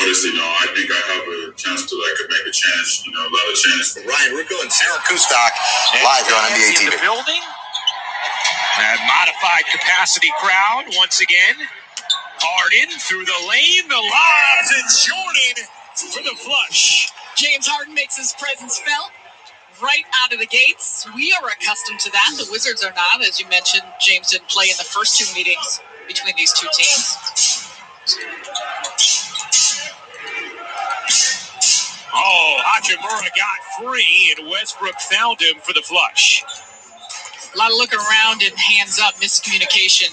obviously, I think I have a chance to make a change. A lot of change. Ryan Rucco and Sarah Kustok live here on NBA TV. In the building. That modified capacity crowd once again. Harden through the lane, the lobs, and Jordan for the flush. James Harden makes his presence felt right out of the gates. We are accustomed to that. The Wizards are not. As you mentioned, James didn't play in the first two meetings between these two teams. Oh, Hachimura got free, and Westbrook found him for the flush. A lot of looking around and hands up, miscommunication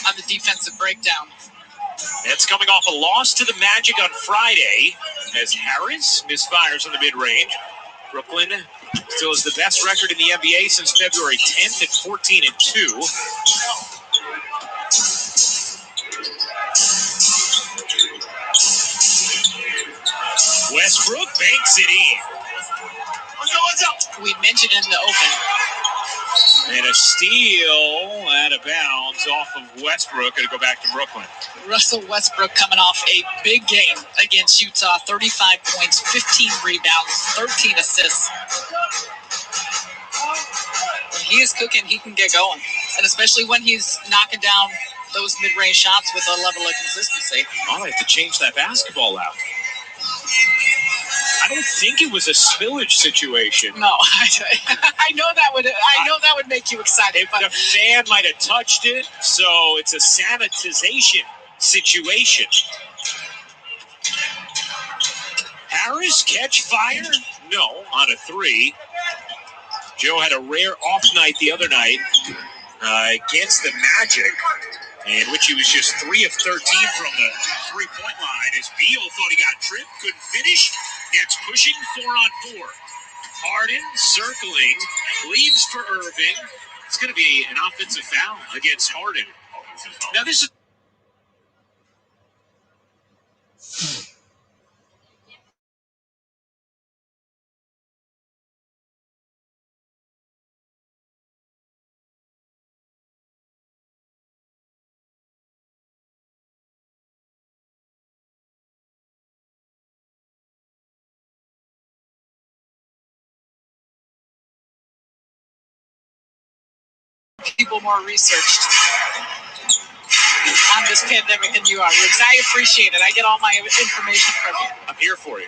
on the defensive breakdown. It's coming off a loss to the Magic on Friday as Harris misfires on the mid-range. Brooklyn still has the best record in the NBA since February 10th at 14-2. Westbrook banks it in. What's up? We mentioned in the open. And a steal out of bounds off of Westbrook. Going to go back to Brooklyn. Russell Westbrook coming off a big game against Utah. 35 points, 15 rebounds, 13 assists. When he is cooking, he can get going. And especially when he's knocking down those mid-range shots with a level of consistency. I'll have to change that basketball out. I don't think it was a spillage situation. No, I know that would make you excited. But the fan might have touched it, so it's a sanitization situation. Harris catch fire? No, on a three. Joe had a rare off night the other night against the Magic, in which he was just 3 of 13 from the three-point line. As Beal thought he got tripped, couldn't finish. Nets pushing 4-on-4. Harden circling, leaves for Irving. It's going to be an offensive foul against Harden. Now this is... people more researched on this pandemic than you are, Riggs. I appreciate it. I get all my information from you. I'm here for you.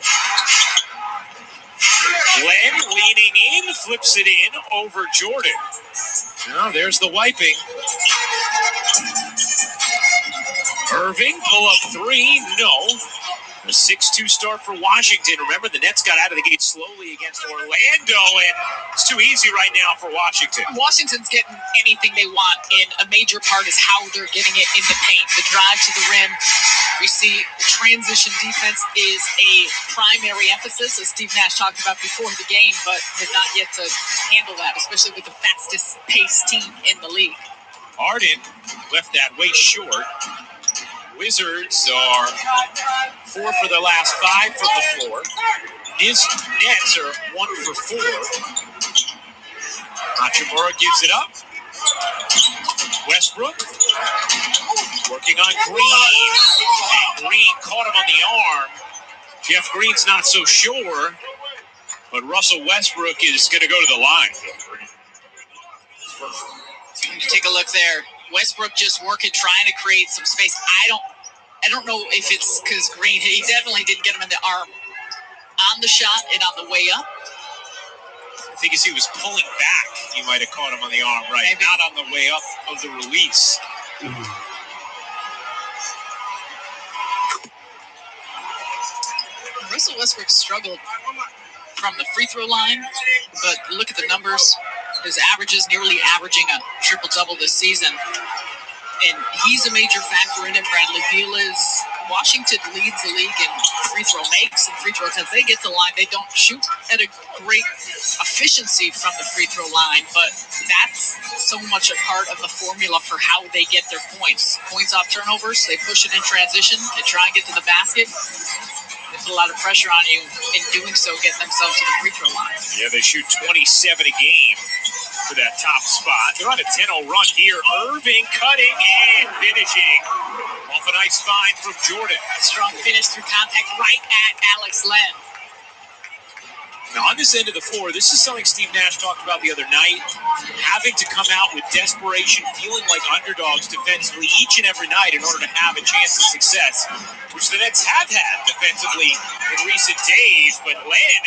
Glenn leaning in, flips it in over Jordan. Now there's the wiping. Irving, pull up three, no. A 6-2 start for Washington. Remember, the Nets got out of the gate slowly against Orlando, and it's too easy right now for Washington. Washington's getting anything they want, and a major part is how they're getting it in the paint. The drive to the rim. We see transition defense is a primary emphasis, as Steve Nash talked about before the game, but they're not yet to handle that, especially with the fastest paced team in the league. Harden left that way short. Wizards are 4 for their last 5 from the floor. Nets are 1 for 4. Hachimura gives it up. Westbrook working on Green. And Green caught him on the arm. Jeff Green's not so sure, but Russell Westbrook is going to go to the line. Take a look there. Westbrook just working, trying to create some space. I don't know if it's because Green, he definitely didn't get him in the arm on the shot and on the way up. I think as he was pulling back, he might have caught him on the arm, right? Maybe. Not on the way up of the release. Russell Westbrook struggled from the free throw line, but look at the numbers. His averages nearly averaging a triple-double this season. And he's a major factor in it. Bradley Beal is. Washington leads the league in free throw makes and free throw attempts. They get to the line. They don't shoot at a great efficiency from the free throw line, but that's so much a part of the formula for how they get their points. Points off turnovers. They push it in transition. They try and get to the basket. They put a lot of pressure on you in doing so, get themselves to the free throw line. Yeah, they shoot 27 a game for that top spot. They're on a 10-0 run here. Irving cutting and finishing. Well, off a nice find from Jordan. A strong finish through contact right at Alex Len. Now, on this end of the floor, this is something Steve Nash talked about the other night, having to come out with desperation, feeling like underdogs defensively each and every night in order to have a chance of success, which the Nets have had defensively in recent days. But Len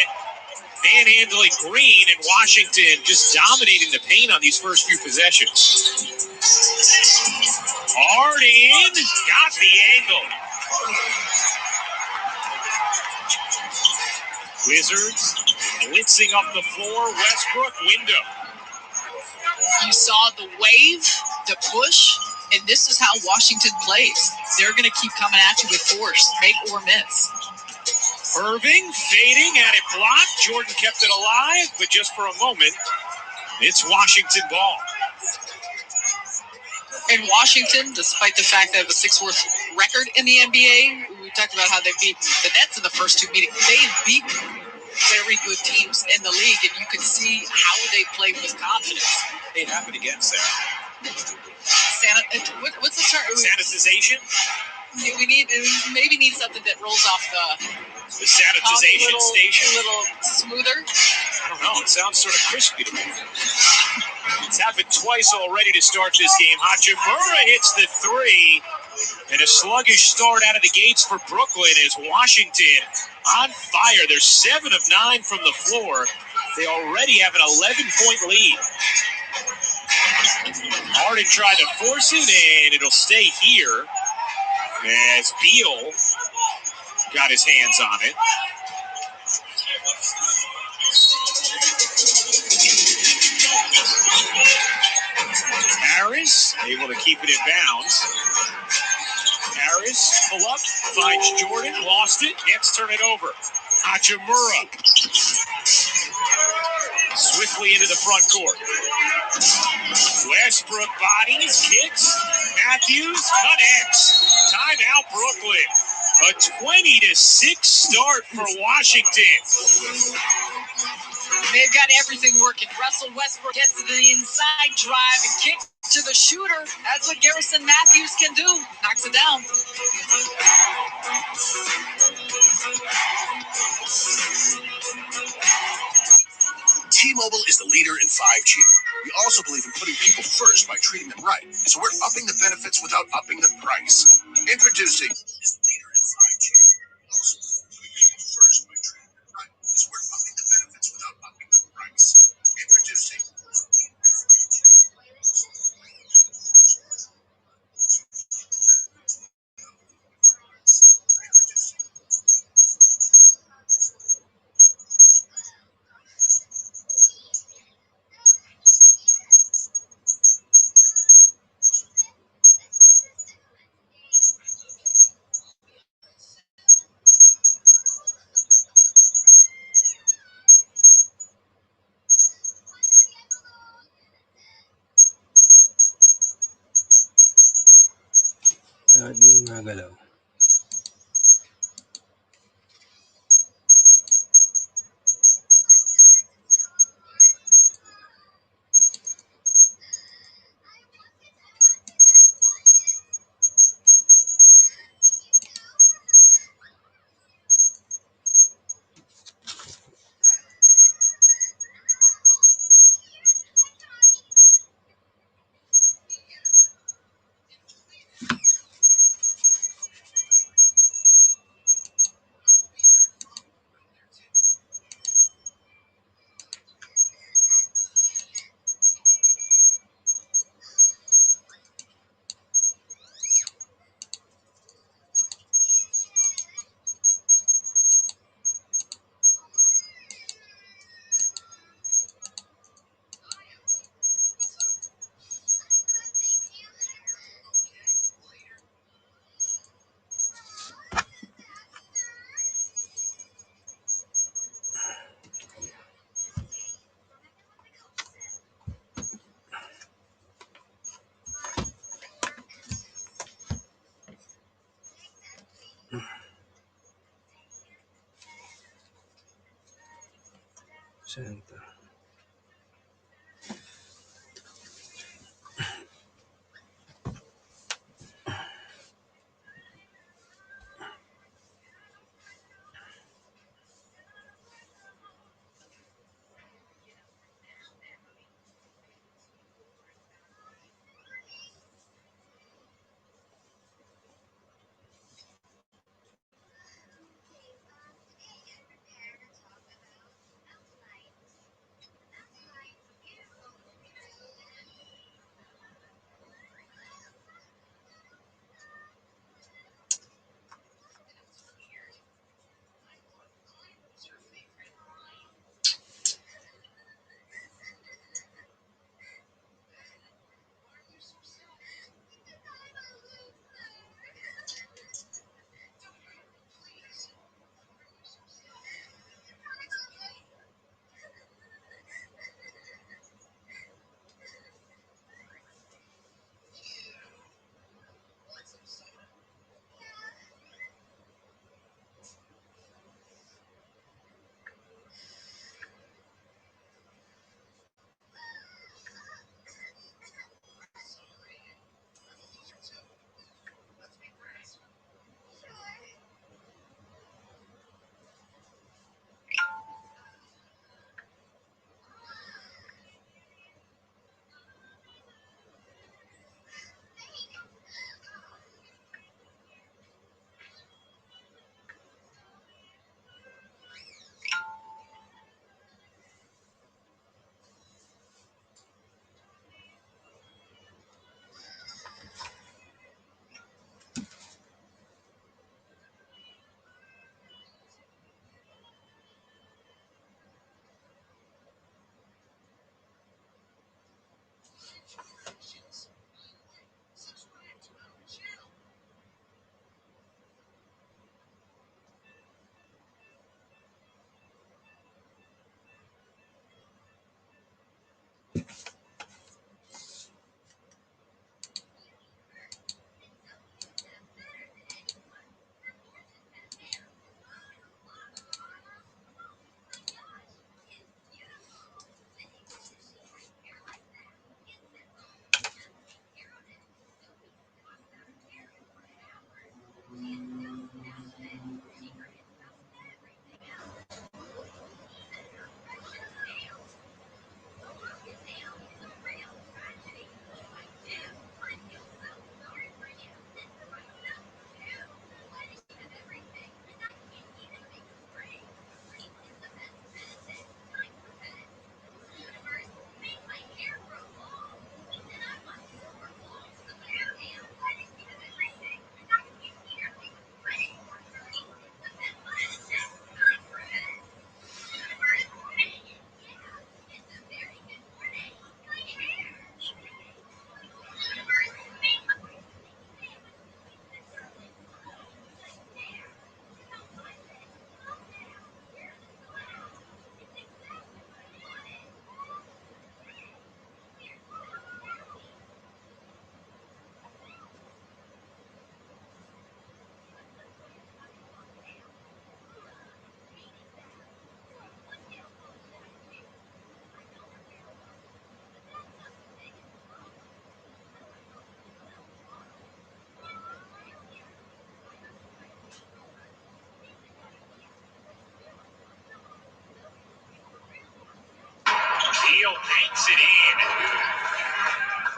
manhandling Green, and Washington just dominating the paint on these first few possessions. Harden got the angle. Wizards blitzing up the floor. Westbrook window. You saw the wave, the push, and this is how Washington plays. They're going to keep coming at you with force, make or miss. Irving fading, at it blocked. Jordan kept it alive, but just for a moment, it's Washington ball. And Washington, despite the fact that they have a 6-4 record in the NBA, we talked about how they beat the Nets in the first two meetings. They beat very good teams in the league, and you can see how they play with confidence. It happened again, Sarah. What's the term? Sanitization? We maybe need something that rolls off the sanitization station. A little smoother. I don't know. It sounds sort of crispy to me. It's happened twice already to start this game. Hachimura hits the three. And a sluggish start out of the gates for Brooklyn as Washington on fire. They're 7 of 9 from the floor. They already have an 11-point lead. Harden tried to force it, and it'll stay here as Beal got his hands on it. Harris able to keep it in bounds. Harris pull up, finds Jordan, lost it. Nets turn it over. Hachimura swiftly into the front court. Westbrook bodies, kicks. Matthews connects. Timeout, Brooklyn. A 20-6 start for Washington. They've got everything working. Russell Westbrook gets to the inside drive and kicks to the shooter. That's what Garrison Matthews can do. Knocks it down. T-Mobile is the leader in 5G. We also believe in putting people first by treating them right. So we're upping the benefits without upping the price. Introducing is the leader in 5G. We also believe in putting people first by treating them right. So we're upping the benefits without upping the price. Introducing is the leader in 5G. Hindi magalaw. Center.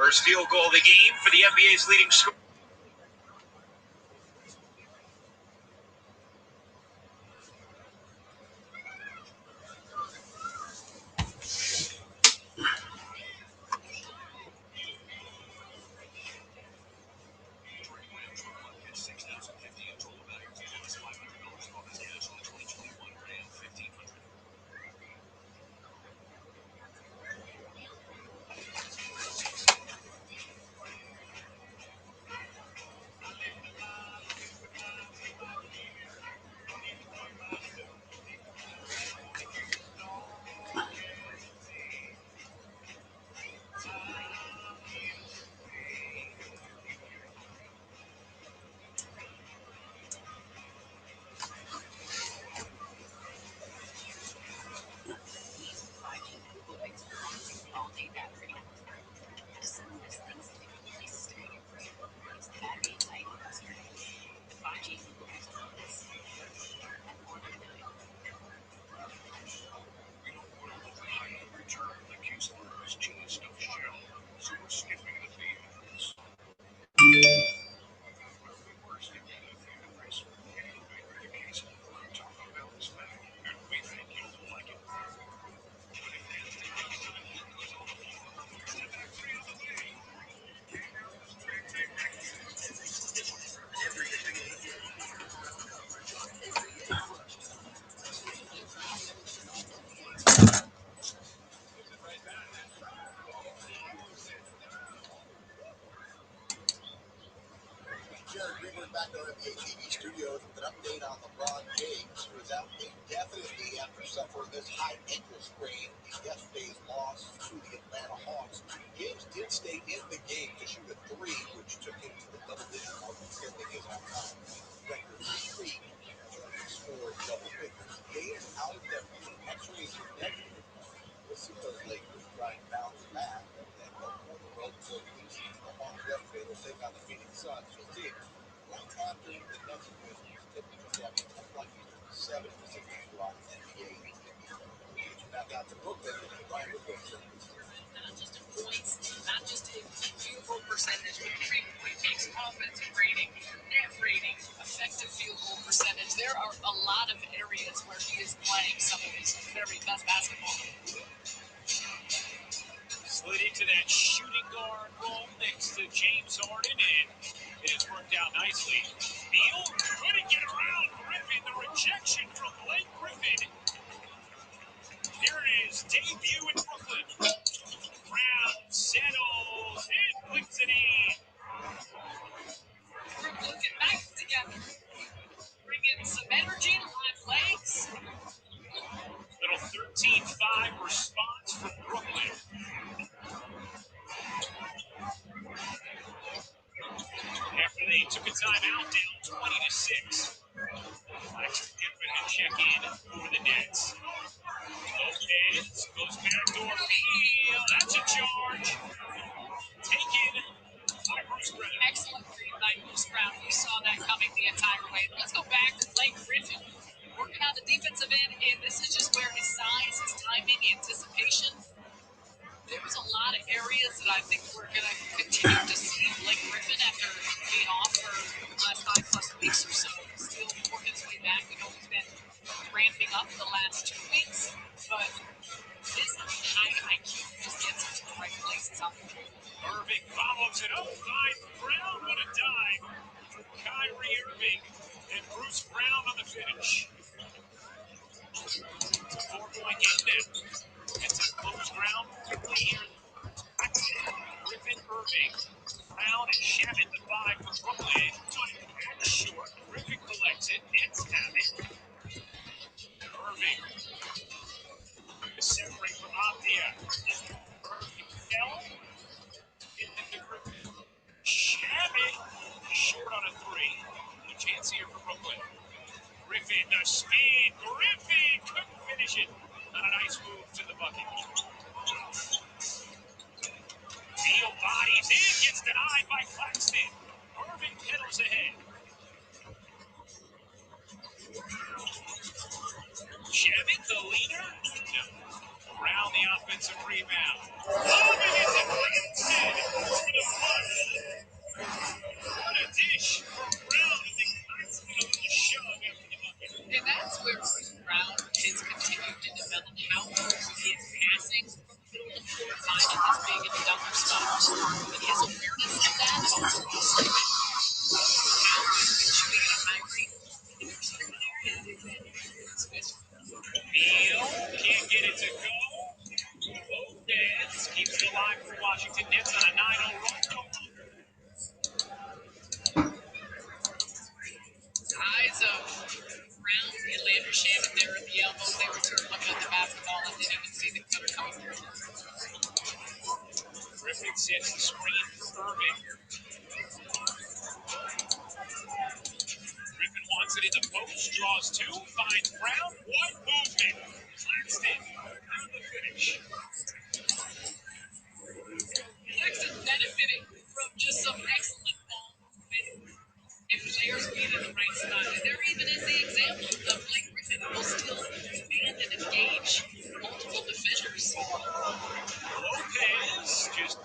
First field goal of the game for the NBA's leading scorer. Back to our NBA TV studios with an update on LeBron James, who is out indefinitely after suffering this high ankle sprain in yesterday's loss to the Atlanta Hawks. James did stay in the game to shoot a three, which took him to the double-digit mark, extending his all-time record streak. He scored double figures. James out indefinitely. X-rays were negative. We'll see those Lakers try and bounce back and then go on the road to the Hawks yesterday. They'll take on the Phoenix Suns. We'll see. Right after the next win, typically having 10 lucky 7 Pacific squad NBA. Back out to Brooklyn and Ryan Woodward. Not just in points, not just in field goal percentage, but three-point makes, offensive rating, net rating, effective field goal percentage. There are a lot of areas where he is playing some of his very best basketball. Slid into that shooting guard role next to James Harden, and it has worked out nicely. Beal couldn't get around Griffin. The rejection from Blake Griffin. Here it is, debut in Brooklyn. Brown settles and puts it in. Brooklyn get back together. Bring in some energy, live legs. Little 13-5 response from Brooklyn. After they took a timeout, down 20-6. Let's get ready to check in for the Nets. Lopez goes backdoor heel. That's a charge. Taken by Bruce Brown. Excellent read by Bruce Brown. You saw that coming the entire way. Let's go back to Blake Griffin. Working on the defensive end, and this is just where his size, his timing, anticipation. There's a lot of areas that I think we're going to continue to see Blake Griffin after being off for the last 5+ weeks or so. Still working his way back. We know he's been ramping up the last 2 weeks, but his high IQ just gets him to the right places on the field. Irving follows it up by Brown. What a dive. Kyrie Irving and Bruce Brown on the finish. It's a 4-point game now. It's a close ground quickly here. Griffin, Irving, Brown, and Shannon the 5 for Brooklyn. Short. Griffin collects it. Nets have it. Irving. Separate from Avdia. Irving fell. Into Griffin. elbow. They were looking at the basketball and didn't even see the cutter coming through. Griffin sets the screen for Irving. Griffin wants it in the post, draws two, finds Brown. What movement? Claxton on the finish. Claxton benefiting from just some excellent ball movement and players being in the right spot. And there even is the example of Blake Griffin will still command and engage multiple defenders. Lopez just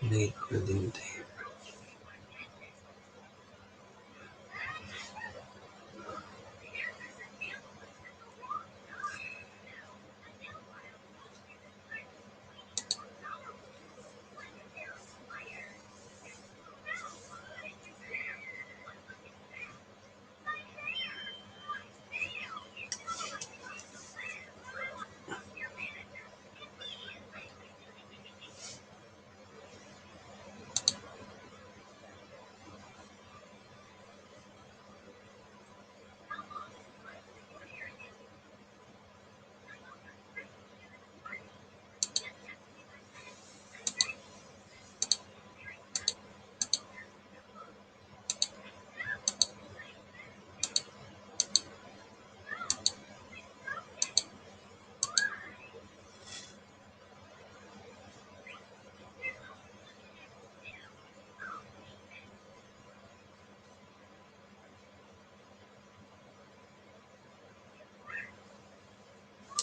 May holding tape.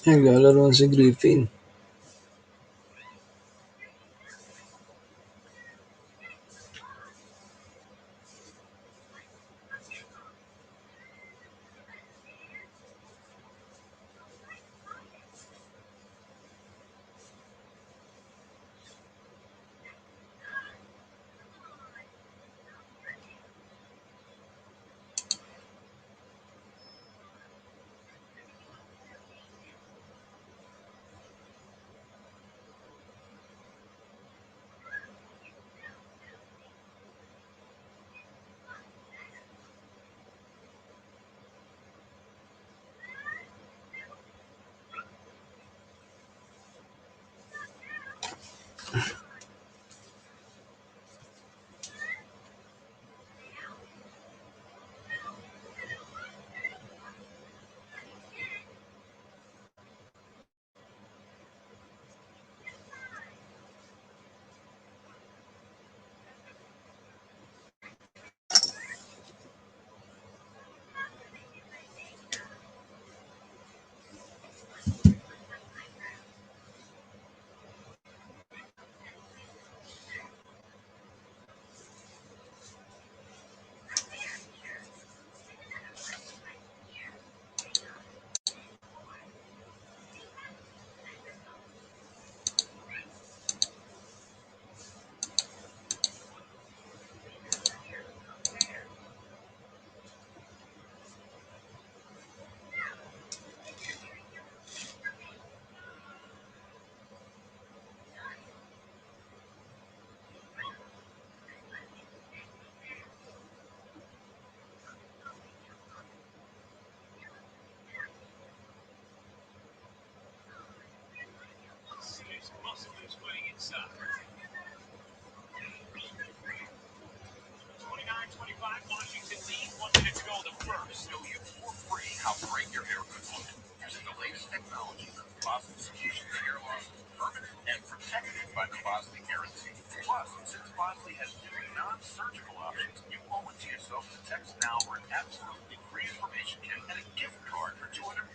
Naglalaro si Griffin. Bosley guarantee. Plus, since Bosley has new non-surgical options, you owe it to yourself to text now for an absolutely free information kit and a gift card for $250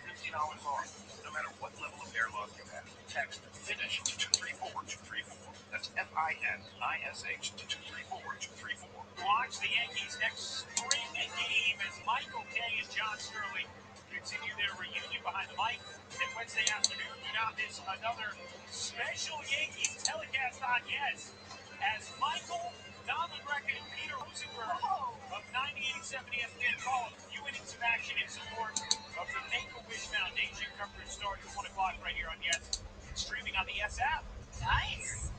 off. No matter what level of hair loss you have, text FINISH to 234234. That's FINISH to 234234. Watch the Yankees' next spring game as Michael Kay and John Sterling continue their reunion behind the mic. And Wednesday afternoon, do not miss another special Yankees telecast on Yes, as Michael, Donald Brecken, and Peter Rosenberg of 98.7 ESPN call viewing some action in support of the Make-A-Wish Foundation. Coverage starts at 1 o'clock right here on Yes, streaming on the Yes app. Nice.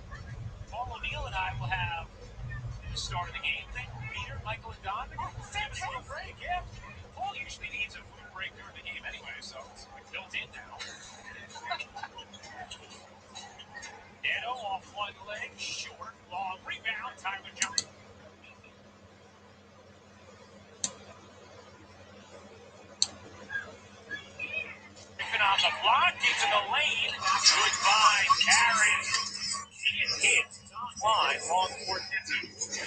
Paul O'Neill and I will have the start of the game. Peter, Michael, and Don, give us a little break. Yeah. Paul usually needs a food break during the game anyway, so it's like built in now. Neto off one leg, short, long rebound, Tyler Johnson. On the block, into the lane. Goodbye, Karen. It hits. It's online. Long court distance.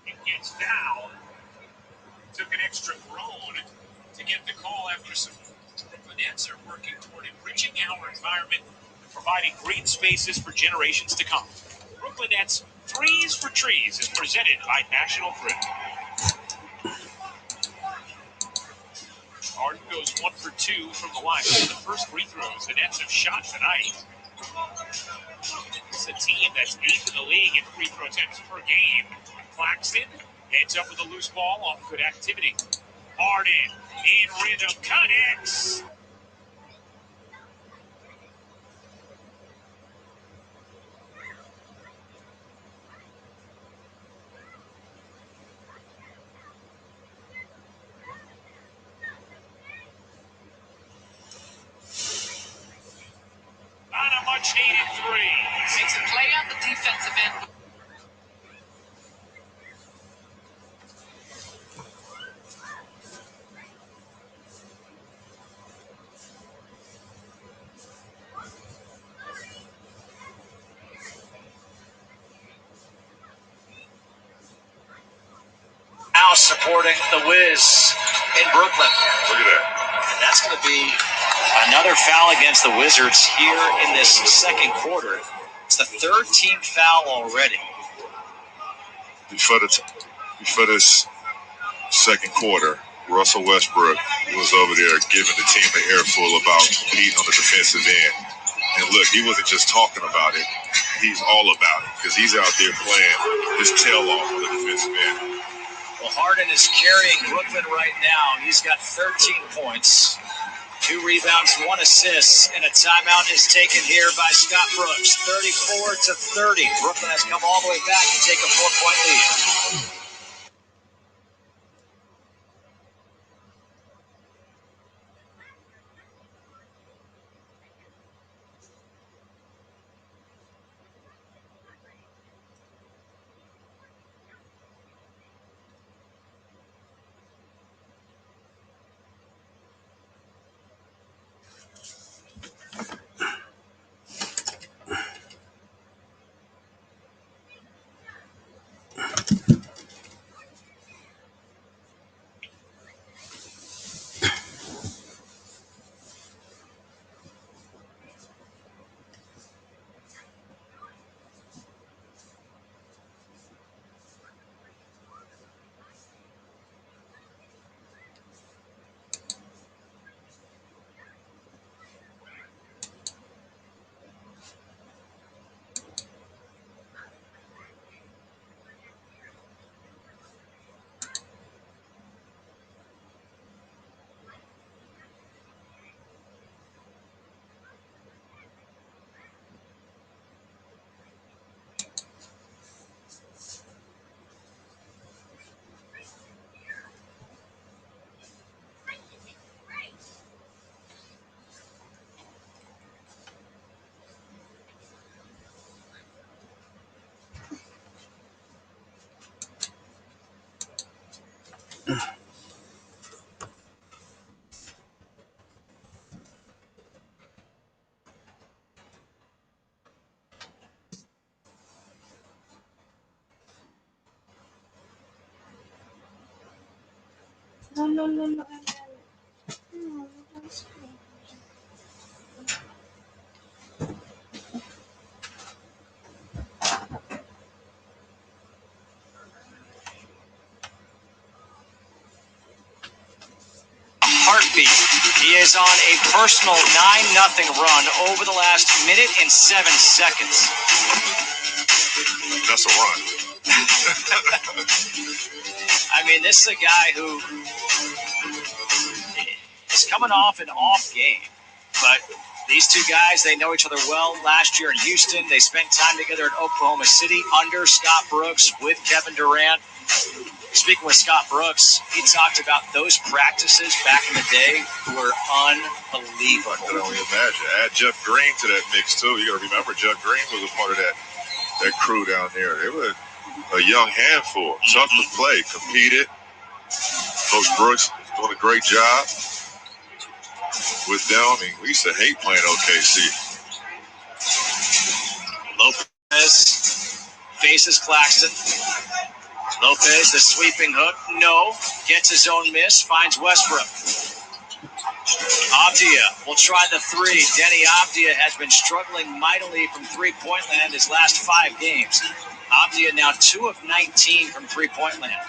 It gets fouled. Took an extra groan to get the call after some Brooklyn Nets are working toward enriching our environment and providing green spaces for generations to come. Brooklyn Nets Threes for Trees is presented by National Grid. Harden goes 1 for 2 from the line. One of the first free throws the Nets have shot tonight. It's a team that's 8th in the league in free throw attempts per game. Claxton ends up with a loose ball off good activity. Harden in rhythm connects. On a much needed three. Makes a play on the defensive end. Now supporting the Wiz in Brooklyn. Look at that. And that's going to be another foul against the Wizards here in this second quarter. It's the third team foul already. Before this second quarter, Russell Westbrook was over there giving the team an earful about competing on the defensive end. And look, he wasn't just talking about it. He's all about it because he's out there playing his tail off on the defensive end. Well, Harden is carrying Brooklyn right now. He's got 13 points, 2 rebounds, 1 assist, and a timeout is taken here by Scott Brooks. 34-30. Brooklyn has come all the way back to take a 4-point lead. Heartbeat. He is on a personal 9-0 run over the last minute and 7 seconds. That's a run. I mean, this is a guy who is coming off an off game. But these two guys, they know each other well. Last year in Houston, they spent time together in Oklahoma City under Scott Brooks with Kevin Durant. Speaking with Scott Brooks, he talked about those practices back in the day were unbelievable. I can only imagine. Add Jeff Green to that mix, too. You got to remember, Jeff Green was a part of that crew down there. They were a young handful. Tough to play. Competed. Coach Brooks doing a great job with them. I mean, we used to hate playing OKC. Lopez faces Claxton. Lopez, the sweeping hook. No. Gets his own miss. Finds Westbrook. Avdia will try the three. Denny Avdia has been struggling mightily from three-point land his last 5 games. Avdia now 2 of 19 from three-point land.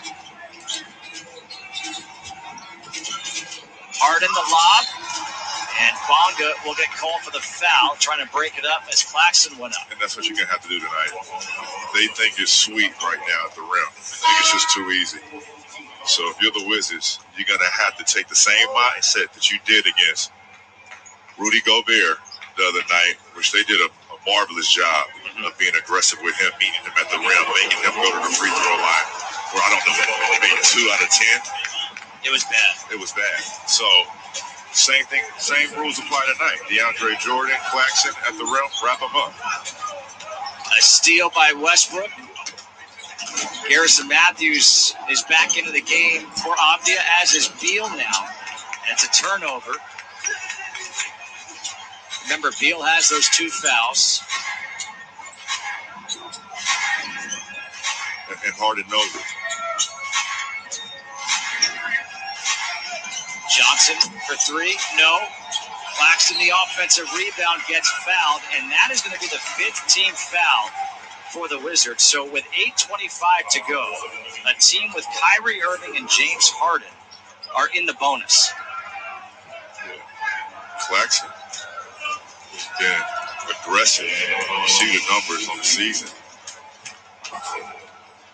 Harden the lob. And Bonga will get called for the foul, trying to break it up as Claxton went up. And that's what you're going to have to do tonight. They think it's sweet right now at the rim. They think it's just too easy. So if you're the Wizards, you're going to have to take the same mindset that you did against Rudy Gobert the other night, which they did a marvelous job of being aggressive with him, meeting him at the rim, making him go to the free throw line. Where I don't know, maybe 2 out of 10. It was bad. It was bad. So same thing, same rules apply tonight. DeAndre Jordan, Claxton at the rim, wrap them up. A steal by Westbrook. Garrison Matthews is back into the game for Avdia, as is Beal now. And it's a turnover. Remember, Beal has those 2 fouls. And Harden knows it. Johnson for 3, no. Claxton, the offensive rebound, gets fouled, and that is going to be the 5th team foul for the Wizards. So with 8:25 to go, a team with Kyrie Irving and James Harden are in the bonus. Claxton has been aggressive. You see the numbers on the season.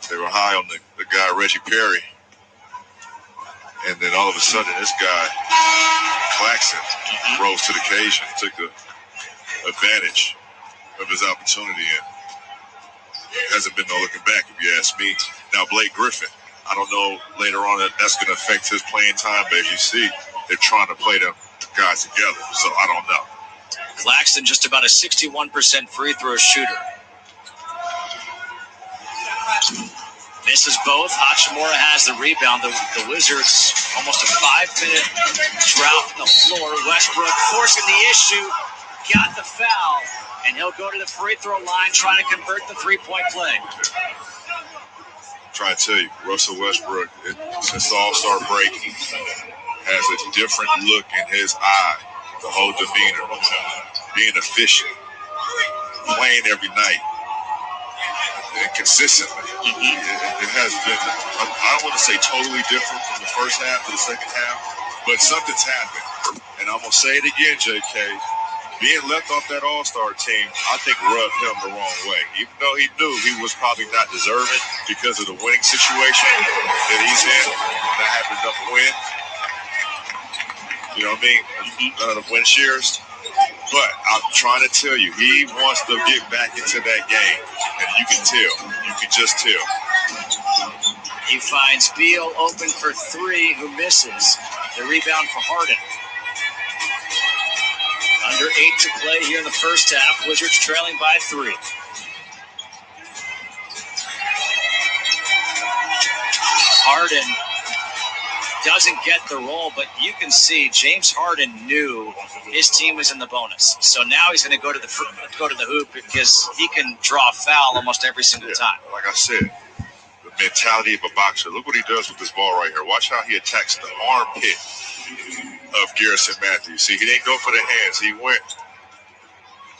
They were high on the guy, Reggie Perry. And then all of a sudden, this guy, Claxton, rose to the occasion, took the advantage of his opportunity, and hasn't been no looking back, if you ask me. Now, Blake Griffin, I don't know later on that's going to affect his playing time, but as you see, they're trying to play them guys together, so I don't know. Claxton just about a 61% free throw shooter. Misses both. Hachimura has the rebound. The Wizards, almost a 5-minute drought on the floor. Westbrook forcing the issue. Got the foul. And he'll go to the free throw line trying to convert the three-point play. I'm trying to tell you, Russell Westbrook, since the All-Star break, has a different look in his eye. The whole demeanor, being efficient, playing every night. And consistently. It has been, I don't want to say totally different from the first half to the second half, but something's happened. And I'm going to say it again, JK. Being left off that All-Star team, I think rubbed him the wrong way. Even though he knew he was probably not deserving because of the winning situation that he's in, not having enough win. You know what I mean? None of the win shares. But I'm trying to tell you, he wants to get back into that game. And you can tell. You can just tell. He finds Beal open for 3, who misses. The rebound for Harden. Under 8 to play here in the first half. Wizards trailing by 3. Harden doesn't get the roll, but you can see James Harden knew his team was in the bonus. So now he's going to go to the hoop because he can draw a foul almost every single time. Like I said, the mentality of a boxer. Look what he does with this ball right here. Watch how he attacks the armpit of Garrison Matthews. See, he didn't go for the hands. He went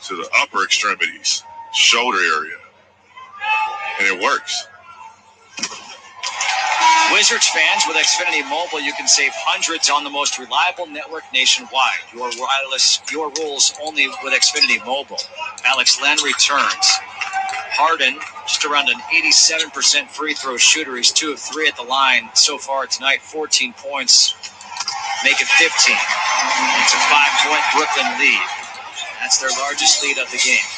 to the upper extremities, shoulder area, and it works. Wizards fans, with Xfinity Mobile, you can save hundreds on the most reliable network nationwide. Your wireless, your rules only with Xfinity Mobile. Alex Len returns. Harden, just around an 87% free throw shooter. He's 2 of 3 at the line so far tonight. 14 points, make it 15. It's a 5-point Brooklyn lead. That's their largest lead of the game.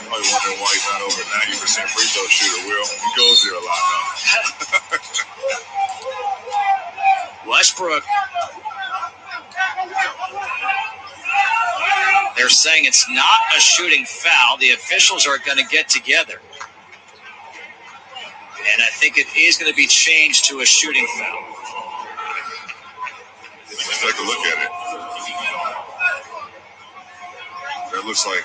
Probably wondering why he's not over 90% free throw shooter, Will. He goes there a lot now. Westbrook. They're saying it's not a shooting foul. The officials are going to get together. And I think it is going to be changed to a shooting foul. Let's take a look at it. That looks like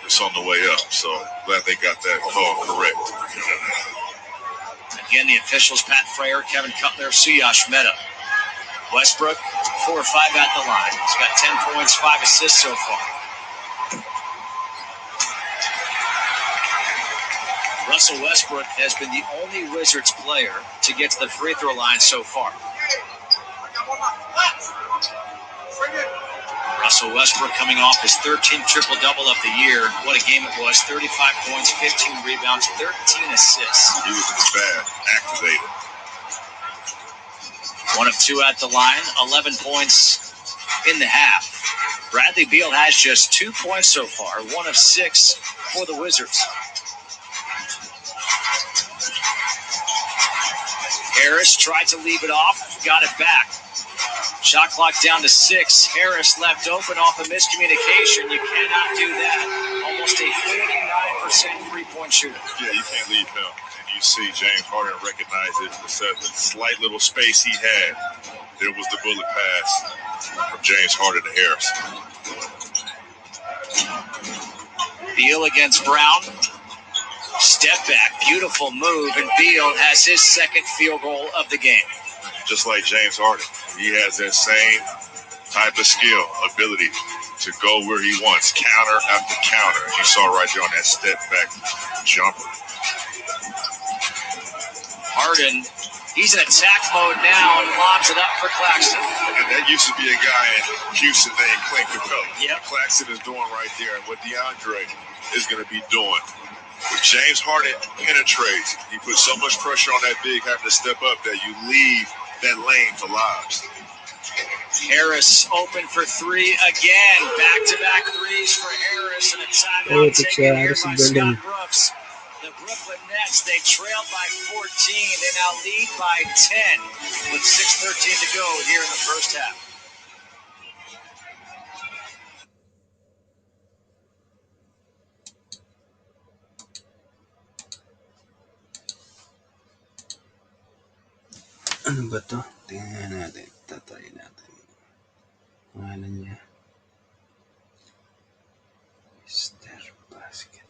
it's on the way up, so glad they got that call correct. Again, the officials, Pat Frayer, Kevin Cutler, Suyash Mehta. Westbrook, 4 or 5 at the line. He's got 10 points, 5 assists so far. Russell Westbrook has been the only Wizards player to get to the free throw line so far. Russell Westbrook coming off his 13th triple-double of the year. What a game it was. 35 points, 15 rebounds, 13 assists. He was in the bad, activated. 1 of 2 at the line, 11 points in the half. Bradley Beal has just 2 points so far, 1 of 6 for the Wizards. Harris tried to leave it off, got it back. Shot clock down to 6. Harris left open off a miscommunication. You cannot do that. Almost a 49% three-point shooter. Yeah, you can't leave him. And you see James Harden recognize it. The slight little space he had. There was the bullet pass from James Harden to Harris. Beal against Brown. Step back, beautiful move, and Beal has his second field goal of the game. Just like James Harden, he has that same type of skill, ability to go where he wants, counter after counter. As you saw right there on that step back jumper. Harden, he's in attack mode now and lobs it up for Claxton. And that used to be a guy in Houston named Clint Capella. Yep. Claxton is doing right there, and what DeAndre is going to be doing. If James Harden penetrates, he puts so much pressure on that big having to step up that you leave that lane for lobs. Harris open for 3 again. Back-to-back threes for Harris, and a timeout taken here by Scott Brooks. The Brooklyn Nets, they trailed by 14. They now lead by 10 with 6:13 to go here in the first half. Ano ba to? Tingnan natin. Tatry natin. Pangalan niya. Mr. Basketball.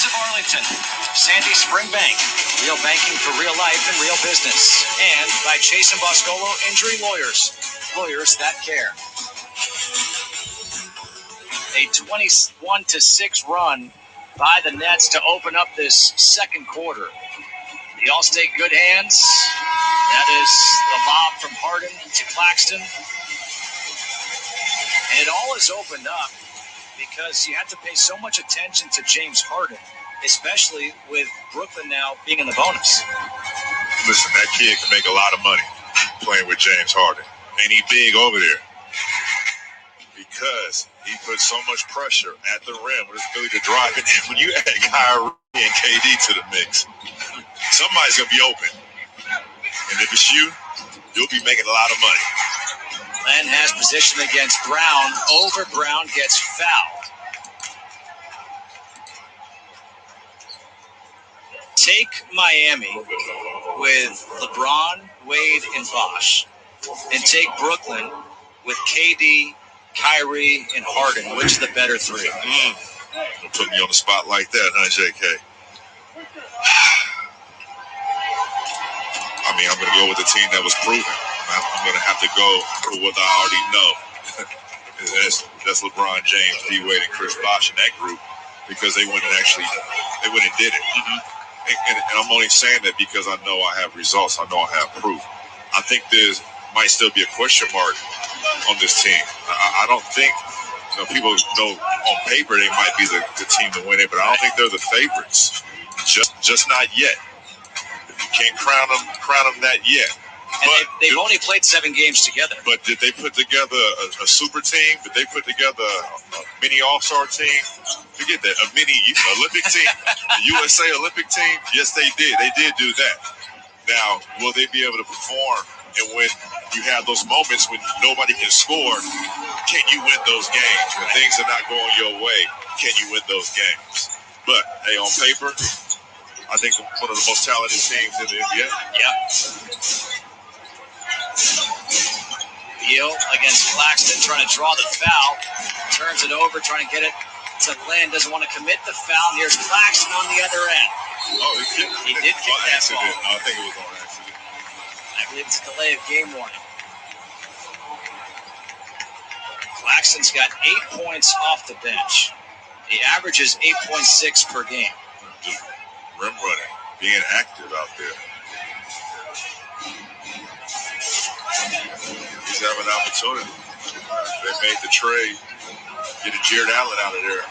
of Arlington, Sandy Spring Bank, real banking for real life and real business. And by Chase and Boscolo Injury Lawyers, lawyers that care. A 21-6 run by the Nets to open up this second quarter. The All-State good hands. That is the lob from Harden to Claxton. And it all is opened up because you have to pay so much attention to James Harden, especially with Brooklyn now being in the bonus. Listen, that kid can make a lot of money playing with James Harden. And he big over there because he puts so much pressure at the rim with his ability to drive it. When you add Kyrie and KD to the mix, somebody's going to be open. And if it's you, you'll be making a lot of money. Len has position against Brown. Over Brown gets fouled. Take Miami with LeBron, Wade, and Bosh. And take Brooklyn with KD, Kyrie, and Harden. Which is the better three? Don't put me on the spot like that, huh, JK? I mean, I'm going to go with the team that was proven. I'm going to have to go with what I already know. that's LeBron James, D. Wade, and Chris Bosh in that group because they went and did it. And I'm only saying that because I know I have results. I know I have proof. I think there's might still be a question mark on this team. I don't think, people know on paper they might be the team to win it, but I don't think they're the favorites. Just not yet. You can't crown them that yet. And they've only played 7 games together. But did they put together a super team? Did they put together a mini all-star team? Forget that, a mini Olympic team, the USA Olympic team? Yes, they did. They did do that. Now, will they be able to perform? And when you have those moments when nobody can score, can you win those games? When things are not going your way, can you win those games? But, hey, on paper, I think one of the most talented teams in the NBA. Yeah. Beal against Claxton, trying to draw the foul. Turns it over, trying to get it to Lynn. Doesn't want to commit the foul. And here's Claxton on the other end. Oh, he did kick that accident. ball. I think it was on accident. I believe it's a delay of game warning. Claxton's got 8 points off the bench. He averages 8.6 per game. Just rim running, being active out there. He's having an opportunity. They made the trade. Getting Jared Allen out of there.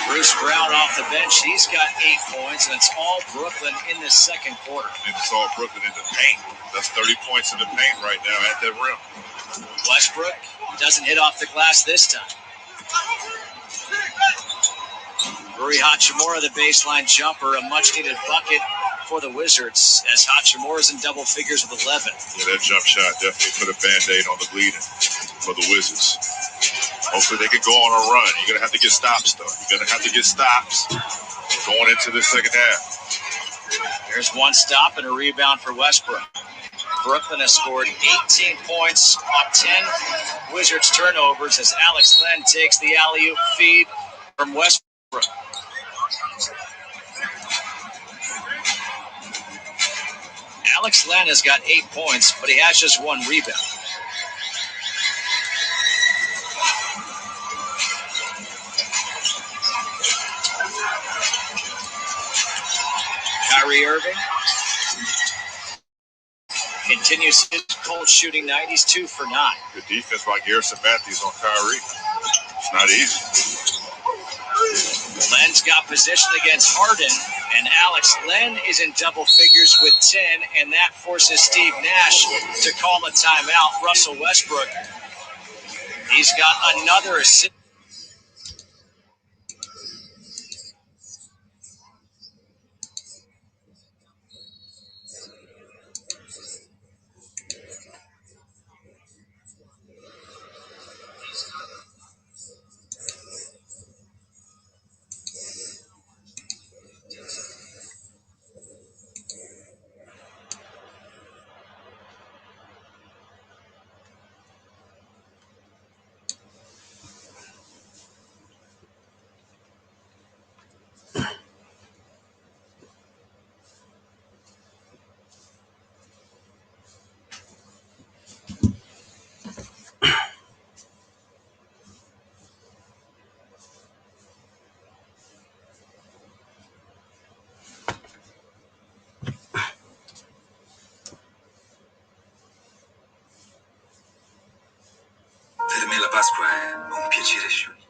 Bruce Brown off the bench. He's got 8 points, and it's all Brooklyn in this second quarter. And it's all Brooklyn in the paint. That's 30 points in the paint right now at that rim. Westbrook doesn't hit off the glass this time. Rui Hachimura, the baseline jumper, a much-needed bucket for the Wizards as Hachimura's in double figures with 11. Yeah, that jump shot definitely put a Band-Aid on the bleeding for the Wizards. Hopefully they can go on a run. You're going to have to get stops, though. You're going to have to get stops going into the second half. There's one stop and a rebound for Westbrook. Brooklyn has scored 18 points off 10 Wizards turnovers as Alex Len takes the alley-oop feed from Westbrook. Alex Len has got 8 points, but he has just 1 rebound. Kyrie Irving continues his cold shooting night. He's 2 for 9. Good defense by Garrison Matthews on Kyrie. It's not easy. Len's got position against Harden, and Alex Len is in double figures with 10, and that forces Steve Nash to call a timeout. Russell Westbrook, he's got another assist. me la Pasqua è un piacere sciolto.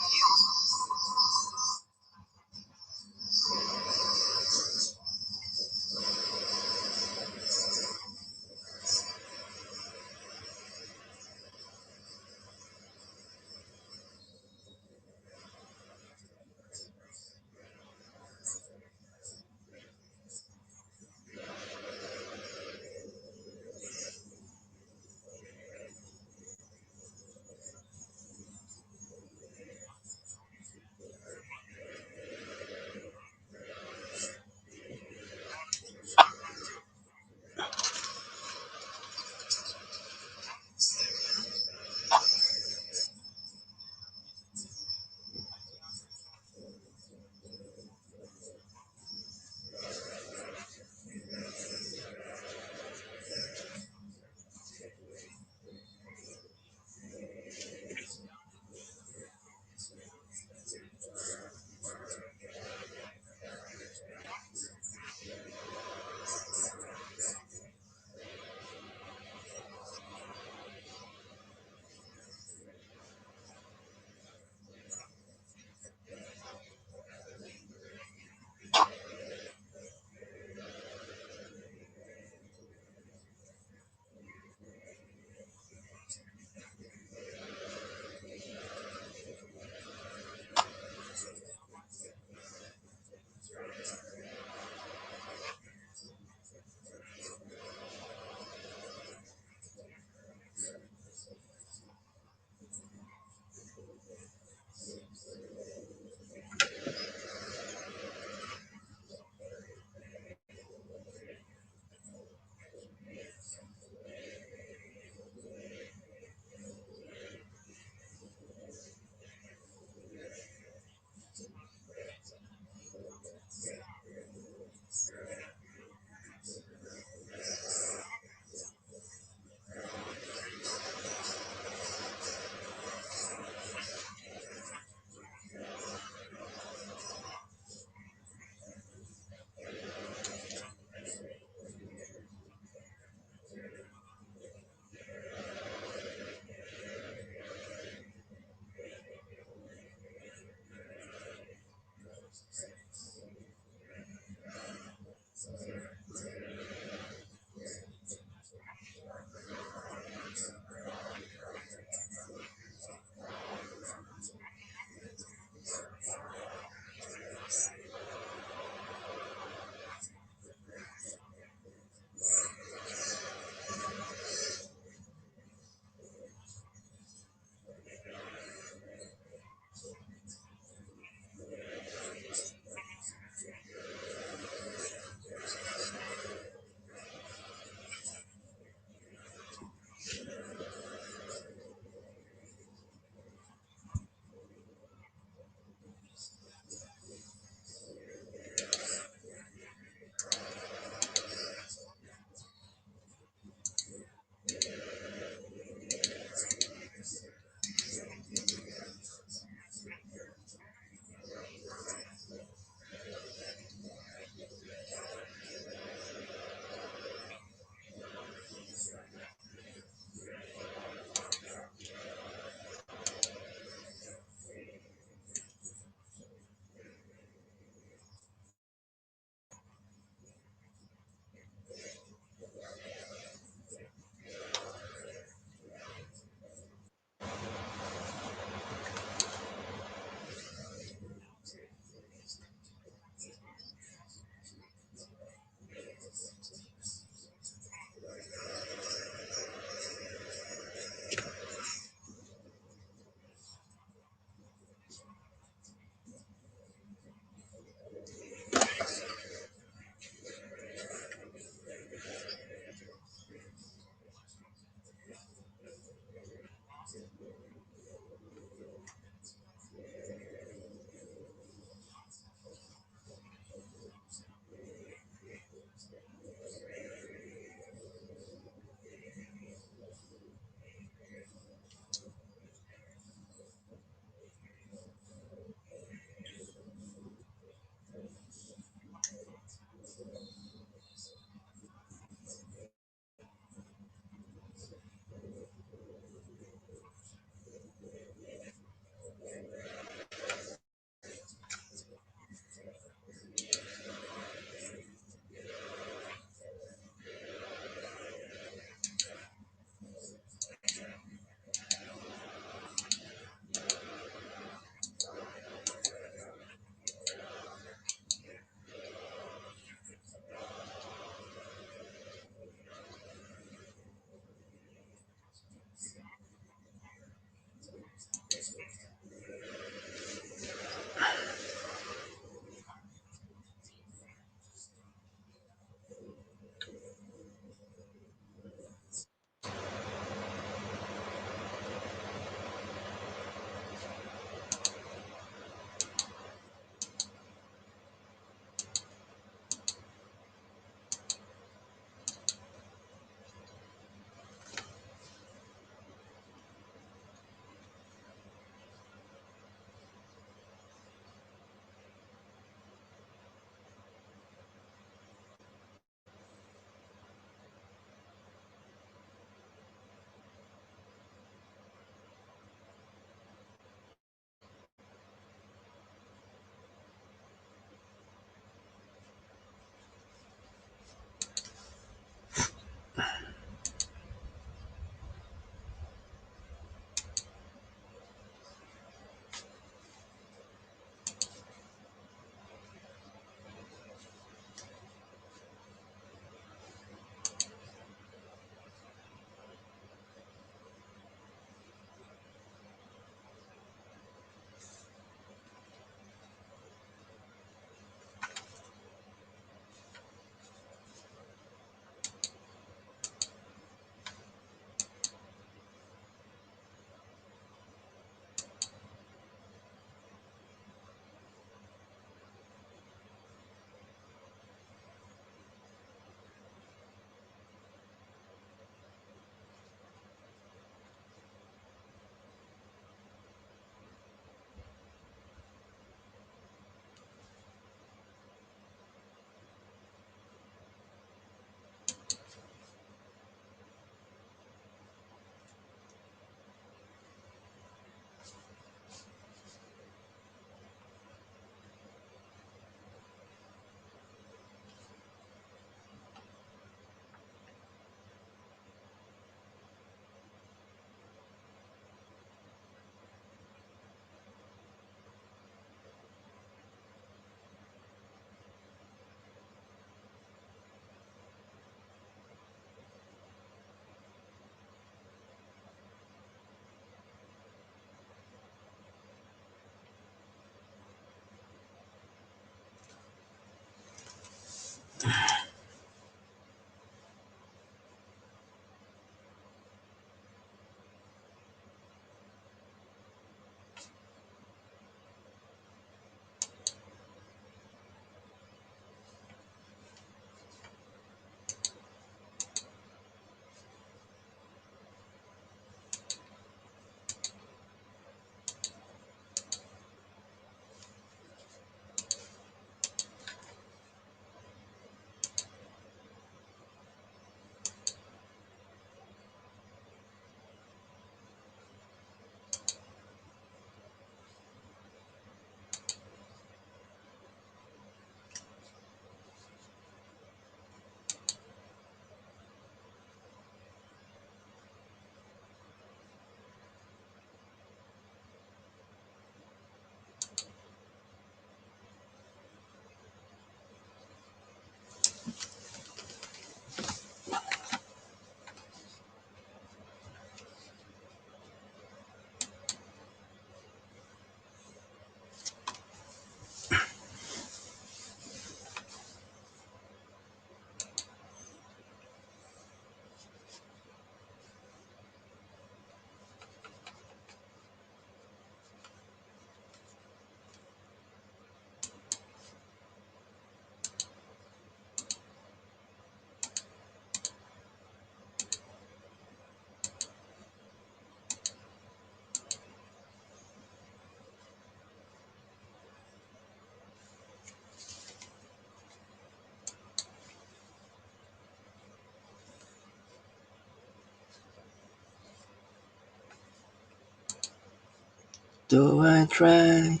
Though I try,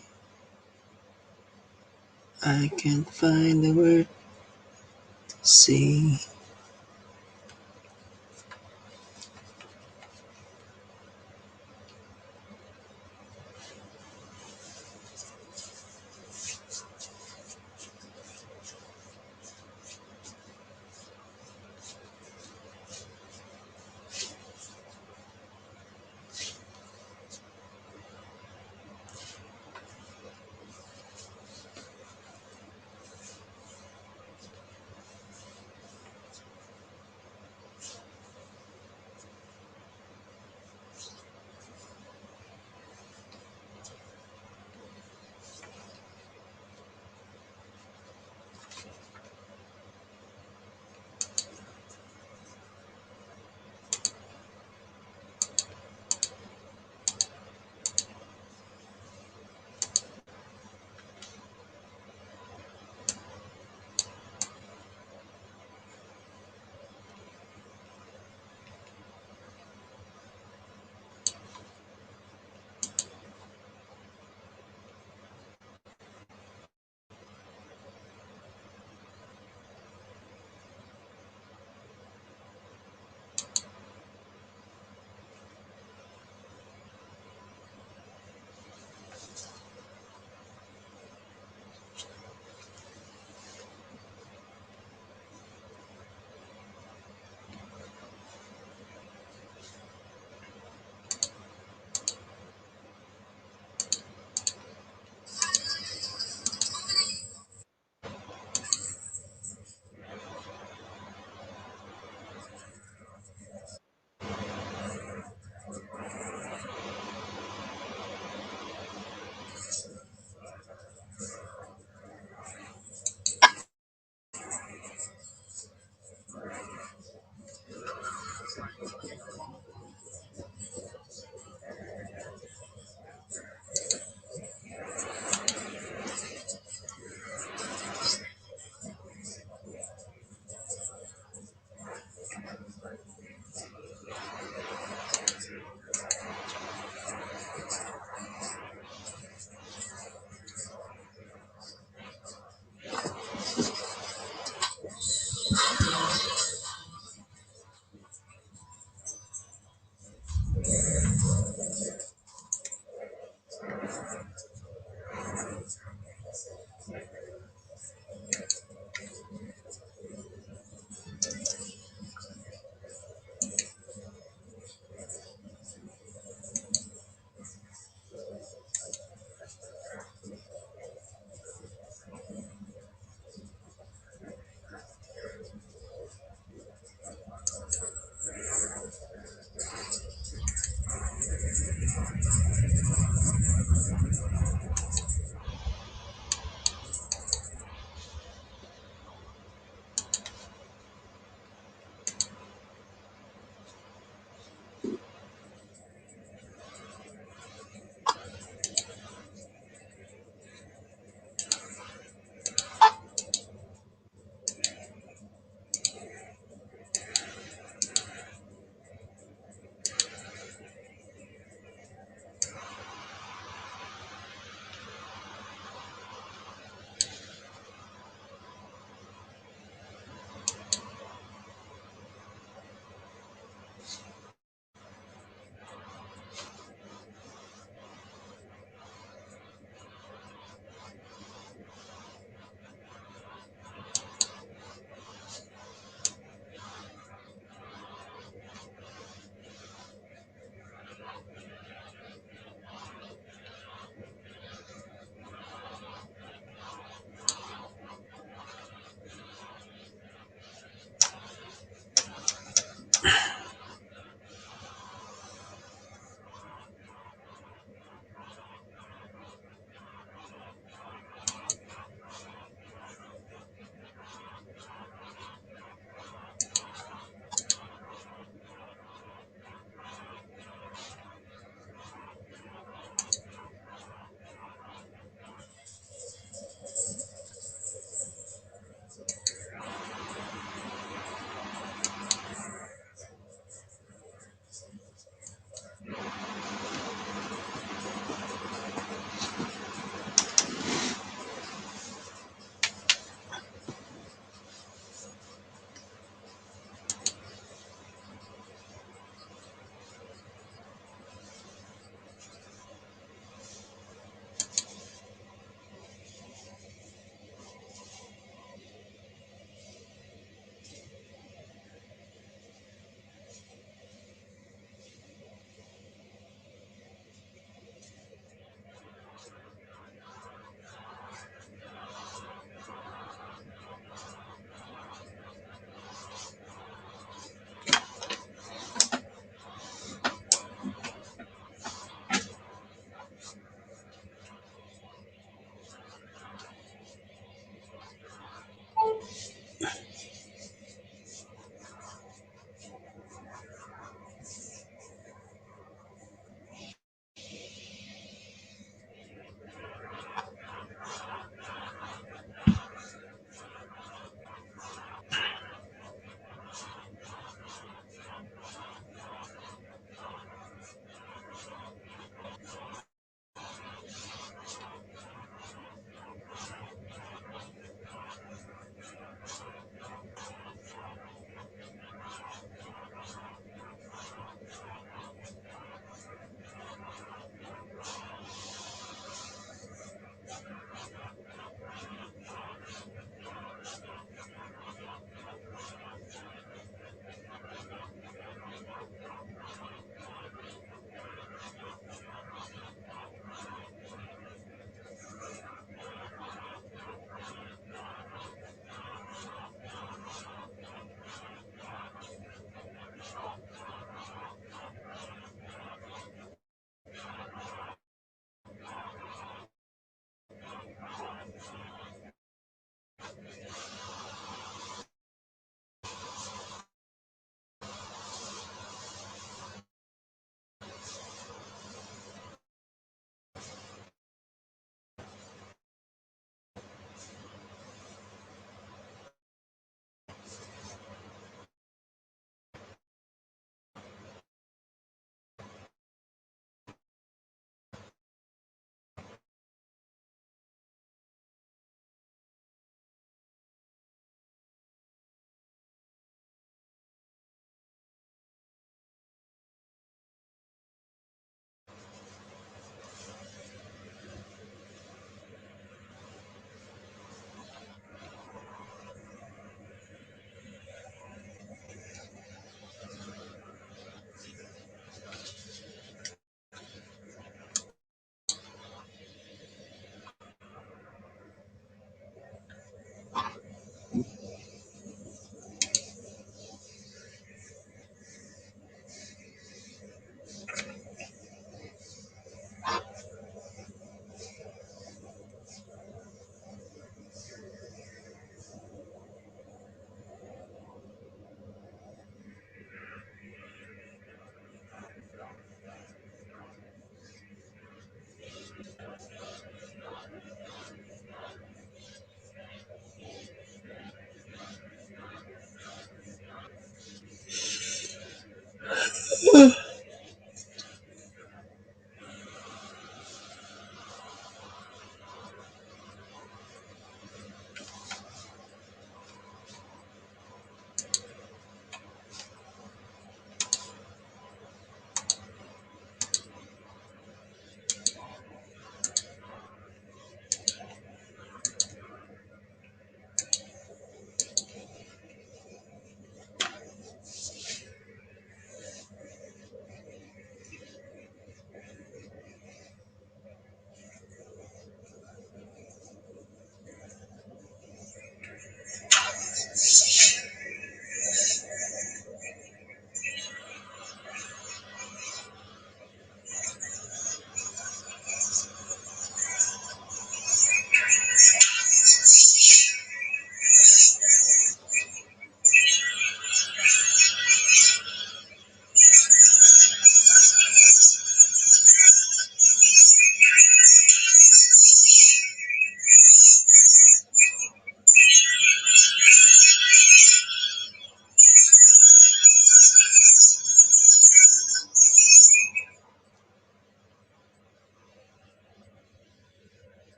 I can't find the word to say.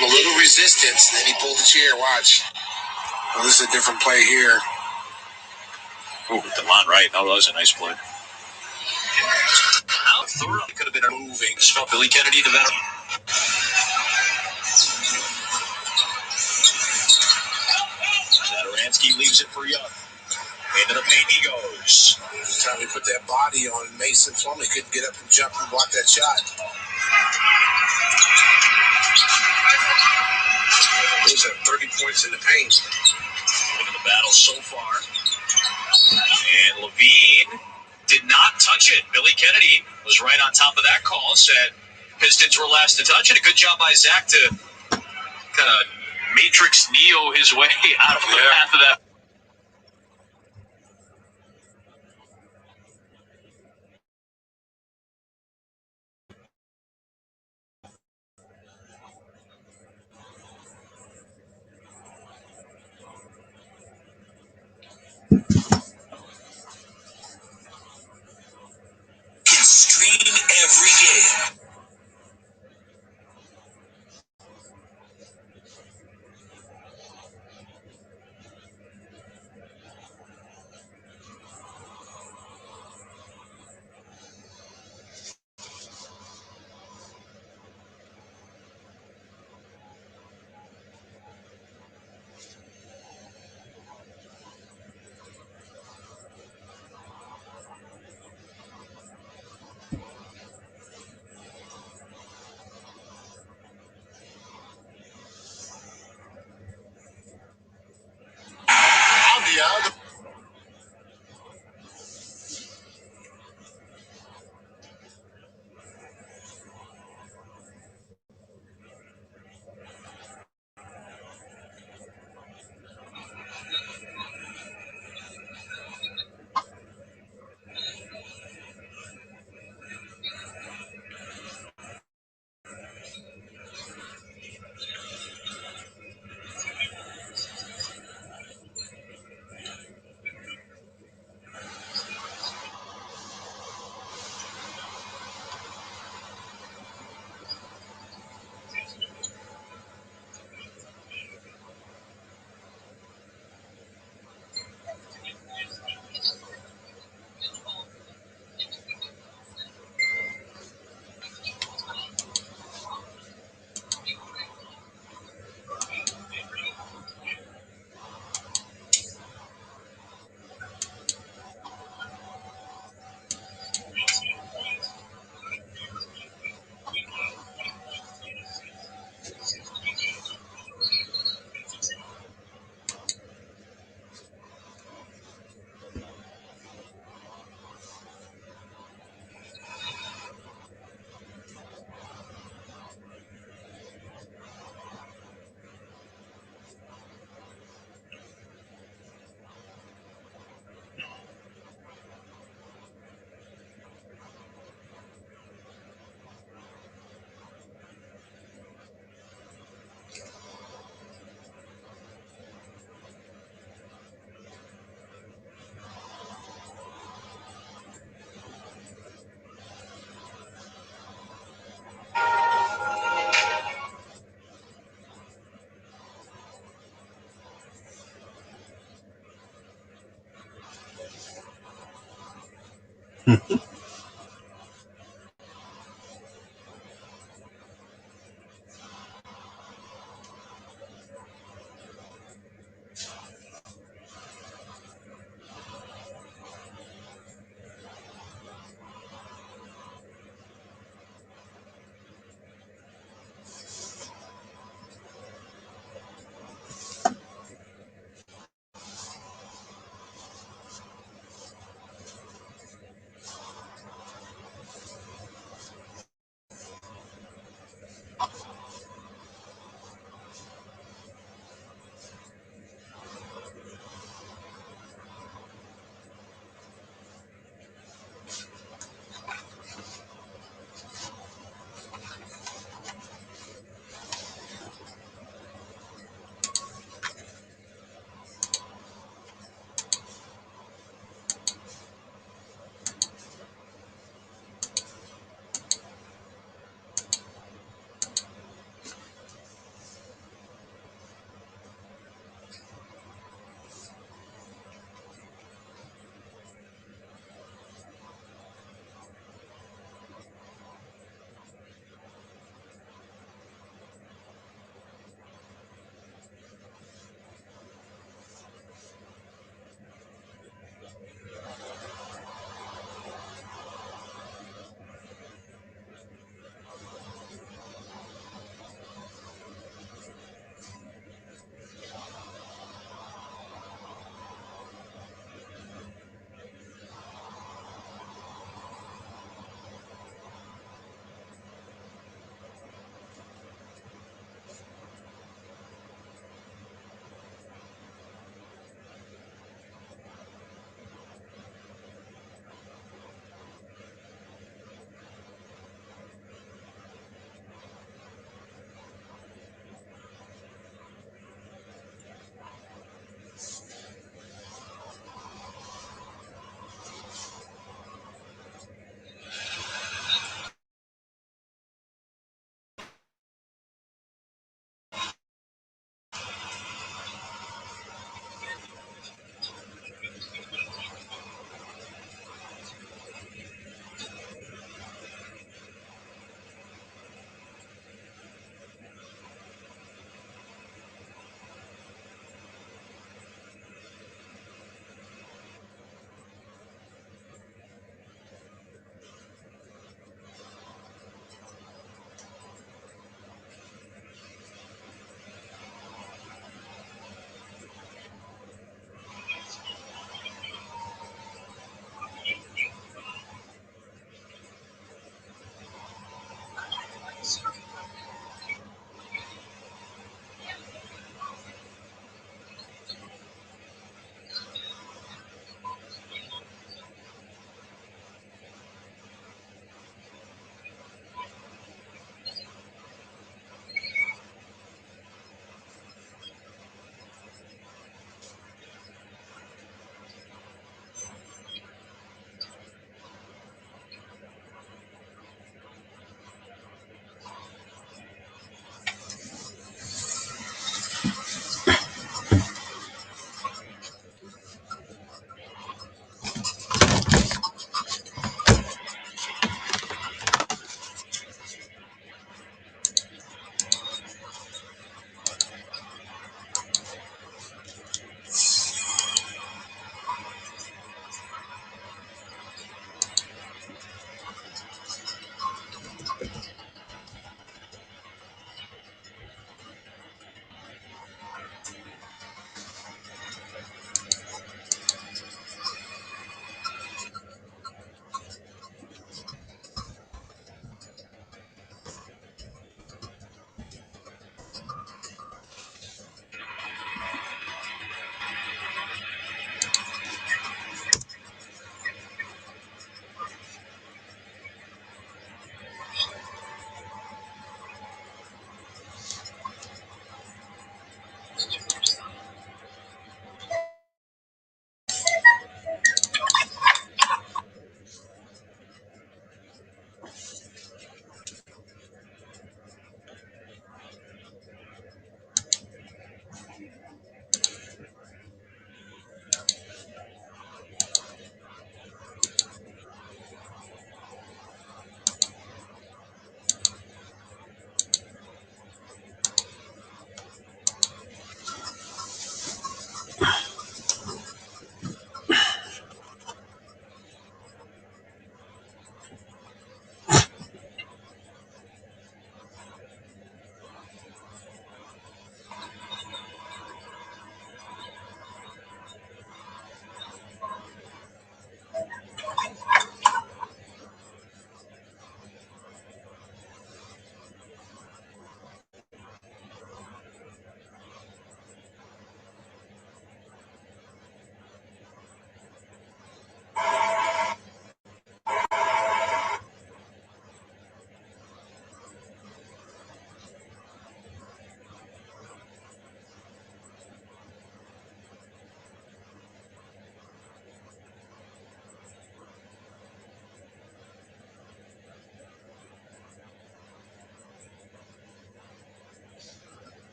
him a little resistance, and then he pulled the chair. Watch. Well, this is a different play here. Oh, Delon Wright. Oh, that was a nice play. How thorough could have been a moving. Just felt Billy Kennedy, the veteran. Zadaransky leaves it for Young. Into the paint he goes. Every time he put that body on Mason Plum, he couldn't get up and jump and block that shot. Bulls have 30 points in the paint. Look at the battle so far. And Levine did not touch it. Billy Kennedy was right on top of that call. Said Pistons were last to touch it. A good job by Zach to kind of Matrix Neo his way out of the path of that. Stream every game.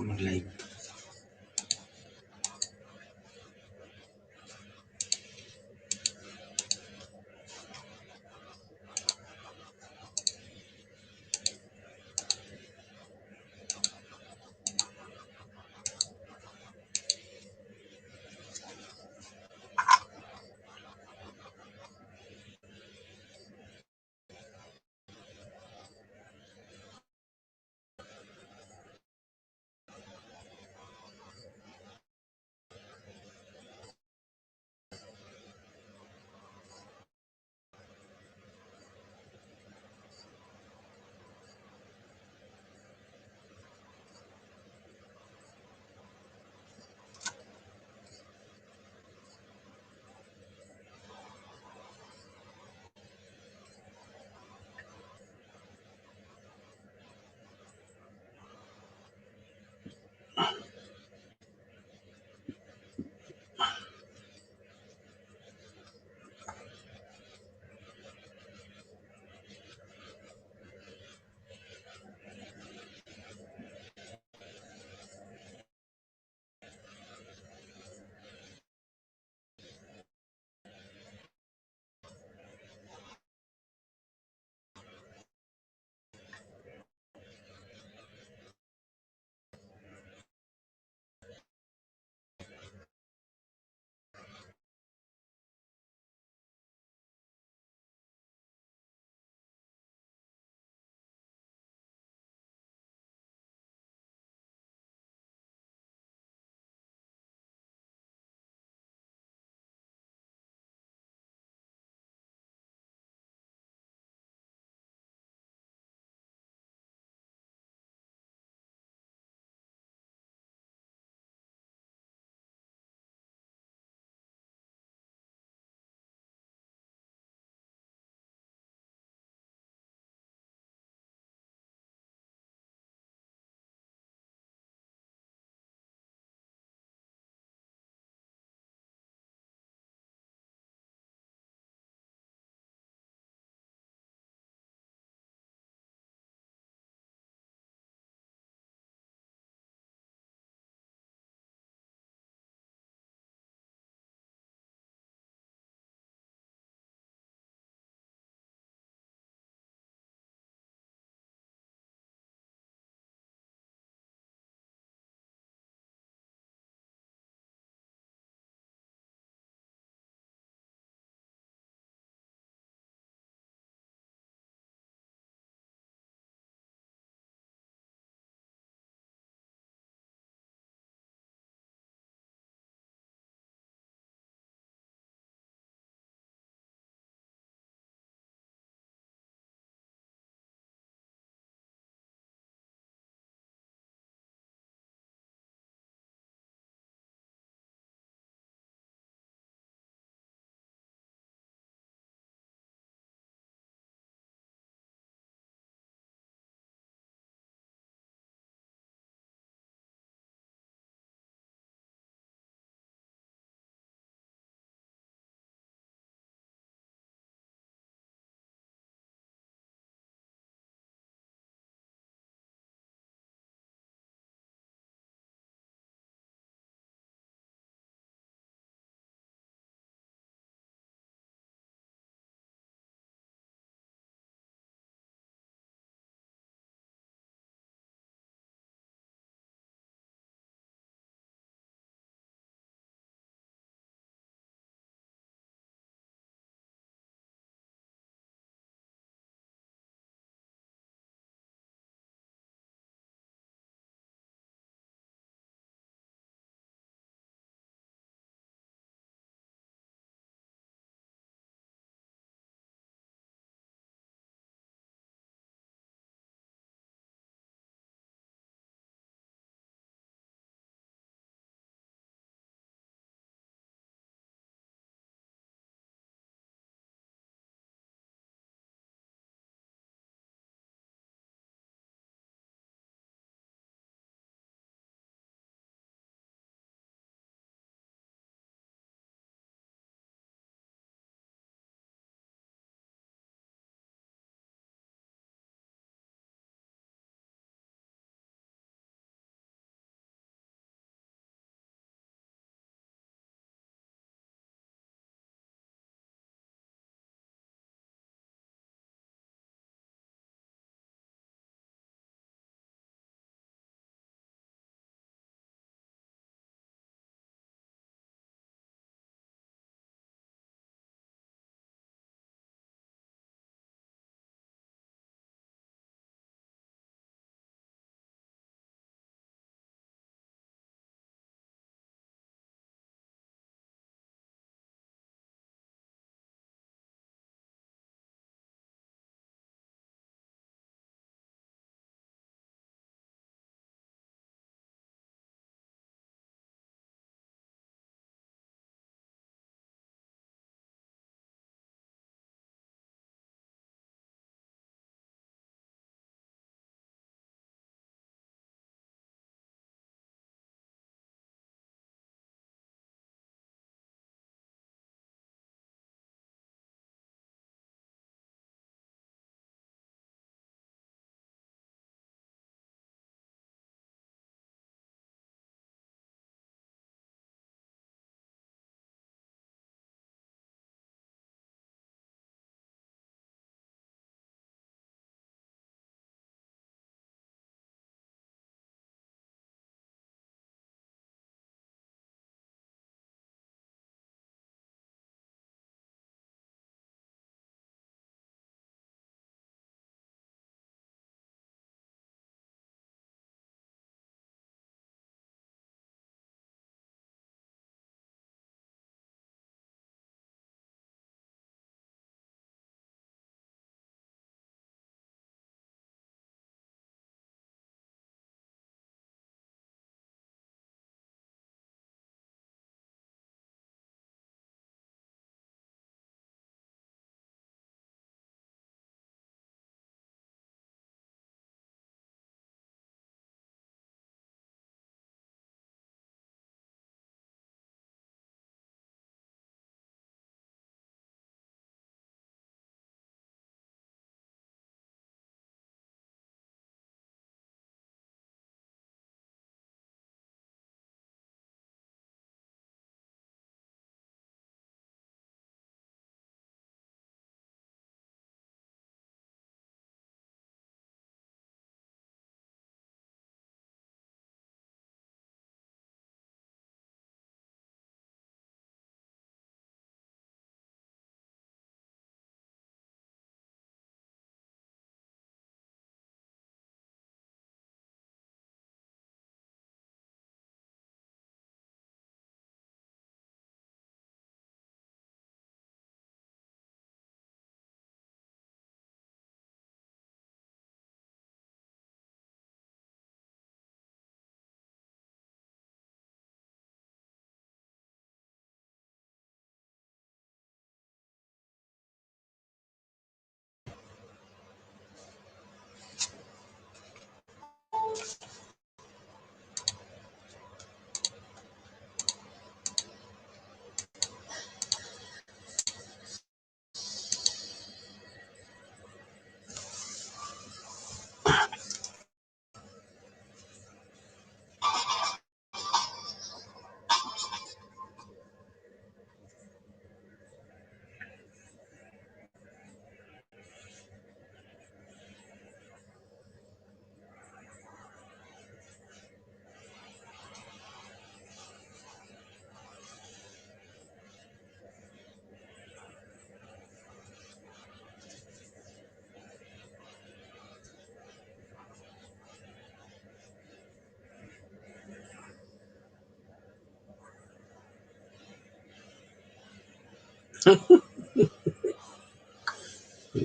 like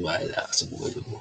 Wala sa buhay mo.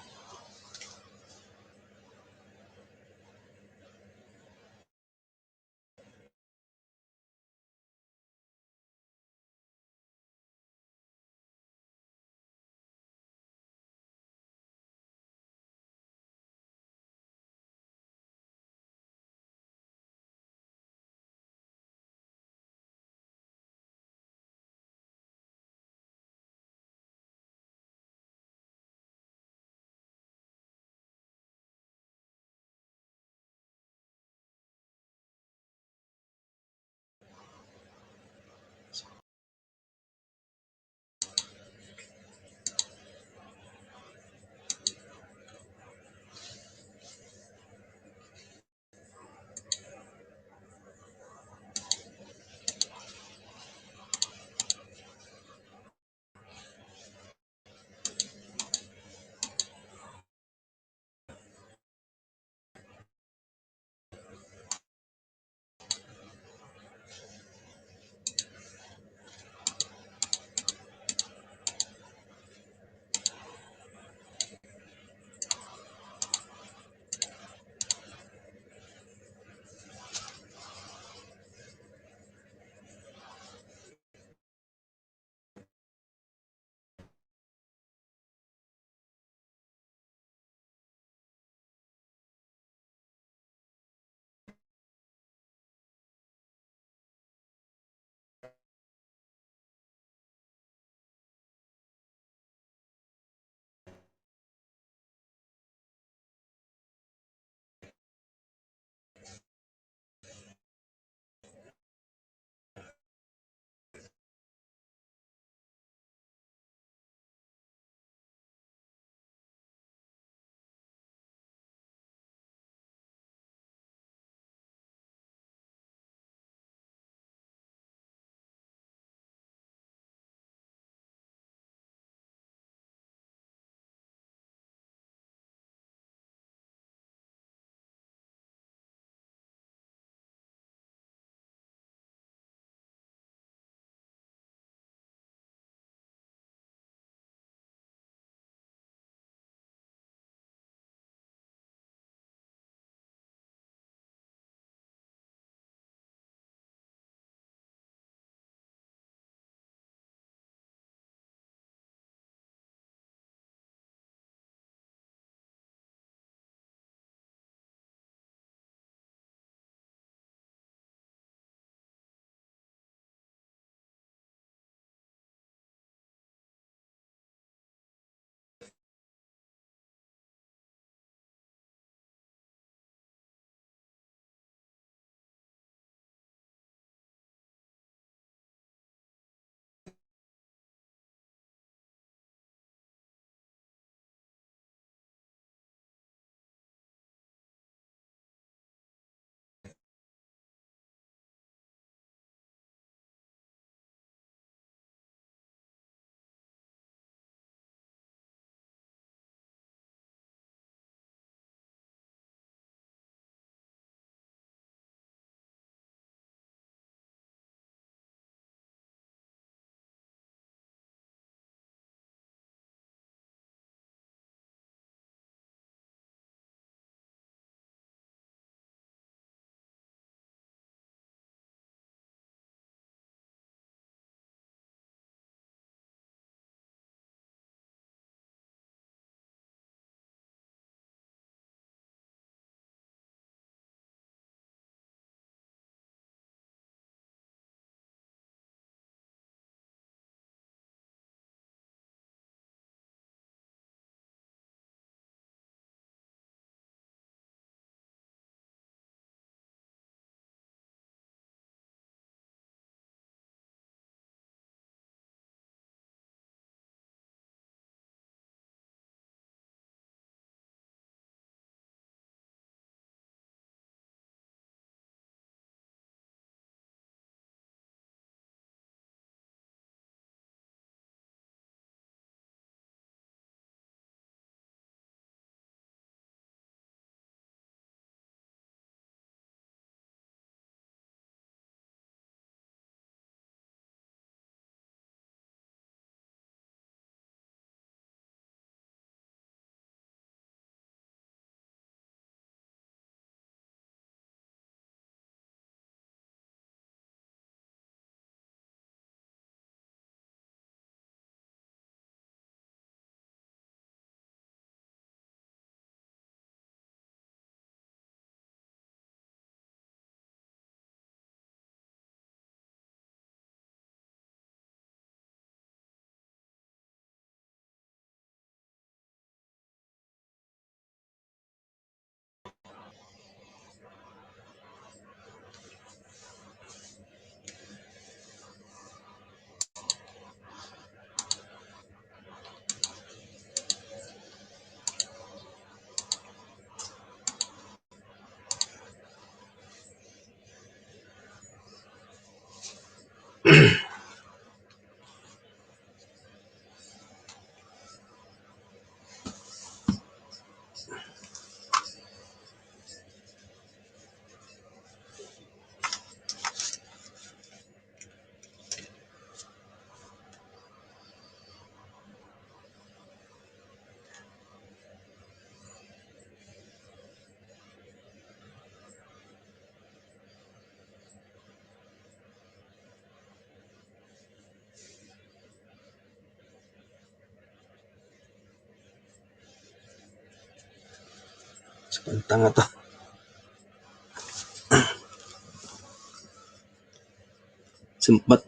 Ang tanga to.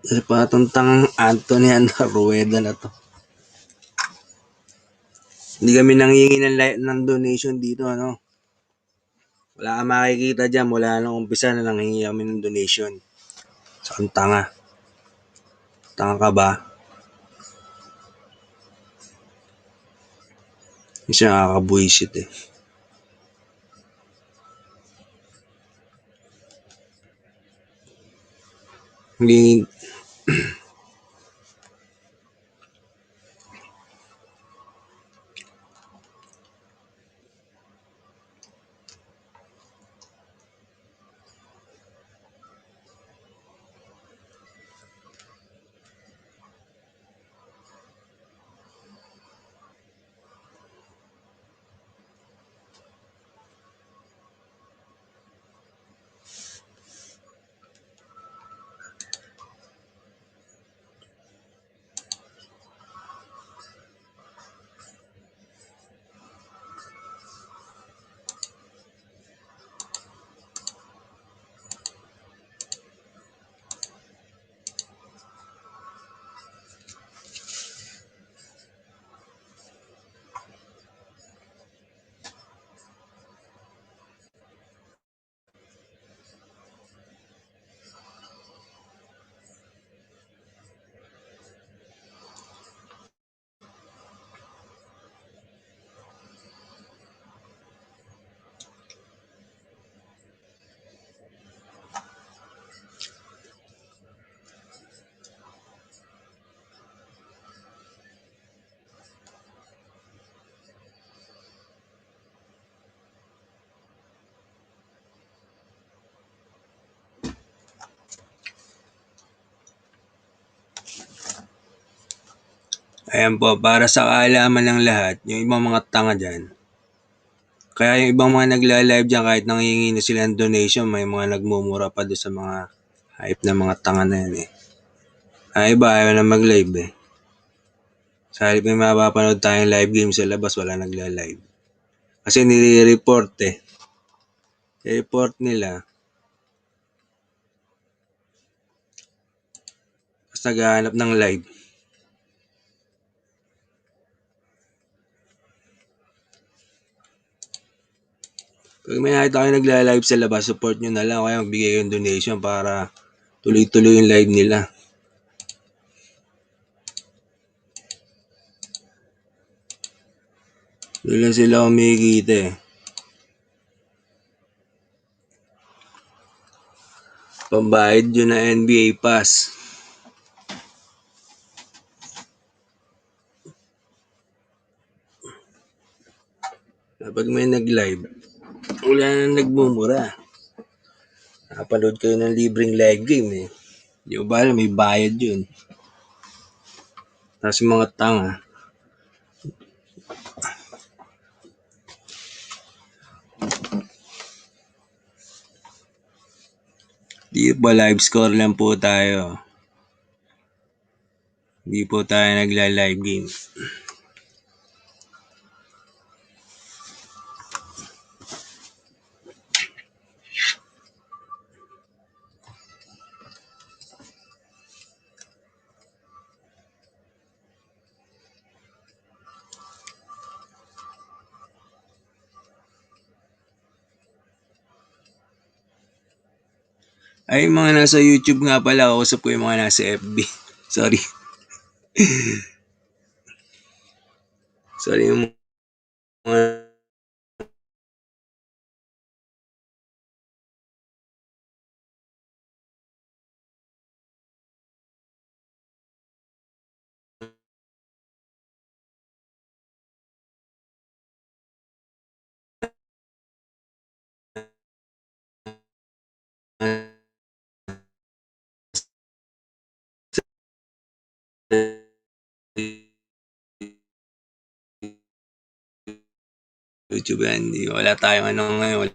Sipatong tangang Anthony Rueda na to. Hindi kami nanghingi ng donation dito, ano. Wala kang makikita dyan. Mula nung umpisa na nanghingi kami ng donation. So, ang tanga. Tanga ka ba? Hindi siya nakakabuisit eh. Hindi. Ayan po, para sa kaalaman ng lahat, yung ibang mga tanga dyan. Kaya yung ibang mga nagla-live dyan, kahit nanghihingi na sila ng donation, may mga nagmumura pa doon sa mga hype na mga tanga na yan eh. Ay iba, ayaw na mag-live eh. Sa halip may mapapanood tayong live game sa labas, wala nagla-live. Kasi nire-report eh. I-report nila. Tapos naghahanap ng live. Pag may nakita kayo nagla-live sa labas, support nyo na lang. Kaya magbigay yung donation para tuloy-tuloy yung live nila. Doon lang sila kumikita eh. Pambayad yun na NBA Pass. Kapag may nag-live, wala na nagmumura. Nakapanood kayo ng libreng live game eh. Di ba ba may bayad yun. Tapos yung mga tanga, di ba live score lang po tayo. Hindi po tayo nagla-live game. Ay, mga nasa YouTube nga pala, kausap ko yung mga nasa FB. Sorry. Sorry yung mga YouTube yan. Wala tayong ano ngayon.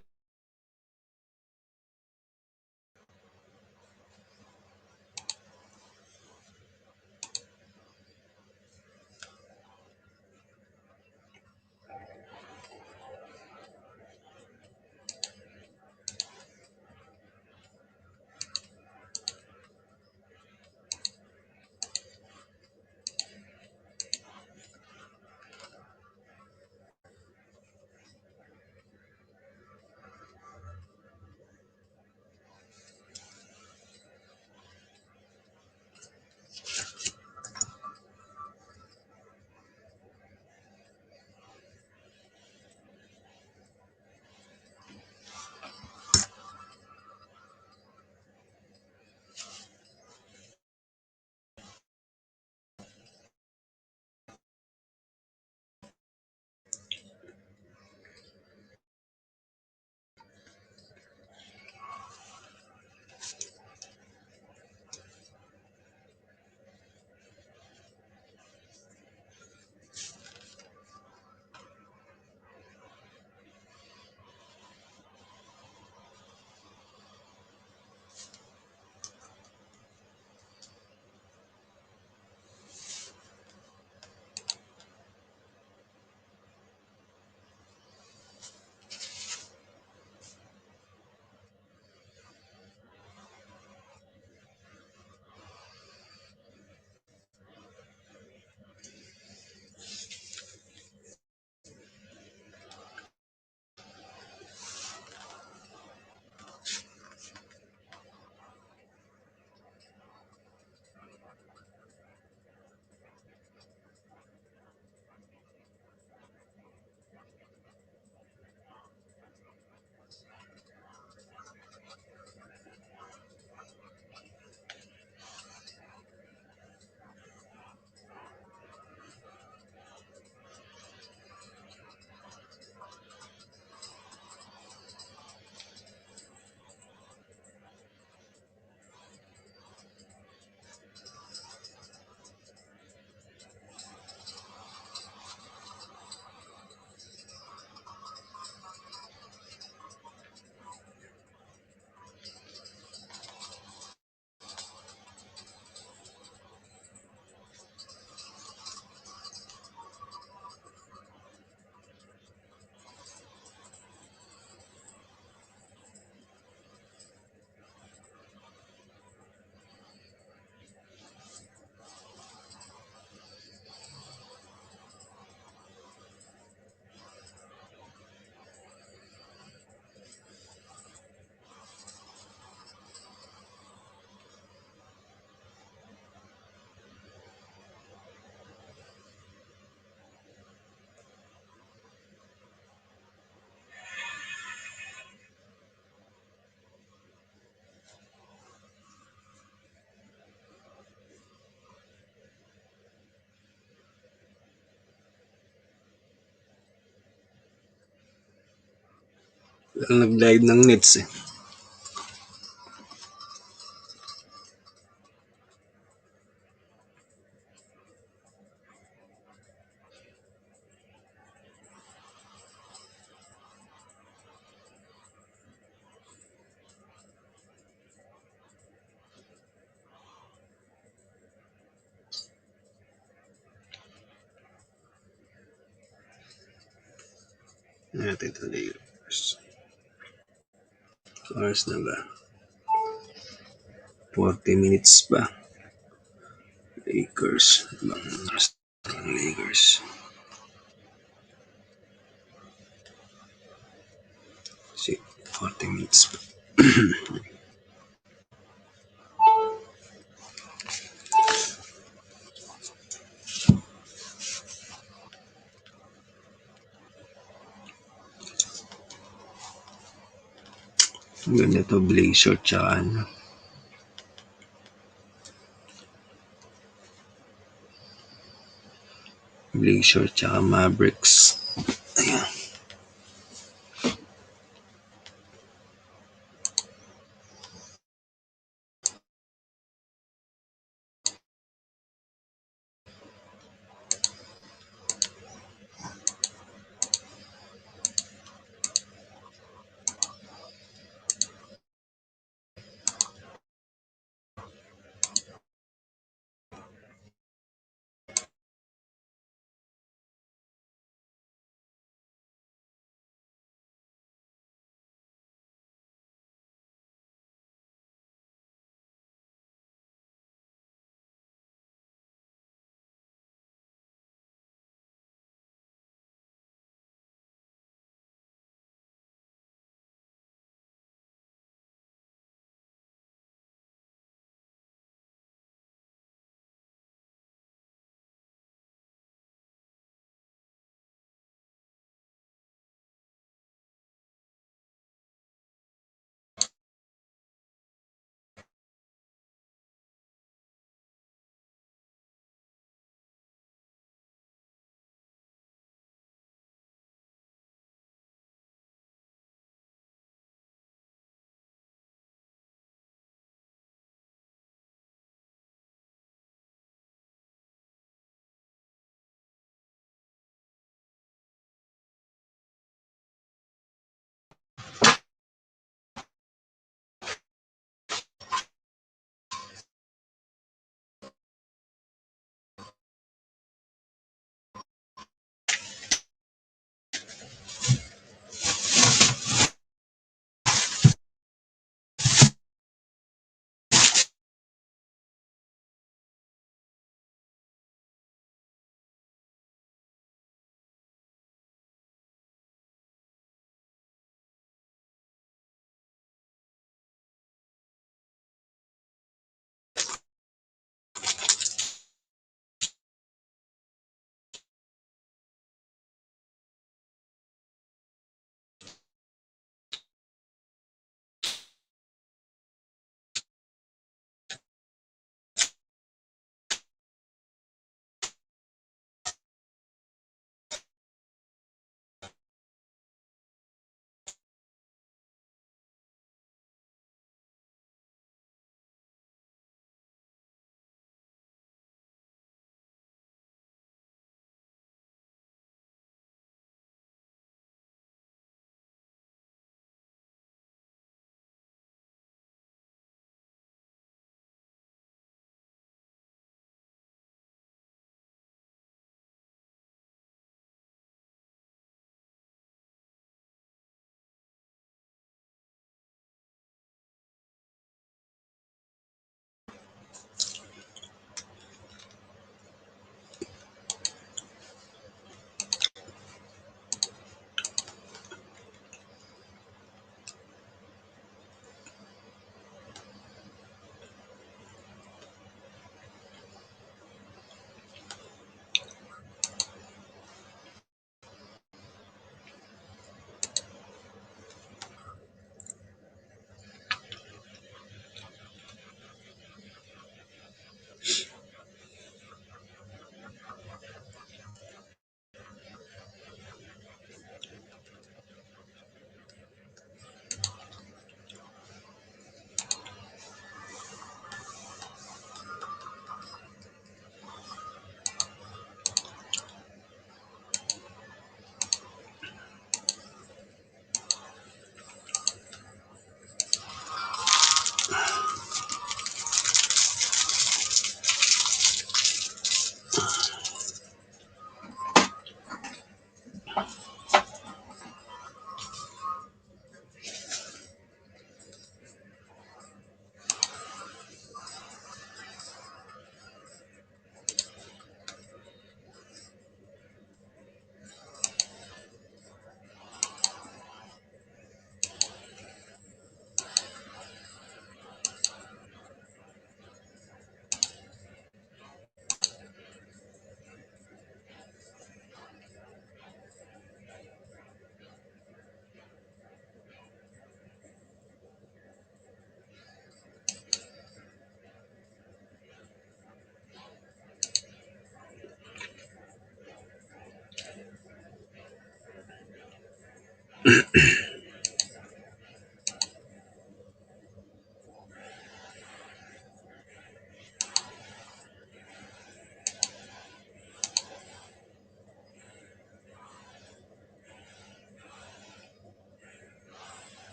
Nag-live ng Nets eh. Natin ito Lakers. Oras na ba? 40 minutes pa. Lakers. Ibang oras ng Lakers. 40 minutes pa. Ang ganda to, Blazer tsaka ano. Blazer tsaka Mavericks. Ayan.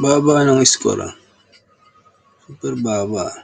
Baba ng score ah. Super baba.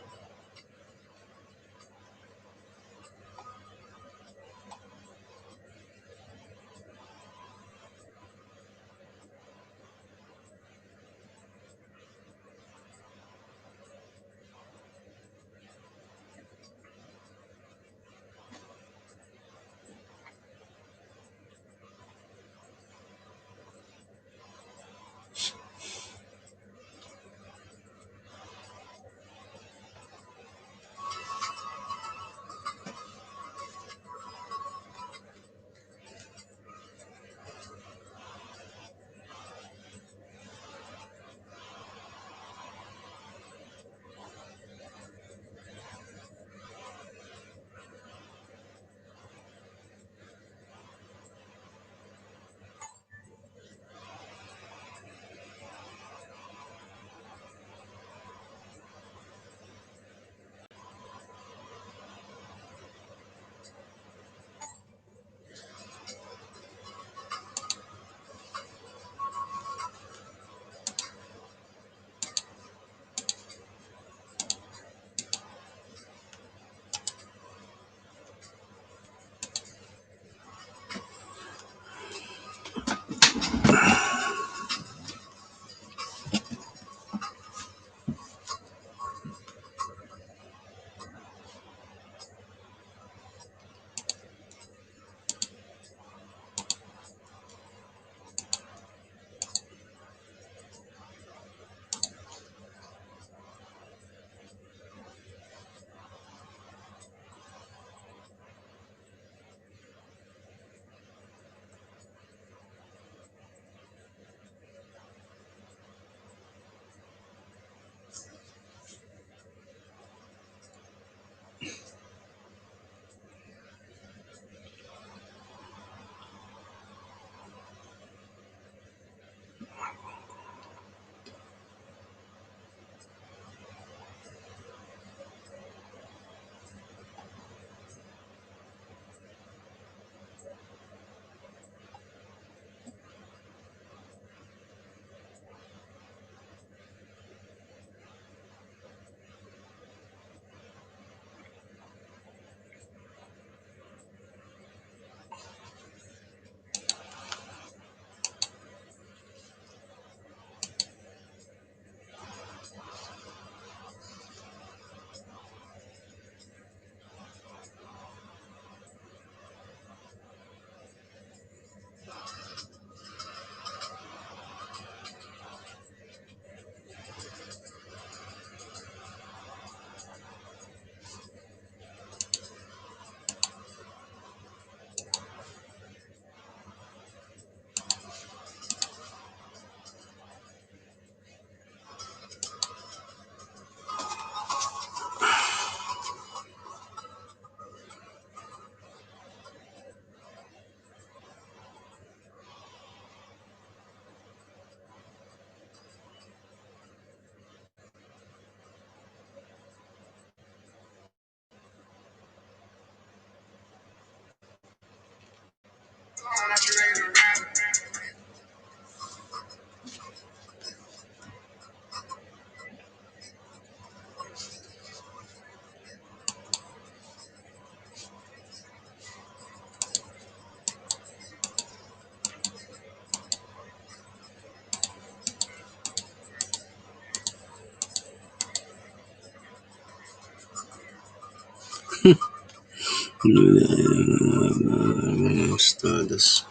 Todos.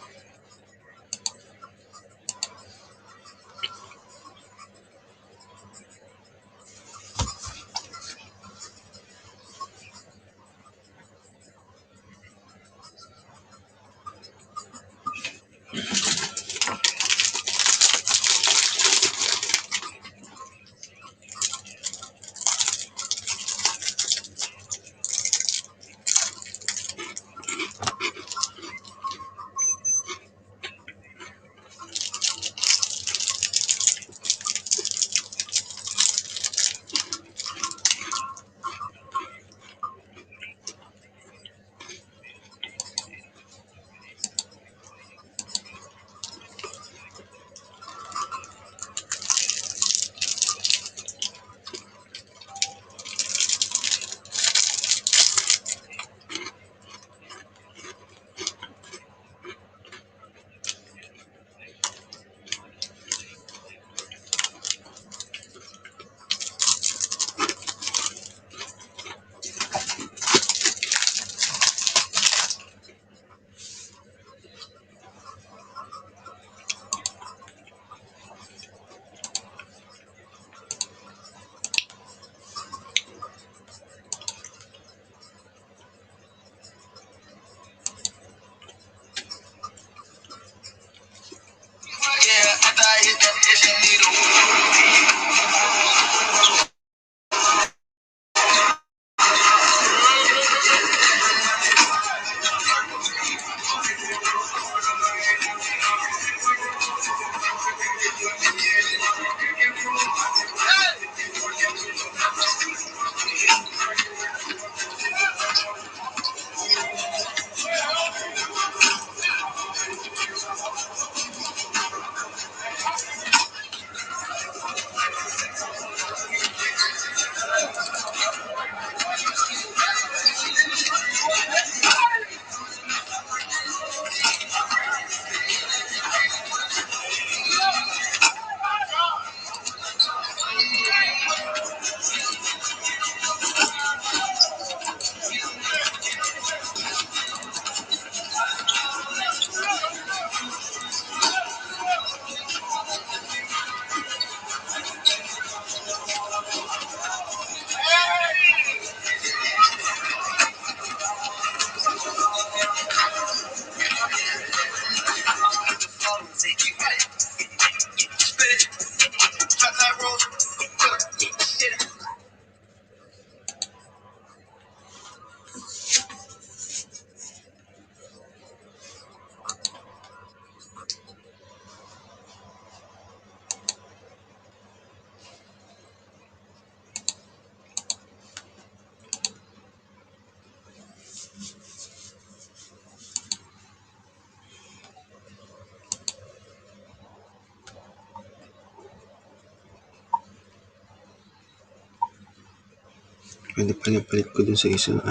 Pwede palit ko dun sa isang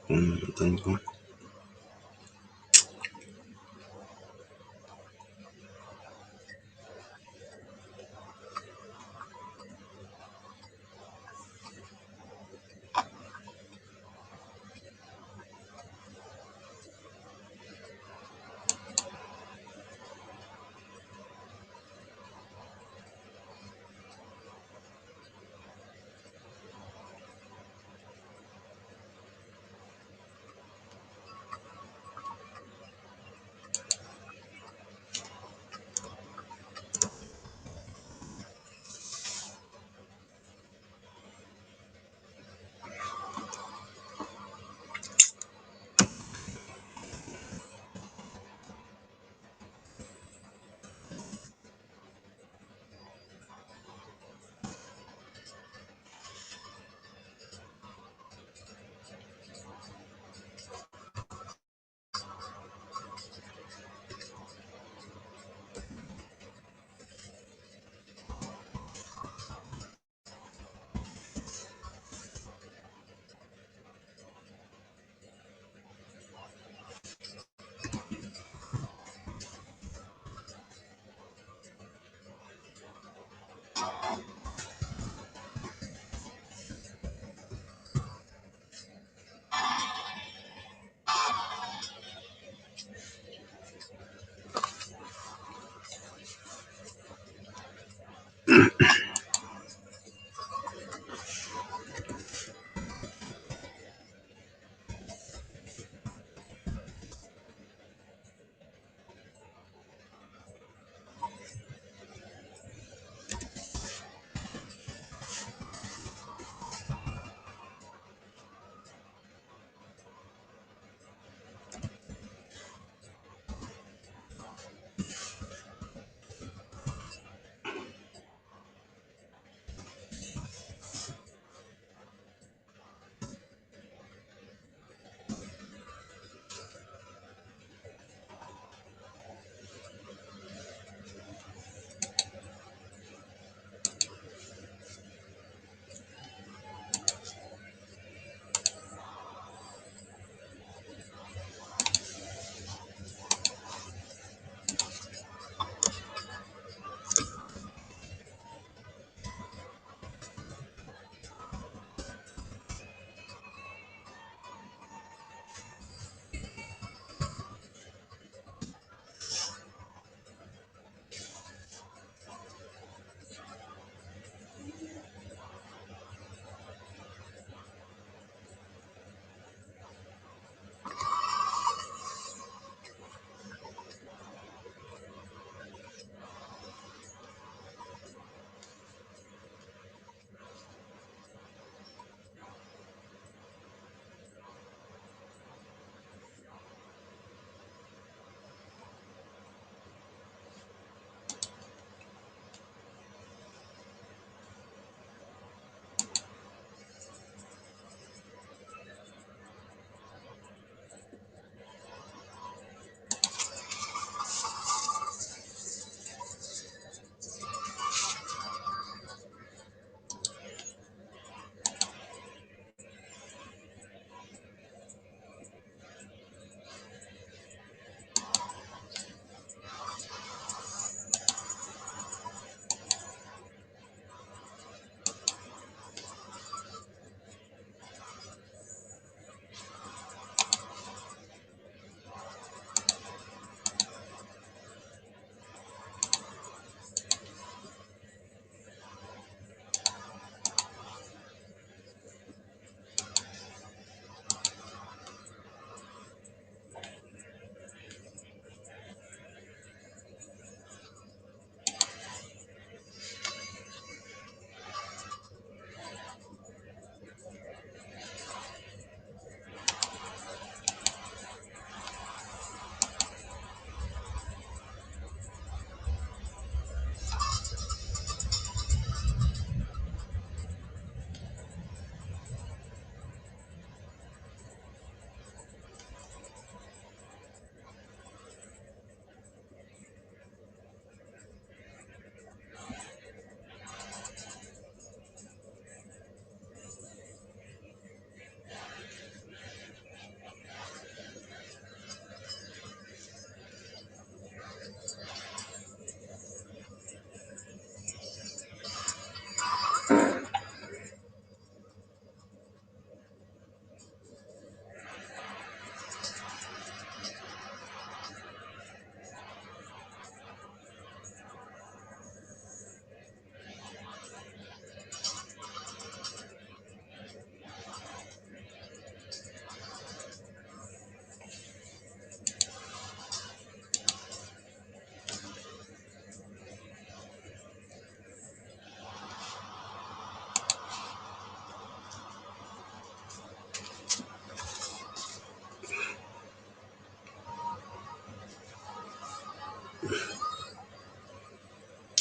kung ko.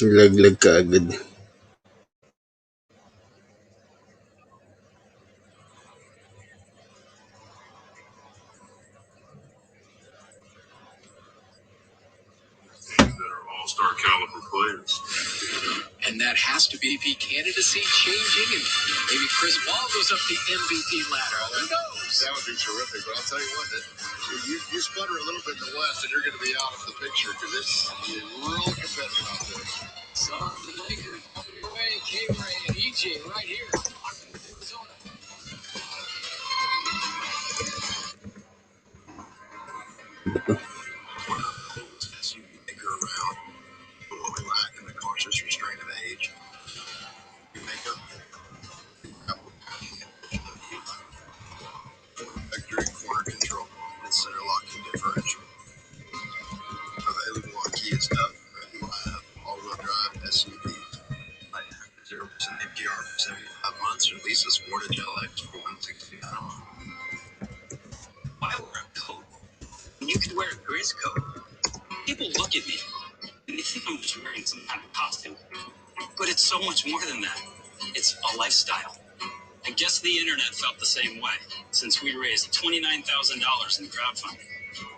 Laglag ka agad. That are all-star caliber players. And that has to be MVP candidacy changing, and maybe Chris Paul goes up the MVP ladder. Who knows? That would be terrific, but I'll tell you what, you sputter a little bit in the West, and you're going to be out of the picture because it's really competitive out there. So the Lakers away, K-Ray and EJ right here. Arizona. As you make her around, what we lack in the cautious restraint of age, you make her vector and corner control and center locking differential. Available on Kia Stuff, all-wheel drive SUV. 0% APR for 75 months, or lease a Sportage LX for $169 a month. Why wear a coat when you could wear a Grizz coat? People look at me and they think I'm just wearing some kind of costume. But it's so much more than that. It's a lifestyle. I guess the internet felt the same way since we raised $29,000 in crowdfunding.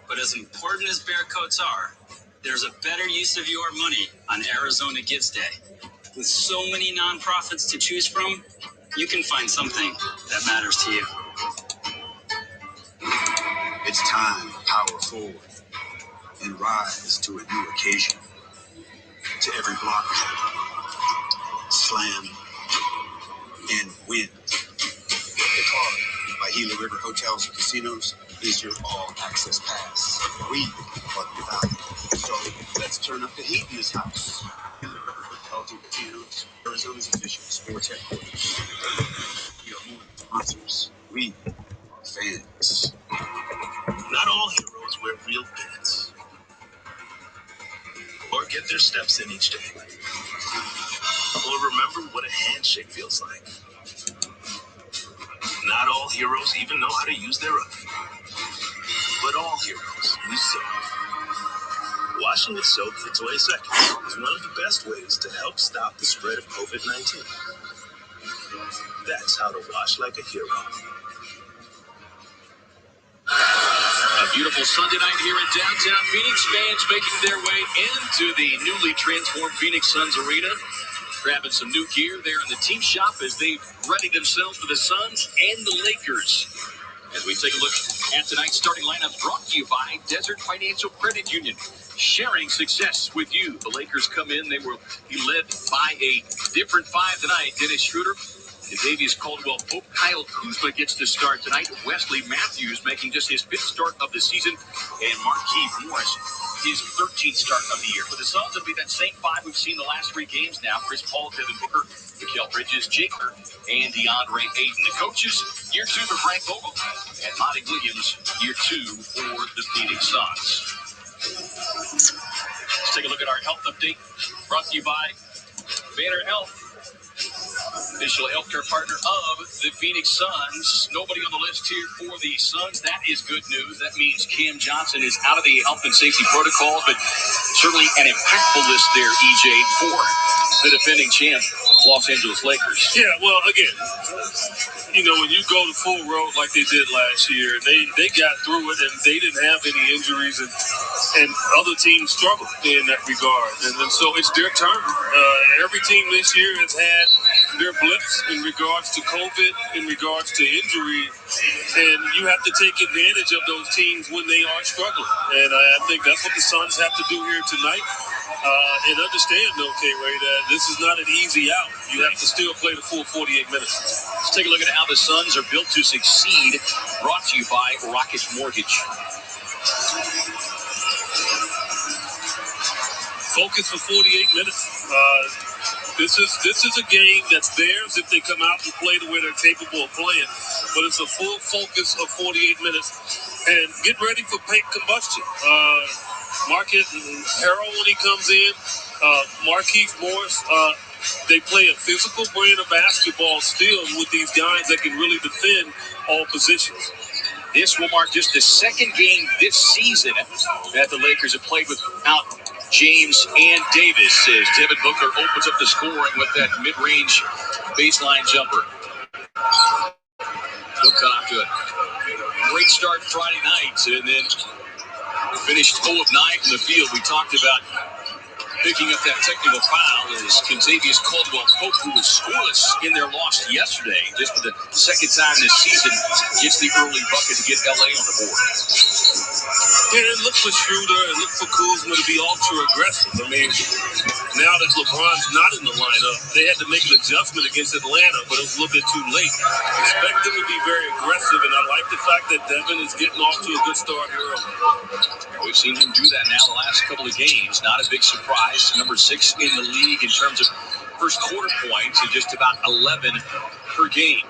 But as important as bear coats are, there's a better use of your money on Arizona Gives Day. With so many nonprofits to choose from, you can find something that matters to you. It's time to power forward and rise to a new occasion. To every block, slam, and win. The card by Gila River Hotels and Casinos is your all-access pass. We are the valley. So let's turn up the heat in this house. Gila River Hotels and Casinos, Arizona's official sports headquarters. We are more than sponsors. We are fans. Not all heroes wear real pants or get their steps in each day, or remember what a handshake feels like. Not all heroes even know how to use their oven, but all heroes use soap. Washing with soap for 20 seconds is one of the best ways to help stop the spread of COVID-19. That's how to wash like a hero. A beautiful Sunday night here in downtown Phoenix. Fans making their way into the newly transformed Phoenix Suns Arena, grabbing some new gear there in the team shop as they ready themselves for the Suns and the Lakers. As we take a look at tonight's starting lineup, brought to you by Desert Financial Credit Union, sharing success with you. The Lakers come in, they will be led by a different five tonight. Dennis Schroeder, Davius Caldwell-Pope, Kyle Kuzma gets to start tonight. Wesley Matthews making just his 5th start of the season, and Markieff Morris his 13th start of the year. For the Suns, it'll be that same five we've seen the last 3 games now. Chris Paul, Devin Booker, Mikal Bridges, Jaker, and DeAndre Ayton. The coaches, year 2 for Frank Vogel, and Monty Williams, year 2 for the Phoenix Suns. Let's take a look at our health update, brought to you by Banner Health, official healthcare partner of the Phoenix Suns. Nobody on the list here for the Suns. That is good news. That means Cam Johnson is out of the health and safety protocols, but certainly an impactful list there, EJ, for the defending champ, Los Angeles Lakers. Yeah, well, again, when you go the full road like they did last year, they got through it and they didn't have any injuries, and other teams struggled in that regard. And so it's their turn. Every team this year has had their blips in regards to COVID, in regards to injury, and you have to take advantage of those teams when they are struggling. And I think that's what the Suns have to do here tonight. And understand, okay, Ray, that this is not an easy out. You have to still play the full 48 minutes. Let's take a look at how the Suns are built to succeed. Brought to you by Rocket Mortgage. Focus for 48 minutes. This is a game that's theirs if they come out and play the way they're capable of playing. But it's a full focus of 48 minutes. And get ready for paint combustion. Market Harrell when he comes in. Markieff Morris. They play a physical brand of basketball still with these guys that can really defend all positions. This will mark just the 2nd game this season that the Lakers have played without James and Davis as Devin Booker opens up the scoring with that mid-range baseline jumper. Book got off to a great start Friday night and then finished 0 of 9 from the field. We talked about picking up that technical foul is Kentavious Caldwell-Pope, who was scoreless in their loss yesterday, just for the second time this season, gets the early bucket to get LA on the board. Yeah, and look for Schroeder and look for Kuzma to be ultra aggressive. I mean, now that LeBron's not in the lineup, they had to make an adjustment against Atlanta, but it was a little bit too late. Expect them to be very aggressive, and I like the fact that Devin is getting off to a good start early. We've seen him do that now the last couple of games. Not a big surprise. Number 6 in the league in terms of first quarter points, and just about 11 per game.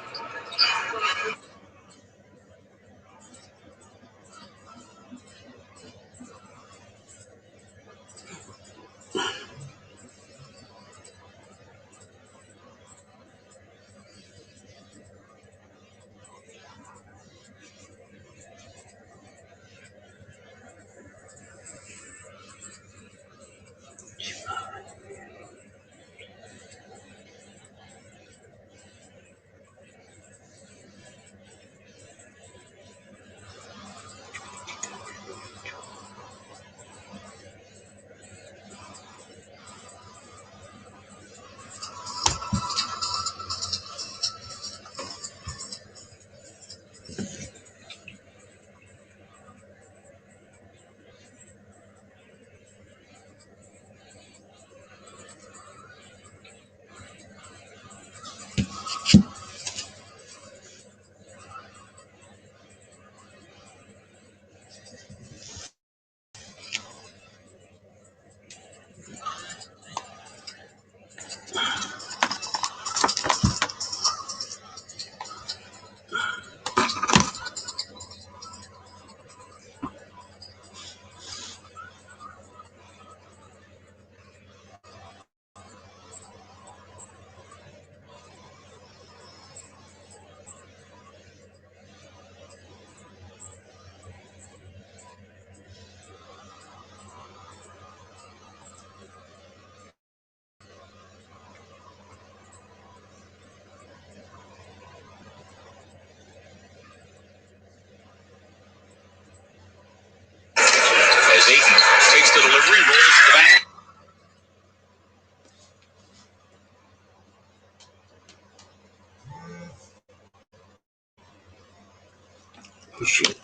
As Ayton takes the delivery, rolls to the back. Oh, shit.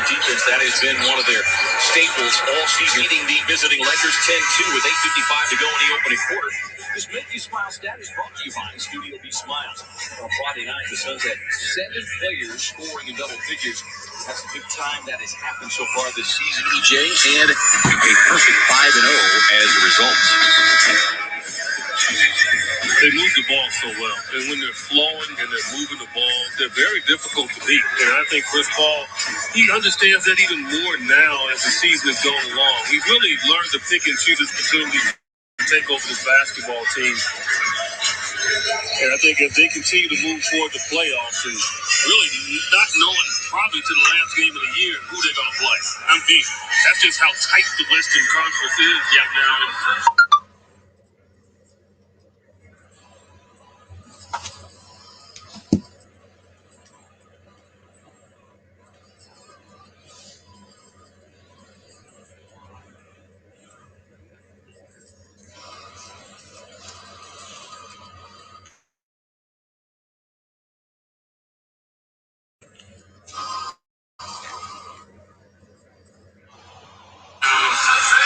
defense. That has been one of their staples all season. Leading the visiting Lakers 10-2 with 8:55 to go in the opening quarter. This Make You Smile stat is brought to you by Studio B Smiles. On Friday night, the Suns had 7 players scoring in double figures. That's the 5th time that has happened so far this season, EJ, and a perfect 5-0 as a result. They move the ball so well, and when they're flowing and they're moving the ball, they're very difficult to beat. And I think Chris Paul, he understands that even more now as the season is going along. He's really learned to pick and choose his opportunities to take over this basketball team. And I think if they continue to move toward the playoffs and really not knowing probably to the last game of the year who they're going to play. I mean, that's just how tight the Western Conference is right now.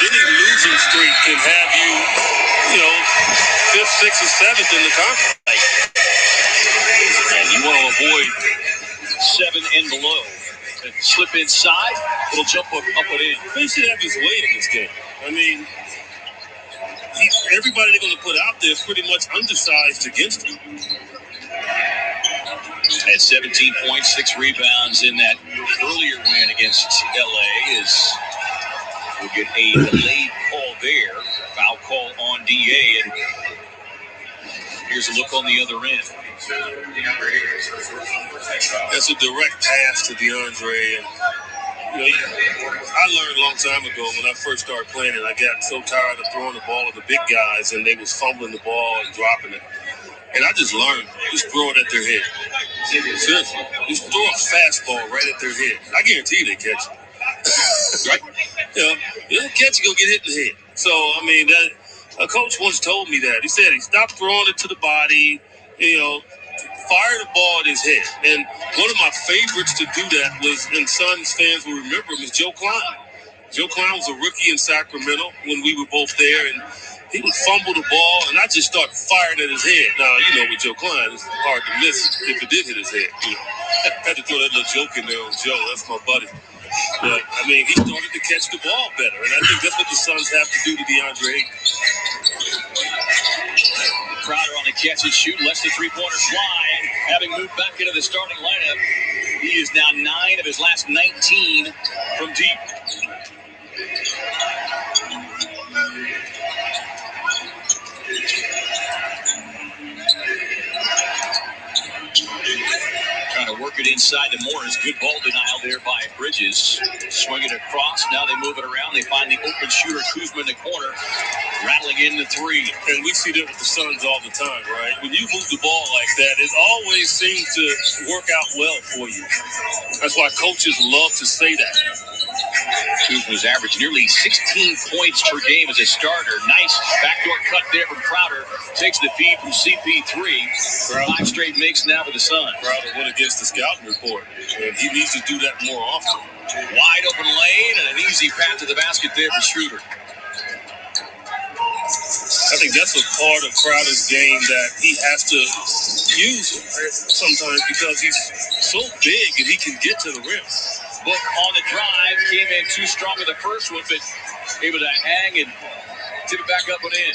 Any losing streak can have you, 5th, 6th, or 7th in the conference. And you want to avoid 7 and below. And slip inside, it'll jump up and in. They should have his weight in this game. I mean, everybody they're going to put out there is pretty much undersized against him. At 17 points, 6 rebounds in that earlier win against LA we'll get a delayed call there. Foul call on DA, and here's a look on the other end. That's a direct pass to DeAndre, and I learned a long time ago when I first started playing it, I got so tired of throwing the ball at the big guys, and they was fumbling the ball and dropping it. And I just learned, just throw it at their head. Seriously, just throw a fastball right at their head. I guarantee you they catch it. Right? They'll catch it, go get hit in the head. So, I mean, a coach once told me that. He said he stopped throwing it to the body, fire the ball at his head. And one of my favorites to do that was, and Suns fans will remember him, was Joe Klein. Joe Klein was a rookie in Sacramento when we were both there, and he would fumble the ball, and I just started firing at his head. Now, with Joe Klein, it's hard to miss if it did hit his head. I had to throw that little joke in there on Joe. That's my buddy. But, I mean, he started to catch the ball better, and I think that's what the Suns have to do to DeAndre Ayton. Crowder on the catch and shoot, lets the three-pointer fly, and having moved back into the starting lineup, he is now 9 of his last 19 from deep. Trying to work it inside to Morris. Good ball denial there by Bridges. Swing it across. Now they move it around. They find the open shooter, Kuzma, in the corner. Rattling in the 3. And we see that with the Suns all the time, right? When you move the ball like that, it always seems to work out well for you. That's why coaches love to say that. Kuzma's averaged nearly 16 points per game as a starter. Nice backdoor cut there from Crowder. Takes the feed from CP3. 5 straight makes now for the Suns. Crowder went against the scouting report, and he needs to do that more often. Wide open lane and an easy path to the basket there for Schroeder. I think that's a part of Crowder's game that he has to use sometimes because he's so big and he can get to the rim. Book on the drive, came in too strong with the first one, but able to hang and tip it back up and in.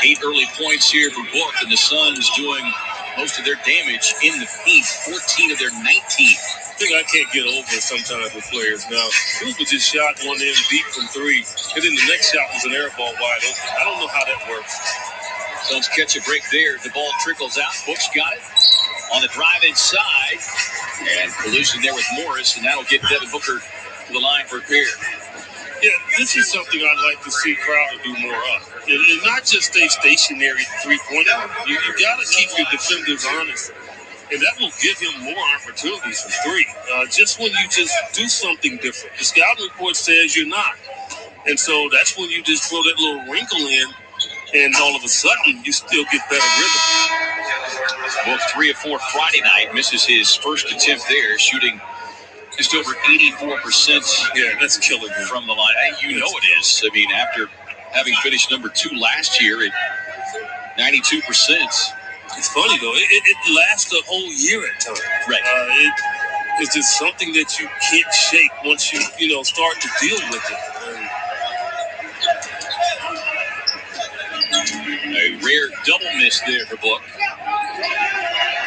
Eight early points here for Book, and the Suns doing most of their damage in the paint, 14 of their 19. Thing I can't get over sometimes with players now. Kuzma just shot one in deep from 3, and then the next shot was an air ball wide open. I don't know how that works. Suns catch a break there. The ball trickles out. Book's got it on the drive inside, and collusion there with Morris, and that'll get Devin Booker to the line for a pair. Yeah, this is something I'd like to see Crowder do more of. And not just stay stationary three-pointer. You got to keep your defenders honest. And that will give him more opportunities from 3. Just when you just do something different. The scouting report says you're not. And so that's when you just throw that little wrinkle in, and all of a sudden you still get better rhythm. Well, 3 of 4 Friday night, misses his first attempt there, shooting just over 84%. Yeah, that's killing him from the line. You know it is. I mean, after having finished number 2 last year at 92%. It's funny though. It lasts a whole year at times. Right. It's just something that you can't shake once you start to deal with it. A rare double miss there for Book.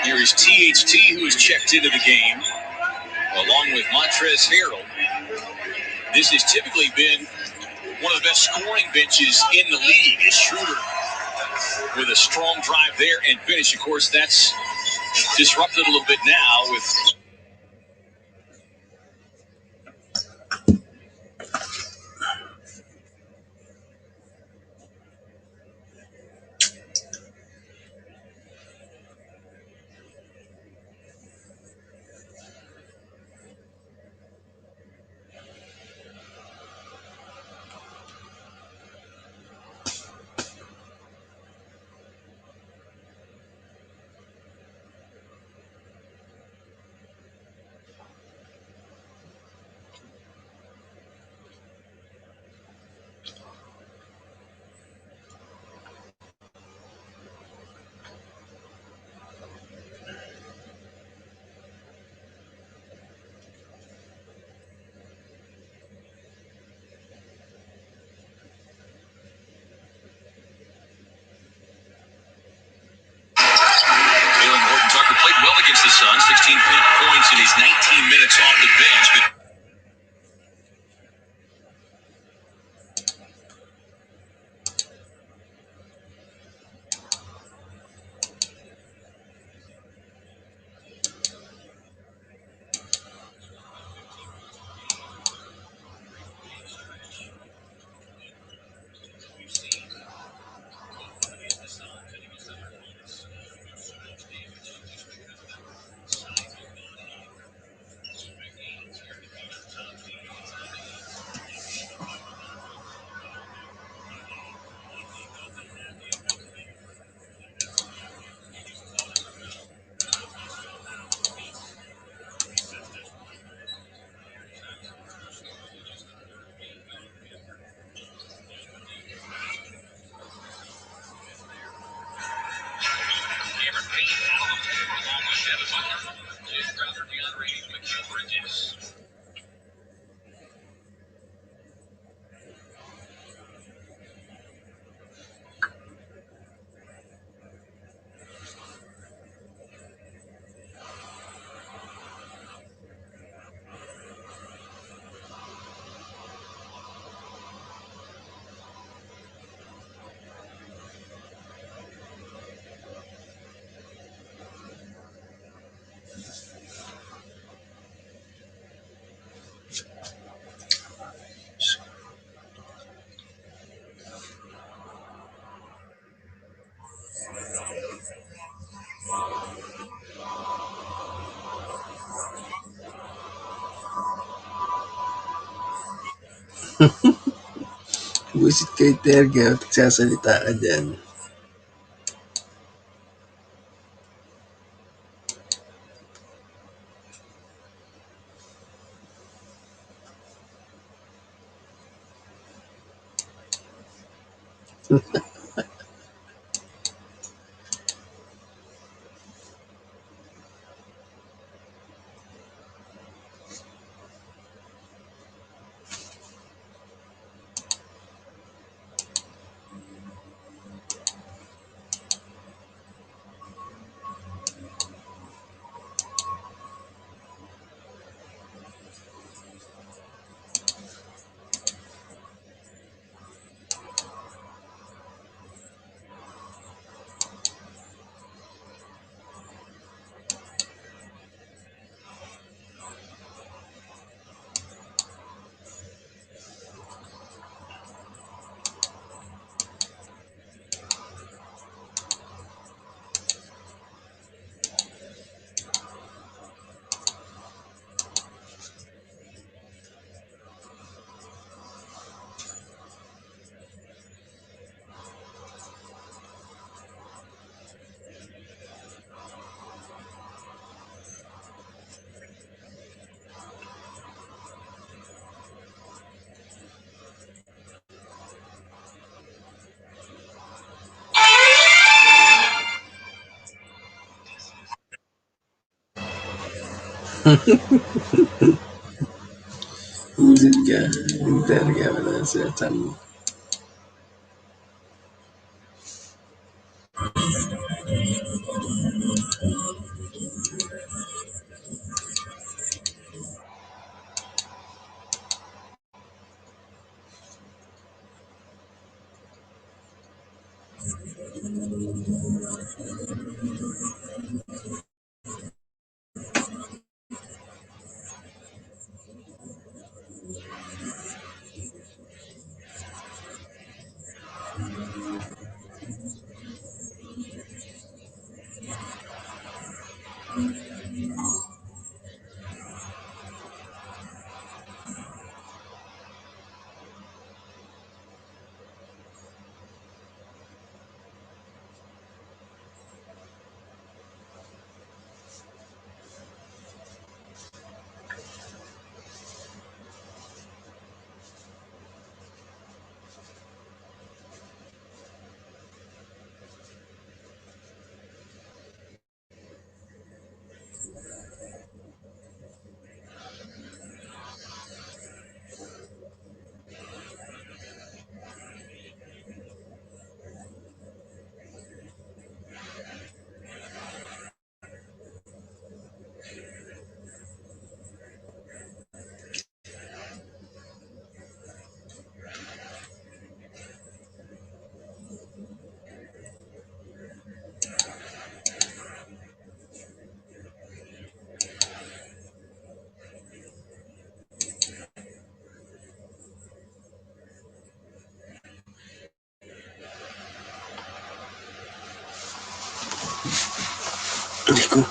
Here is THT, who has checked into the game, along with Montrezl Harrell. This has typically been one of the best scoring benches in the league. Is Schroeder with a strong drive there and finish. Of course, that's disrupted a little bit now with Tucker played well against the Suns, 16 points in his 19 minutes off the bench. But Buisit kay Terge at nagsasalita ka dyan. Busit ka. Inter ka wala sa Chan. Ko.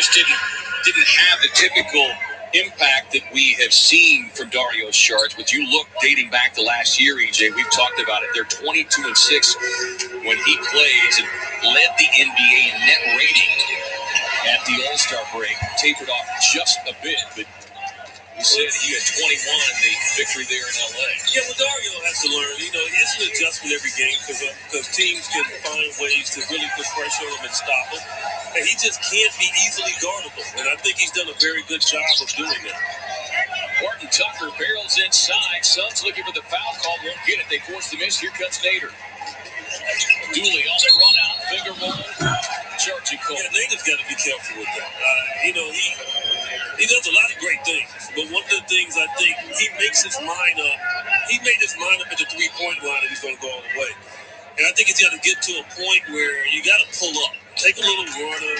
just didn't have the typical impact that we have seen from Dario Saric. But you look dating back to last year, EJ, we've talked about it. They're 22-6 when he plays and led the NBA in net rating at the All-Star break. Tapered off just a bit, but he said he had 21 in the victory there in L.A. Yeah, well, Dario has to learn. You know, it's an adjustment every game because teams can find ways to really put pressure on him and stop him. And he just can't be easily guardable. And I think he's done a very good job of doing that. Horton Tucker barrels inside. Suns looking for the foul call. Won't get it. They force the miss. Here comes Nader. Dooley on the run out. Finger roll. Charging call. Yeah, Nader's got to be careful with that. You know, he does a lot of great things. But one of the things I think he makes his mind up. He made his mind up at the three-point line and he's going to go all the way. And I think he's got to get to a point where you got to pull up. Take a little runner.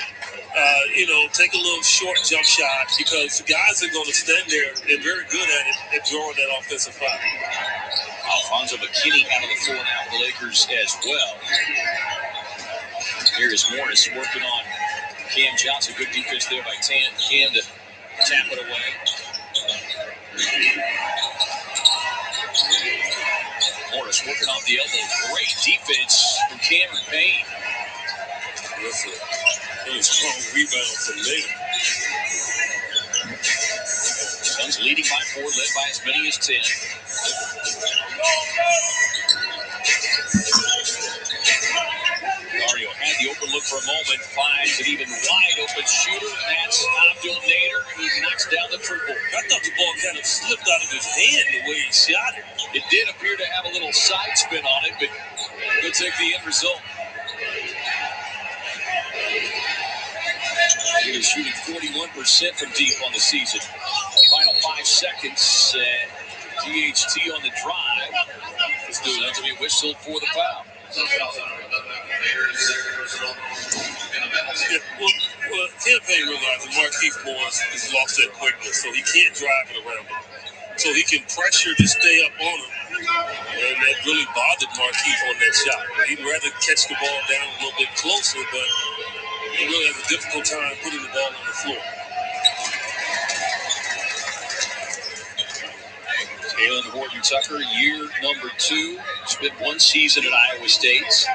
You know, take a little short jump shot because the guys are going to stand there and very good at it at drawing that offensive foul. Alfonso McKinney out of the floor now for the Lakers as well. Here is Morris working on Cam Johnson. Good defense there by Cam to tap it away. Morris working off the elbow. Great defense from Cameron Payne. That's a really strong rebound from Nader. Suns leading by 4, led by as many as 10. Dario had the open look for a moment, finds an even wide open shooter, and that's Abdul Nader, who knocks down the triple. I thought the ball kind of slipped out of his hand the way he shot it. It did appear to have a little side spin on it, but we'll take the end result. He is shooting 41% from deep on the season. Final 5 seconds. GHT on the drive. This dude has to be whistled for the foul. Well, Campaign realizes Markieff Morris has lost that quickness, so he can't drive it around him. So he can pressure to stay up on him. And that really bothered Markieff on that shot. He'd rather catch the ball down a little bit closer, but he really has a difficult time putting the ball on the floor. Taylor Horton Tucker, year number 2. Spent 1 season at Iowa State.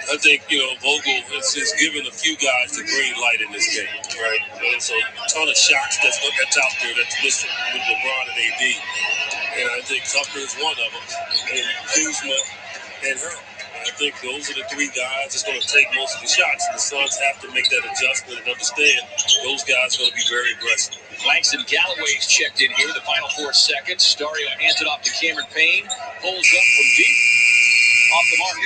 I think, Vogel is giving a few guys the green light in this game, right? There's a ton of shots that's out there that's missing with LeBron and AD. And I think Tucker is one of them. And Kuzma and her. I think those are the 3 guys that's going to take most of the shots. And the Suns have to make that adjustment and understand those guys are going to be very aggressive. Langston Galloway's checked in here. The final 4 seconds. Dario hands it off to Cameron Payne. Pulls up from deep. Off the mark.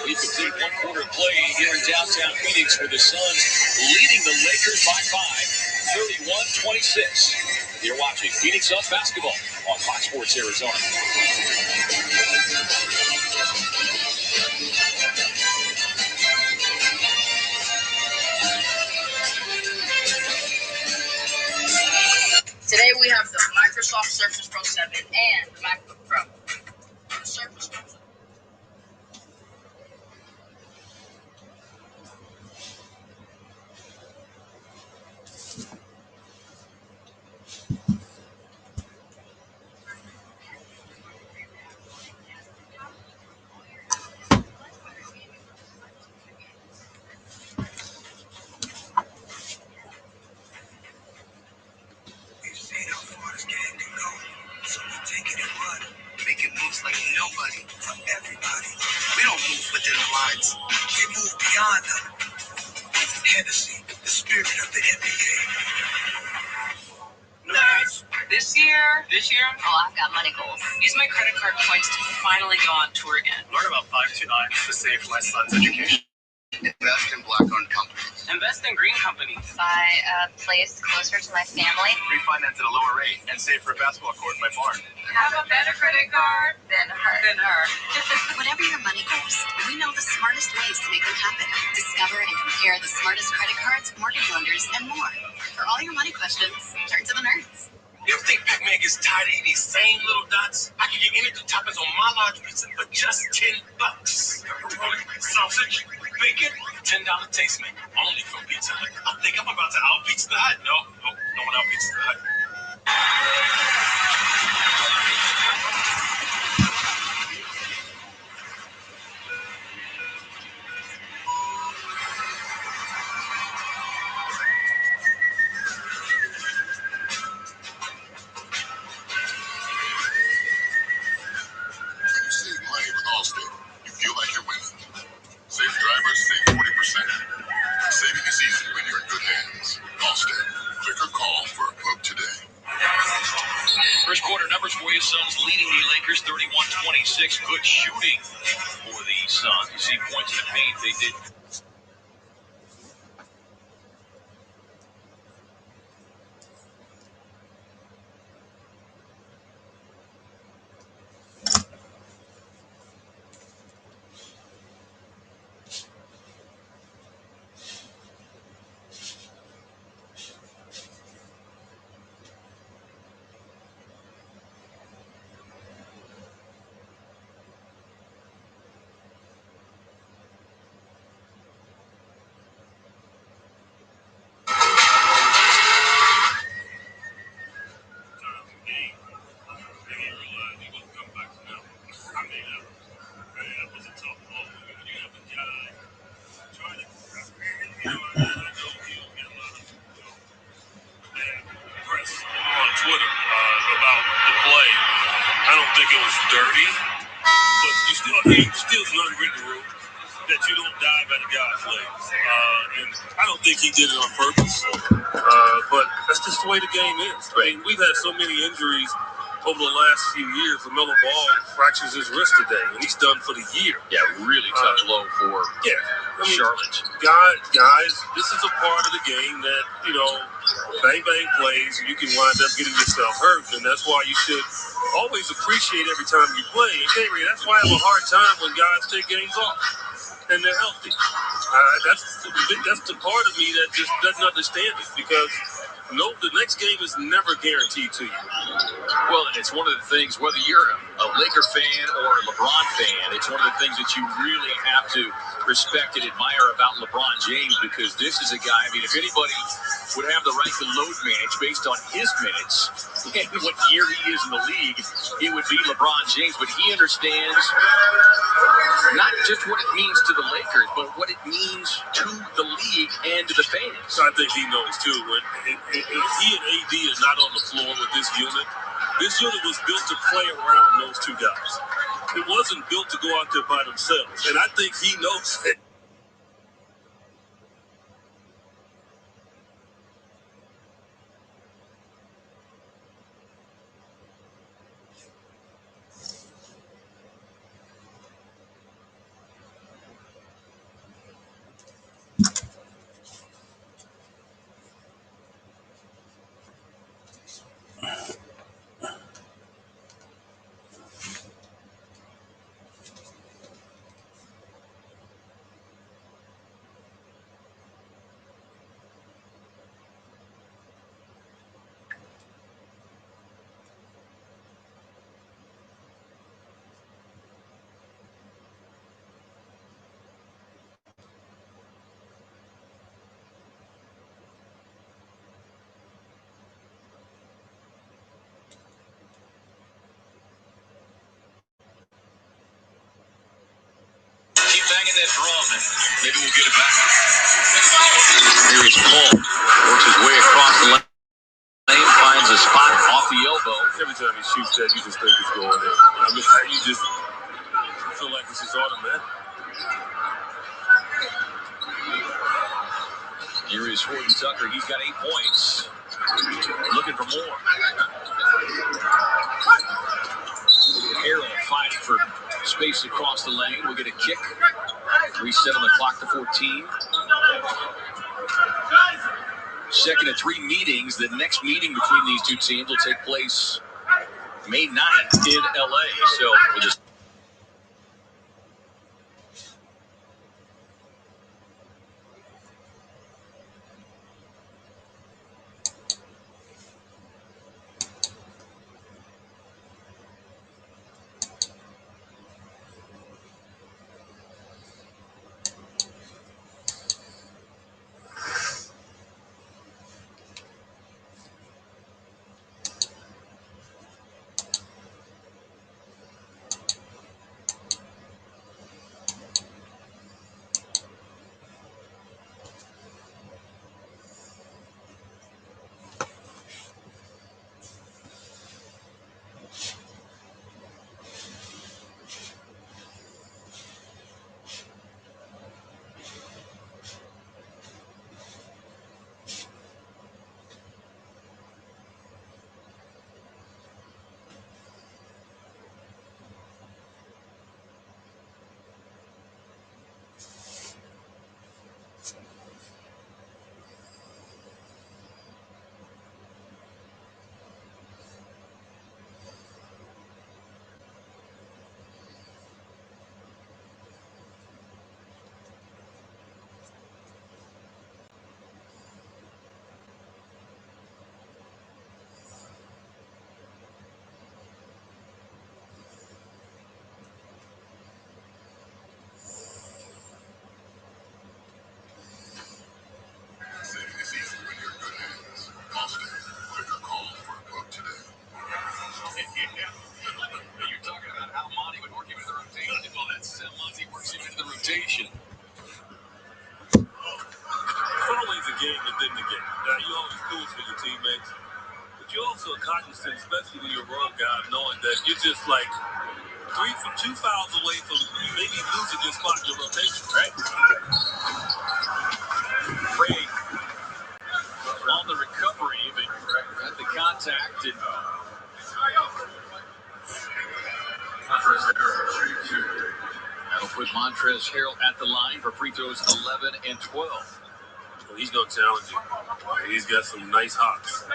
We complete 1 quarter of play here in downtown Phoenix with the Suns leading the Lakers by 5, 31-26. You're watching Phoenix Suns basketball on Fox Sports Arizona. Today we have the Microsoft Surface Pro 7 and the MacBook Pro. The Surface Pro 7. Making moves like nobody from everybody. We don't move within the lines. We move beyond them. Hennessy, the spirit of the NBA. Nice. This year, I've got money goals. Use my credit card points to finally go on tour again. Learn about 529 to save for my son's education. Invest in black-owned companies. Invest in green companies. Buy a place closer to my family. Refinance at a lower rate and save for a basketball court in my barn. Have a better credit card than her. Whatever your money goals, we know the smartest ways to make them happen. Discover and compare the smartest credit cards, mortgage lenders, and more. For all your money questions, turn to the nerds. You think Big Meg is tired of eating these same little dots? I can get anything toppings on my large pizza for just $10. Pepperoni, sausage, Bacon, $10 tastement, only from Pizza Hut. I think I'm about to out-pizza the Hut. No one out-pizza the Hut. When you save money with Allstate, you feel like you're winning. Safe drivers save 40%. Saving is easy when you're in good hands. Allstate. Click or call for a quote today. First quarter numbers for you. Suns leading the Lakers 31-26. Good shooting for the Suns. You see points in the paint. They did. Press on Twitter about the play. I don't think it was dirty, but you still an unwritten rule that you don't dive at a guy's legs. And I don't think he did it on purpose. But that's just the way the game is. I mean, we've had so many injuries over the last few years. LaMelo Ball fractures his wrist today, and he's done for the year. Yeah, really tough blow for Charlotte. Guys, this is a part of the game that, bang plays, and you can wind up getting yourself hurt, and that's why you should always appreciate every time you play. And Henry, that's why I have a hard time when guys take games off and they're healthy. That's the part of me that just doesn't understand it, because the next game is never guaranteed to you. Well, and it's one of the things, whether you're a Laker fan or a LeBron fan, it's one of the things that you really have to respect and admire about LeBron James, because this is a guy, I mean, if anybody would have the right to load manage based on his minutes and what year he is in the league, it would be LeBron James. But he understands not just what it means to the Lakers, but what it means to the league and to the fans. I think he knows, too. When he and AD are not on the floor with this unit was built to play around those two guys. It wasn't built to go out there by themselves. And I think he knows it. Keep banging that drum, and maybe we'll get it back. Here is Paul. Works his way across the lane. Finds a spot off the elbow. Every time he shoots that, you just think it's going in. I mean, you just feel like it's just automatic. Here is Horton Tucker. He's got 8 points. Looking for more. Harrell fighting for space across the lane. We'll get a kick. Reset on the clock to 14. Second of 3 meetings. The next meeting between these two teams will take place May 9th in LA. So we'll just game within the game. Now, you always cool for your teammates, but you're also cognizant, especially when you're a road guy, knowing that you're just like 2 fouls away from maybe losing your spot in your rotation, right? Craig on the recovery, but got the contact and that'll put Montrezl Harrell at the line for free throws 11 and 12. Well, he's going to challenge you. He's got some nice hops.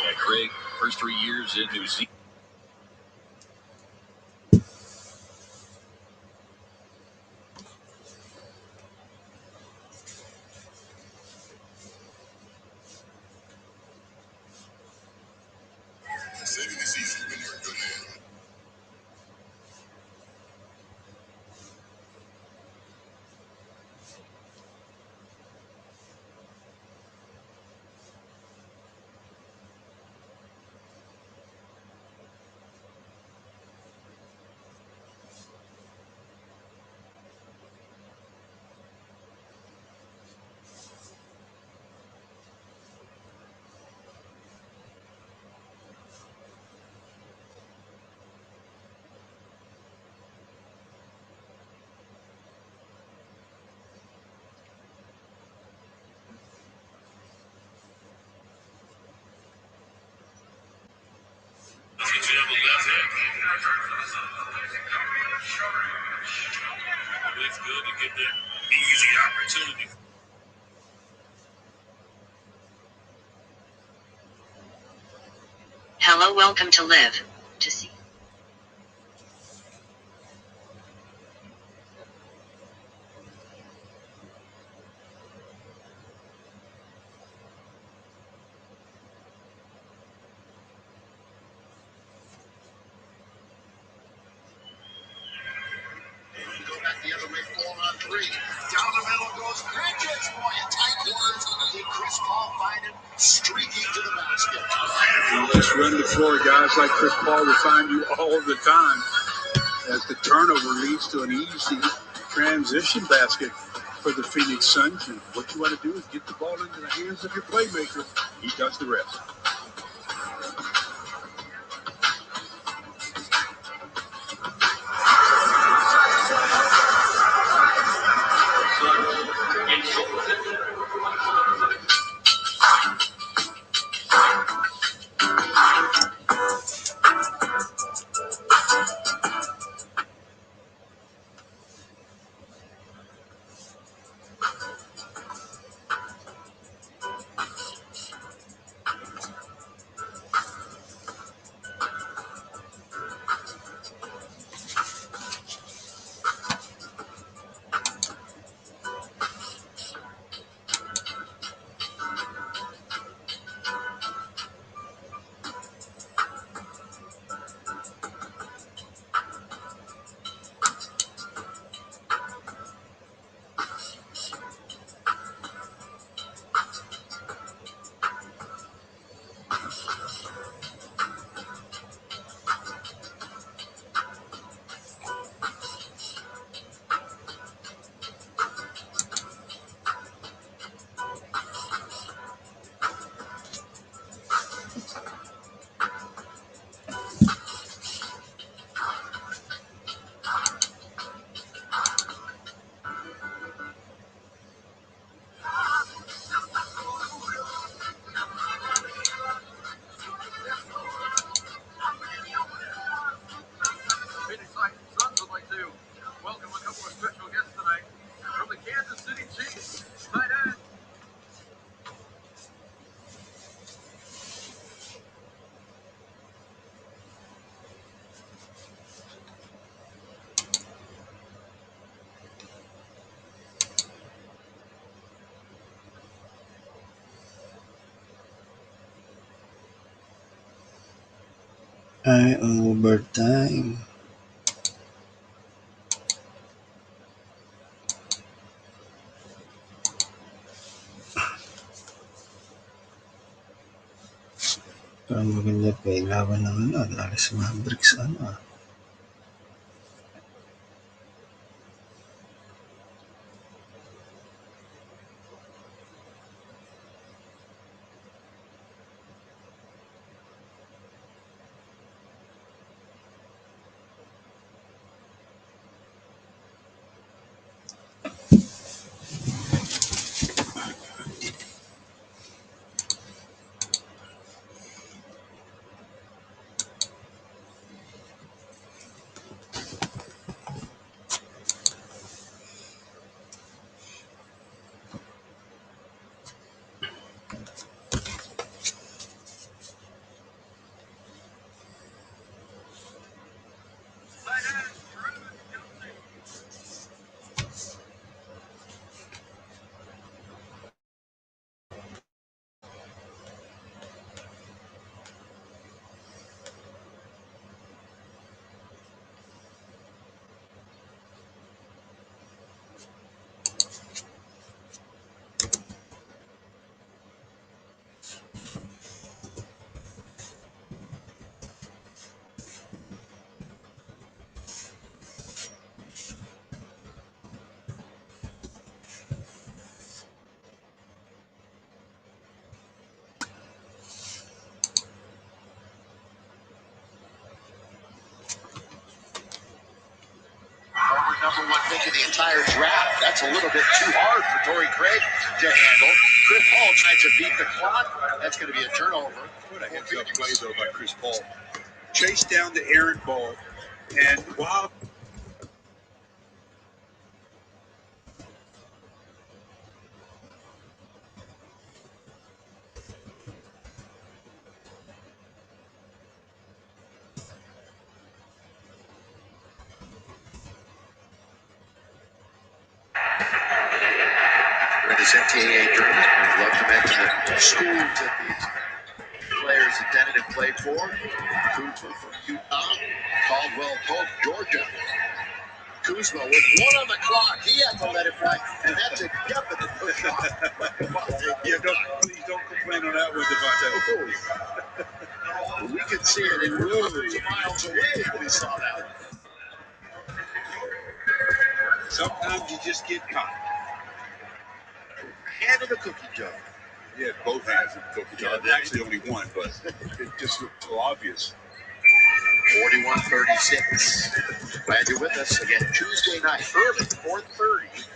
Yeah, Craig, first 3 years in New Zealand. Saving is easy when you're in good hands. It's good to get that easy opportunity. Hello, welcome to Live to See. The other way, 4-on-3. Down the middle goes Bridges. Boy, a tight one. Did Chris Paul find him streaking to the basket? Just run the floor. Guys like Chris Paul will find you all the time as the turnover leads to an easy transition basket for the Phoenix Suns. And what you want to do is get the ball into the hands of your playmaker. He does the rest. Phoenix Suns would like to welcome a couple of special guests tonight from the Kansas City Chiefs. Tight end. Ay, overtime. Parang maganda pa yung laban ng Dallas Mavericks. #1 pick in the entire draft. That's a little bit too hard for Torrey Craig to handle. Chris Paul tries to beat the clock. That's going to be a turnover. What a heads-up play, though, by Chris Paul. Chase down the errant ball, and while in this NCAA tournament, I'd love to mention the schools that these players attended and played for. Kuzma from Utah, Caldwell Pope, Georgia. Kuzma with 1 on the clock. He had to let it fly, and that's a definite push off. yeah, please don't complain on that one, Devontae. We could see it in hundreds of miles away when we saw that. Sometimes you just get caught. Hand in the cookie jar. Yeah, both hands in the cookie jar. Actually, only one, but it just looked so obvious. 41-36. Glad you're with us again. Tuesday night, early, 4:30.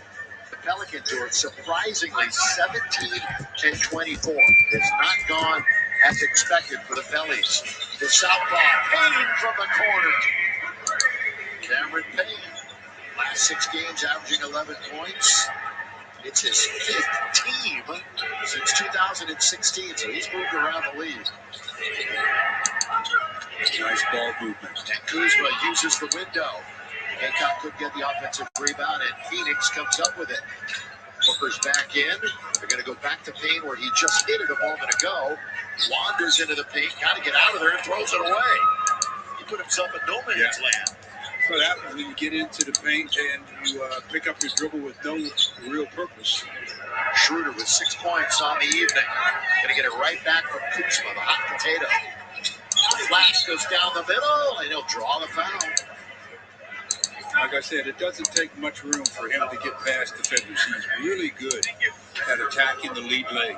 The Pelicans are surprisingly 17-24. It's not gone as expected for the Bellies. The southpaw, Payne from the corner. Cameron Payne, last 6 games averaging 11 points. It's his 5th team since 2016, so he's moved around the league. Nice ball movement. And Kuzma uses the window. Hancock could get the offensive rebound, and Phoenix comes up with it. Booker's back in. They're going to go back to Payne where he just hit it a moment ago. Wanders into the paint, got to get out of there and throws it away. He put himself in no man's land. That's what happens when you get into the paint and you pick up your dribble with no real purpose. Schroeder with 6 points on the evening. Going to get it right back from Kuzma, the hot potato. Flash goes down the middle, and he'll draw the foul. Like I said, it doesn't take much room for him to get past defenders. He's really good at attacking the lead leg.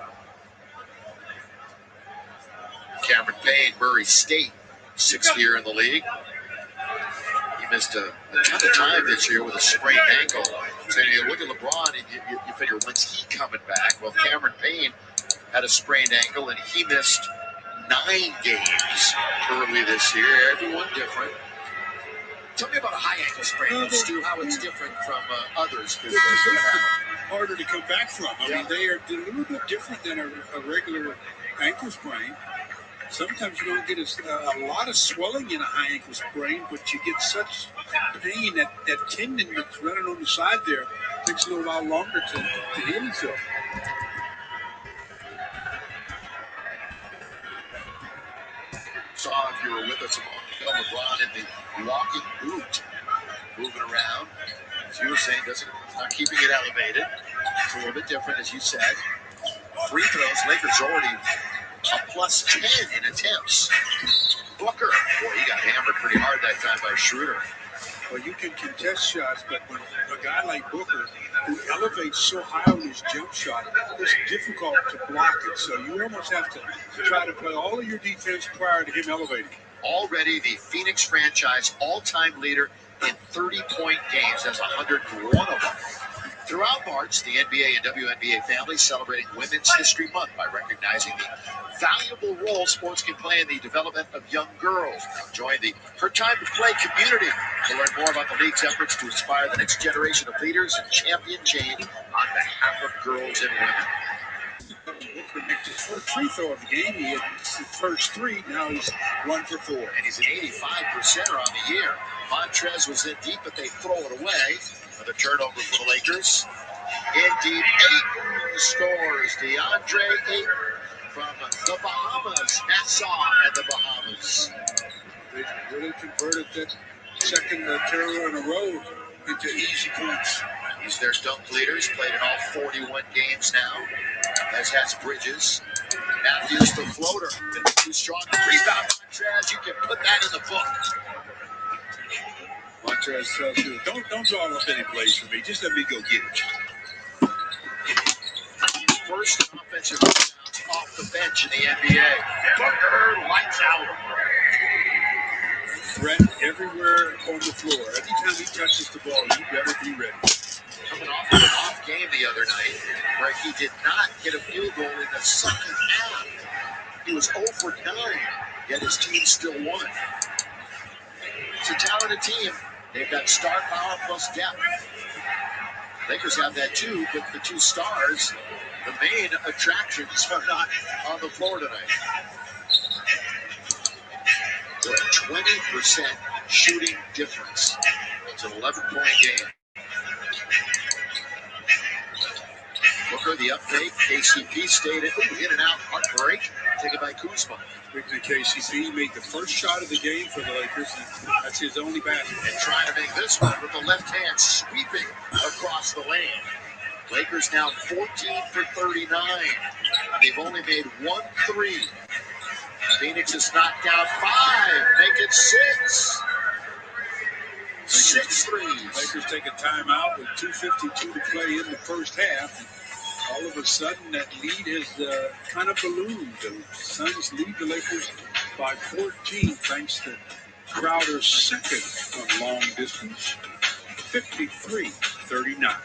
Cameron Payne, Murray State, 6th year in the league. He missed a ton of time this year with a sprained ankle. So you look at LeBron, and you figure, when's he coming back? Well, Cameron Payne had a sprained ankle, and he missed 9 games early this year. Everyone different. Tell me about a high ankle sprain, Stu, how it's different from others. It's harder to come back from. I mean, they're a little bit different than a regular ankle sprain. Sometimes you don't get a lot of swelling in a high ankle sprain, but you get such pain that tendon that's running on the side there takes a little while longer to heal itself. Saw, if you were with us, LeBron in the walking boot, moving around. As you were saying, not keeping it elevated. It's a little bit different, as you said. Free throws, Lakers already a +10 in attempts. Booker, boy, he got hammered pretty hard that time by Schroeder. Well, you can contest shots, but when a guy like Booker, who elevates so high on his jump shot, it's difficult to block it. So you almost have to try to play all of your defense prior to him elevating. Already the Phoenix franchise all-time leader in 30-point games. That's 101 of them. Throughout March, the NBA and WNBA families celebrating Women's History Month by recognizing the valuable role sports can play in the development of young girls. Now join the Her Time to Play community to learn more about the league's efforts to inspire the next generation of leaders and champion change on behalf of girls and women. Booker makes his first free throw of the game. He hit his first 3. Now he's 1 for 4. And he's an 85% on the year. Montrez was in deep, but they throw it away. Another turnover for the Lakers. In deep, Ayton scores. DeAndre Ayton from the Bahamas. Nassau and the Bahamas. They really converted that second terror in a row into easy points. He's their dunk leader. He's played in all 41 games now. As has Bridges. Matthews the floater. Too strong. Rebound, Montrez. You can put that in the book. Montrez tells you, don't draw up any plays for me. Just let me go get it. First offensive rebounds off the bench in the NBA. Booker lights out. threat everywhere on the floor. Every time he touches the ball, you better be ready. Coming off of an off game the other night, where he did not get a field goal in the second half. He was 0 for 9, yet his team still won. It's a talented team. They've got star power plus depth. Lakers have that too, but the two stars, the main attractions, are not on the floor tonight. With a 20% shooting difference. It's an 11-point game. Booker, the update. KCP stayed in and out. Hard break. Taken by Kuzma. Speaking of KCP, made the first shot of the game for the Lakers, and that's his only basket. And trying to make this one with the left hand sweeping across the lane. Lakers now 14 for 39. They've only made 1 3. Phoenix has knocked down 5. Make it 6. 6 threes. Lakers take a timeout with 2:52 to play in the first half. All of a sudden, that lead has kind of ballooned. The Suns lead the Lakers by 14 thanks to Crowder's second on long distance, 53-39.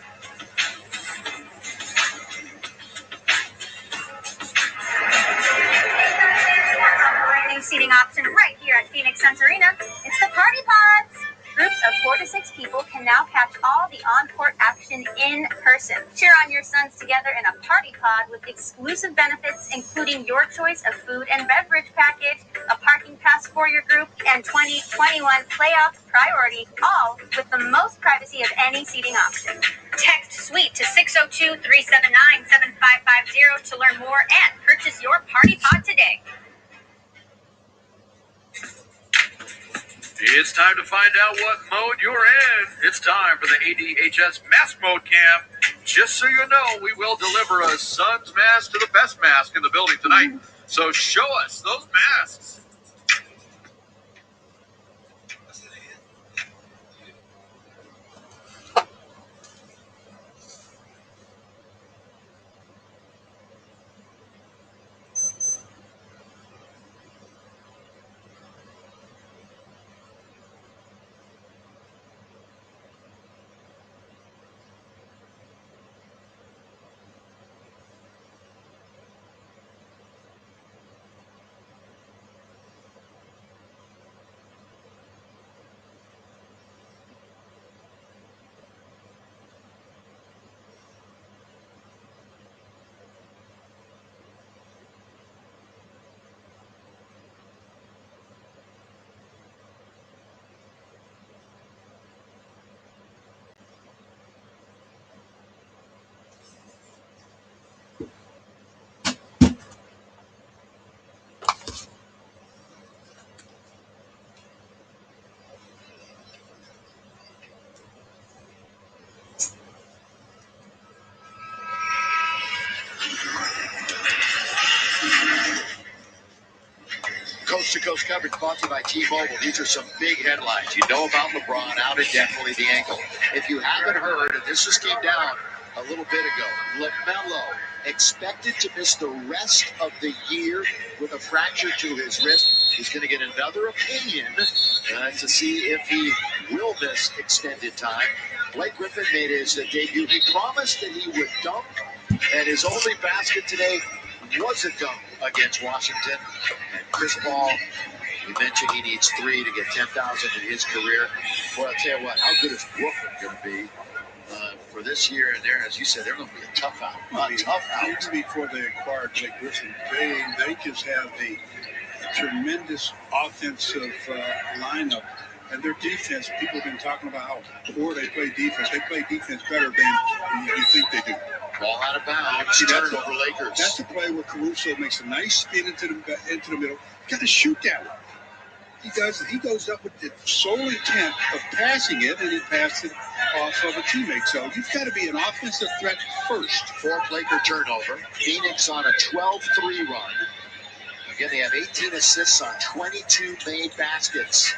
Brand new seating option right here at Phoenix Suns Arena. It's the Party Pods. Groups of 4 to 6 people can now catch all the on-court action in person. Cheer on your Suns together in a party pod with exclusive benefits, including your choice of food and beverage package, a parking pass for your group, and 2021 playoff priority, all with the most privacy of any seating option. Text SWEET to 602-379-7550 to learn more and purchase your party pod today. It's time to find out what mode you're in. It's time for the ADHS Mask Mode Cam. Just so you know, we will deliver a Suns mask to the best mask in the building tonight. So show us those masks. Coast-to-coast coverage brought to you by T-Mobile. These are some big headlines. You know about LeBron out indefinitely, the ankle. If you haven't heard, and this just came down a little bit ago, LaMelo expected to miss the rest of the year with a fracture to his wrist. He's going to get another opinion to see if he will miss extended time. Blake Griffin made his debut. He promised that he would dunk, and his only basket today was a dunk against Washington. And Chris Paul, you mentioned he needs 3 to get 10,000 in his career. Boy, I'll tell you what, how good is Brooklyn going to be for this year? And there, as you said, they're going to be a tough out. Even before they acquired Blake Griffin, they just have a tremendous offensive lineup. And their defense, people have been talking about how poor they play defense. They play defense better than you think they do. Ball out of bounds. Turnover Lakers. That's a play where Caruso makes a nice spin into the middle. Got to shoot that one. He does. He goes up with the sole intent of passing it, and he passed it off of a teammate. So you've got to be an offensive threat first. 4th Laker turnover. Phoenix on a 12-3 run. Again, they have 18 assists on 22 made baskets.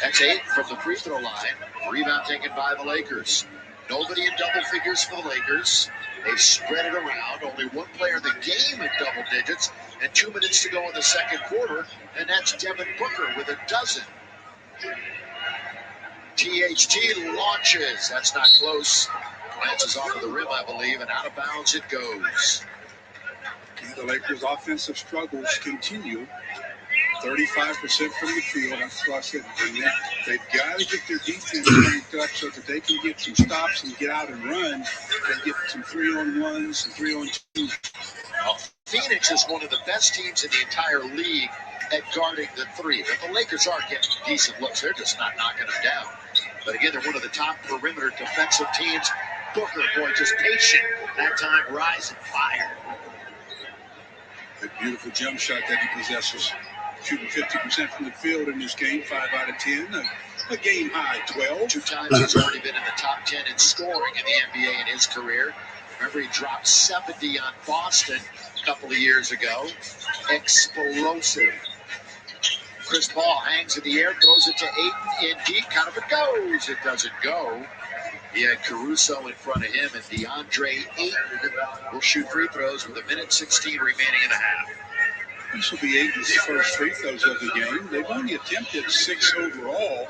That's 8 from the free throw line. Rebound taken by the Lakers. Nobody in double figures for the Lakers. They've spread it around. Only one player in the game in double digits, and 2 minutes to go in the second quarter, and that's Devin Booker with a dozen. THT launches. That's not close. Glances off of the rim, I believe, and out of bounds it goes. The Lakers' offensive struggles continue. 35% from the field. That's why I said they've got to get their defense cranked up so that they can get some stops and get out and run and get some 3-on-1s and 3-on-2s. Well, Phoenix is one of the best teams in the entire league at guarding the three. But the Lakers are getting decent looks. They're just not knocking them down. But again, they're one of the top perimeter defensive teams. Booker, boy, just patient. That time, rise and fire. A beautiful jump shot that he possesses. Shooting 50% from the field in this game, 5 out of 10. A game high 12. 2 times he's already been in the top 10 in scoring in the NBA in his career. Remember, he dropped 70 on Boston a couple of years ago. Explosive. Chris Paul hangs in the air, throws it to Ayton in deep. Kind of it goes. It doesn't go. He had Caruso in front of him, and DeAndre Ayton will shoot free throws with 1:16 remaining in the half. This will be Ayton's first free throws of the game. They've only attempted 6 overall.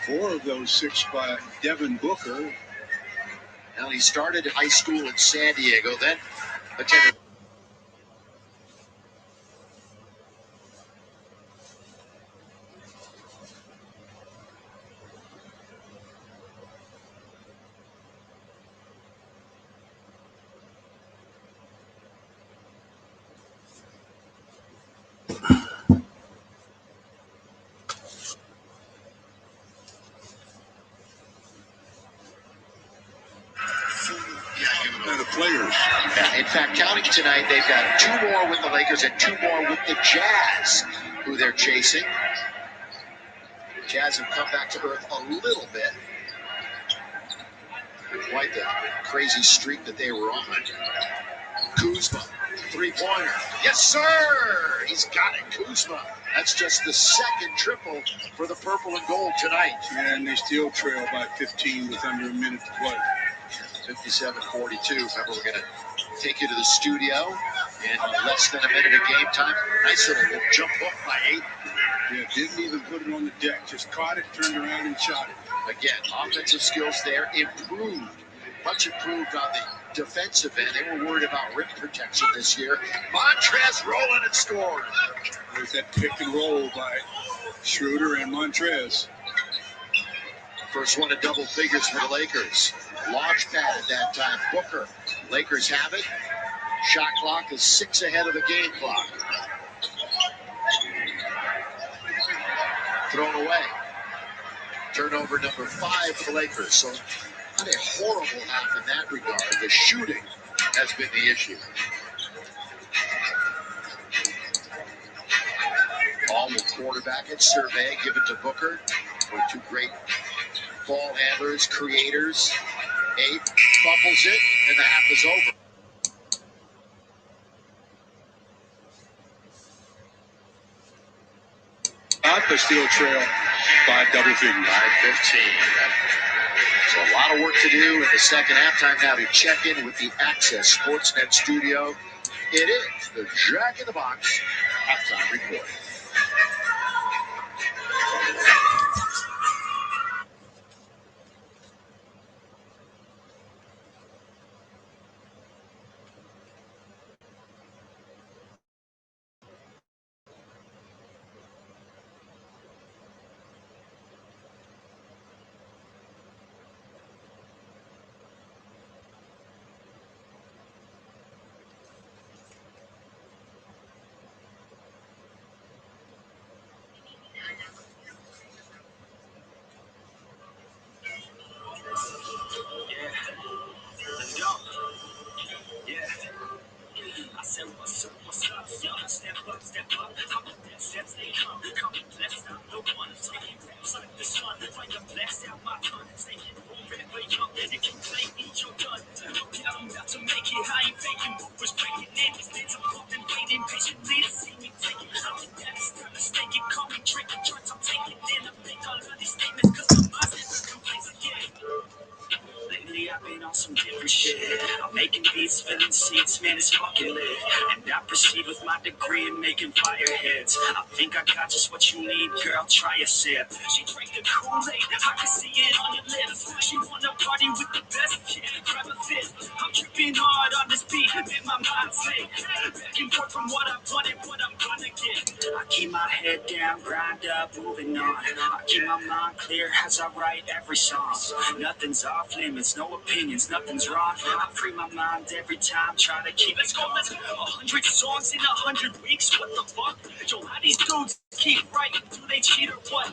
4 of those 6 by Devin Booker. Now, he started high school in San Diego, then attended. The players. Yeah, in fact, counting tonight, they've got 2 more with the Lakers and 2 more with the Jazz, who they're chasing. The Jazz have come back to earth a little bit. Quite the crazy streak that they were on. Kuzma, 3-pointer. Yes, sir! He's got it, Kuzma. That's just the second triple for the purple and gold tonight. And they still trail by 15 with under a minute to play. 57-42. Remember, we're going to take you to the studio in less than a minute of game time. Nice little jump hook by Ayton. Yeah, didn't even put it on the deck. Just caught it, turned around, and shot it. Again, offensive skills there improved. Much improved on the defensive end. They were worried about rim protection this year. Montrez rolling and scoring. There's that pick and roll by Schroeder and Montrez. First one to double figures for the Lakers. Launch pad that time. Booker. Lakers have it. Shot clock is 6 ahead of the game clock. Thrown away. Turnover number 5 for the Lakers. So not a horrible half in that regard. The shooting has been the issue. Ball will quarterback it. Survey given to Booker. With 2 great ball handlers, creators. 8 fumbles it, and the half is over. But still trail by double figures. 5:15. So a lot of work to do in the second halftime now to check in with the Access Sportsnet studio. It is the Jack in the Box halftime report. It's filling seats, man, it's fucking lit. And I proceed with my degree in making fireheads. I think I got just what you need, girl, try a sip. She drank the Kool-Aid, I can see it on your lips. She wanna party with the best, yeah, grab a fist. I'm tripping hard on this beat, in my mind's sick. Back and forth from what I wanted, what I'm gonna get. I keep my head down, grind up, moving on. I keep my mind clear as I write every song. Nothing's off limits, no opinions, nothing's wrong. I free my mind every time, try to keep it going. 100 songs in 100 weeks, what the fuck? Yo, how these dudes keep writing? Do they cheat or what?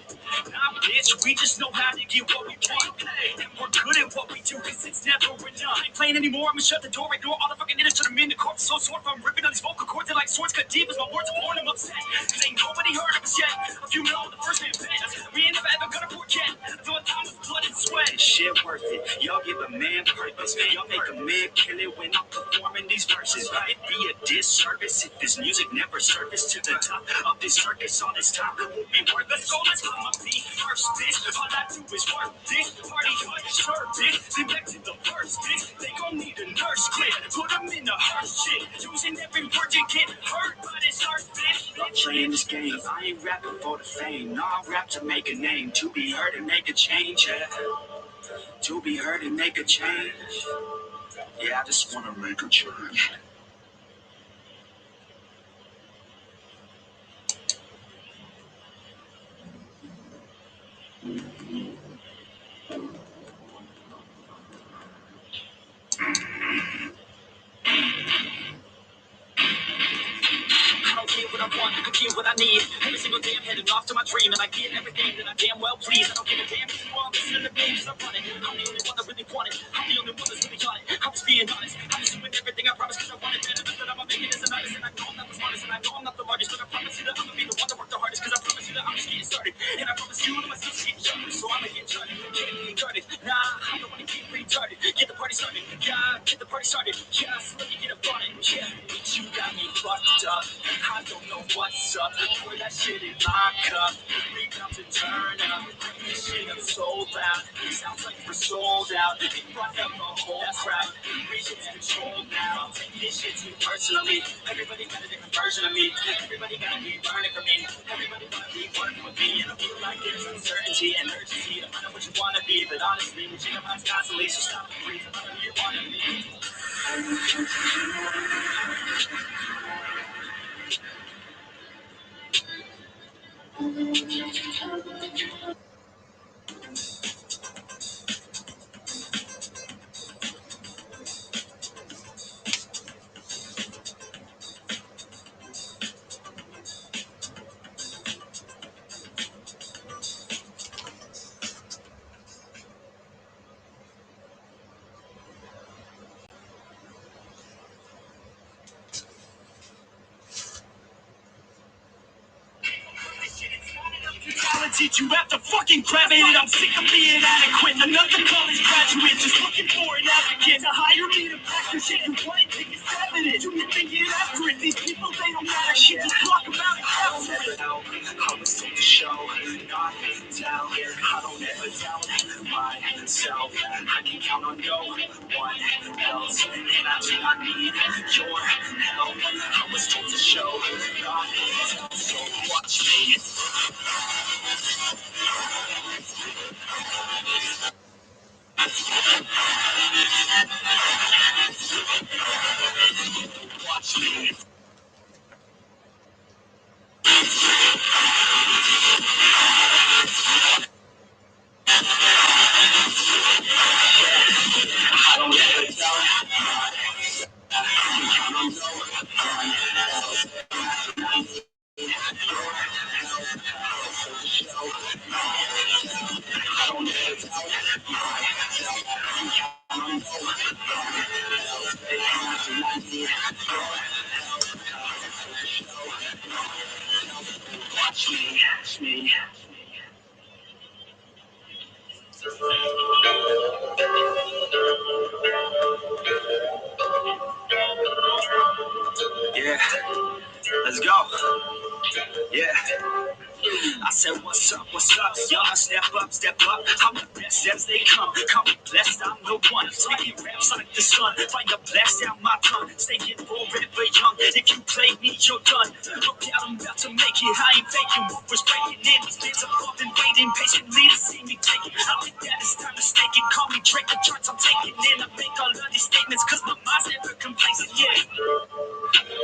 Nah, bitch, we just know how to get what we want. And we're good at what we do, cause it's never enough. I ain't playing anymore, I'ma shut the door, ignore all the fucking idiots to the men. The corpse so sore from ripping on these vocal cords. They're like swords cut deep as my words are born. I'm upset, cause ain't nobody heard of us yet. A few know the first man bent. We ain't never ever gonna forget. Though time was blood and sweat. Shit worth it. Y'all give a man purpose. Y'all make a man kill it when I'm performing these verses. It'd be a disservice if this music never surfaced to the top of this circus. All this time it won't be worth. Let's go, let's go. I'ma be first this. All I do is work this. Party hard, serve this. Then back to the first this. They gon' need a nurse quit. Put them in the hearse shit. Using every word to get hurt by this heart bitch. I'm playing this game. I ain't rapping for the fame. No, I rap to make a name. To be heard and make a change, yeah. To be heard and make a change. Yeah, I just wanna make a change. I don't care what I want, I care what I need. Every single day I'm heading off to my dream, and I get everything that I damn well please. I don't give a damn if you all listen to the names I'm running. I'm the only one that really want it. I'm the only one that's really on it. I'm just being honest. I'm just doing everything I promise, cause I want it better than that. I'ma make it as an artist, and I know I'm not the smartest, and I know I'm not the largest, but I promise you that I'ma be the one that work the hardest, cause I promise you that I'm just getting started. And I promise you that my skills getting sharper, so I'ma get started. Get retarded. Nah, I don't wanna get retarded. Get the party started. Yeah, get the party started. Just let me get up on it. Yeah, bitch, you got me fucked up. I don't know what's up. Pour that shit in my cup. Rebound to turn up. This shit I'm so loud. Sounds like we're sold out. They brought up a whole crowd. Region's controlled now. Take this shit too personally. Everybody got a different version of me. Everybody gotta be learning from me. Everybody wanna be working with me. And I feel like there's uncertainty and urgency to find out what you wanna be. But honestly, we change our minds constantly. So stop and breathe and find out who you wanna be. Talented, you have to fucking grab it, and I'm sick of being inadequate. Another college graduate just looking for an advocate to hire me to pack your shit. You want it, take a stab at it. You need to get after it. These people, they don't matter shit. Just talk about it. I was told to show, not tell. I don't ever doubt myself. I can count on no one else, and I do not need your help. I was told to show, not tell. So watch me. Watch me. I don't ever doubt. Watch me. Watch me. Yeah, let's go. Yeah. I said, what's up, y'all? step up, I'm the best as they come. Call me blessed, I'm the one. Speaking raps like the sun. Fire blast out my tongue. Staying forever young. If you play me, you're done. Look out, I'm about to make it. I ain't faking what was breaking in. These fans are up and waiting patiently to see me take it. I think that it's time to stake it. Call me Drake, the charts I'm taking in. I make all of these statements cause my mind's never complacent, yeah.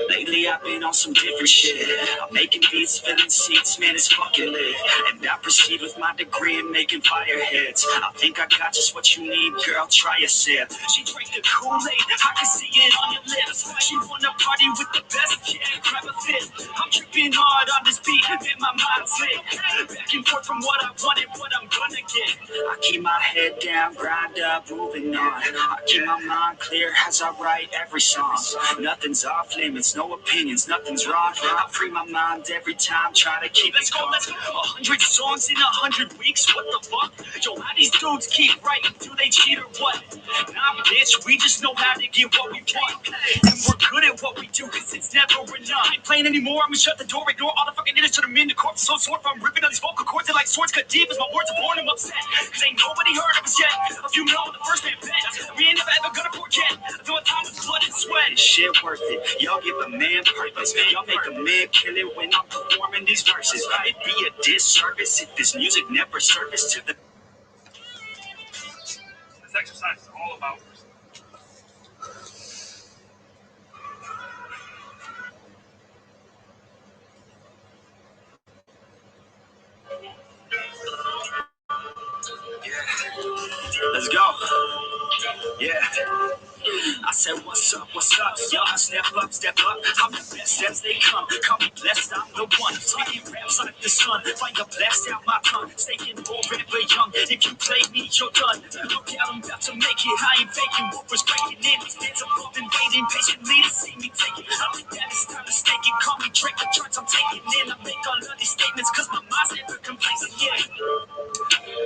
Lately I've been on some different shit. I'm making beats, filling seats, man, it's fucking lit. And I proceed with my degree in making fire hits. I think I got just what you need, girl, try a sip. She drank the Kool-Aid, I can see it on your lips. She wanna party with the best, yeah, grab a fit. I'm tripping hard on this beat, man, my mind's lit. Back and forth from what I wanted, what I'm gonna get. I keep my head down, grind up, moving on. I keep my mind clear as I write every song. Nothing's off limits, no opinions, nothing's wrong. I free my mind every time, try to keep it calm. 100 songs in 100 weeks, what the fuck? Yo, how these dudes keep writing? Do they cheat or what? Nah, bitch, we just know how to get what we want. And we're good at what we do, cause it's never enough. I ain't playing anymore, I'ma shut the door, ignore all the fucking idiots, turn them into corpses. So sore from ripping on these vocal cords, they're like swords cut deep as my words are born, I'm upset. Cause ain't nobody heard of us yet. A few know the first man bet. We ain't never ever gonna forget. Though time with blood and sweat. Shit worth it. Y'all give a man purpose. Y'all make a man kill it when I'm performing these verses. It'd be a disservice if this music never surfaced to the. This exercise is all about. Yeah. Let's go. Yeah. I said, what's up, y'all? Step up, I'm the best as they come. Call me blessed, I'm the one. Speaking raps like the sun. Fire blast out my tongue. Staying forever young. If you play me, you're done. Look out, I'm about to make it. I ain't faking what was breaking in. These fans are up and waiting patiently to see me take it. I think that it's time to stake it. Call me Drake, the charts I'm taking in. I make all of these statements cause my mind's never complacent, yeah.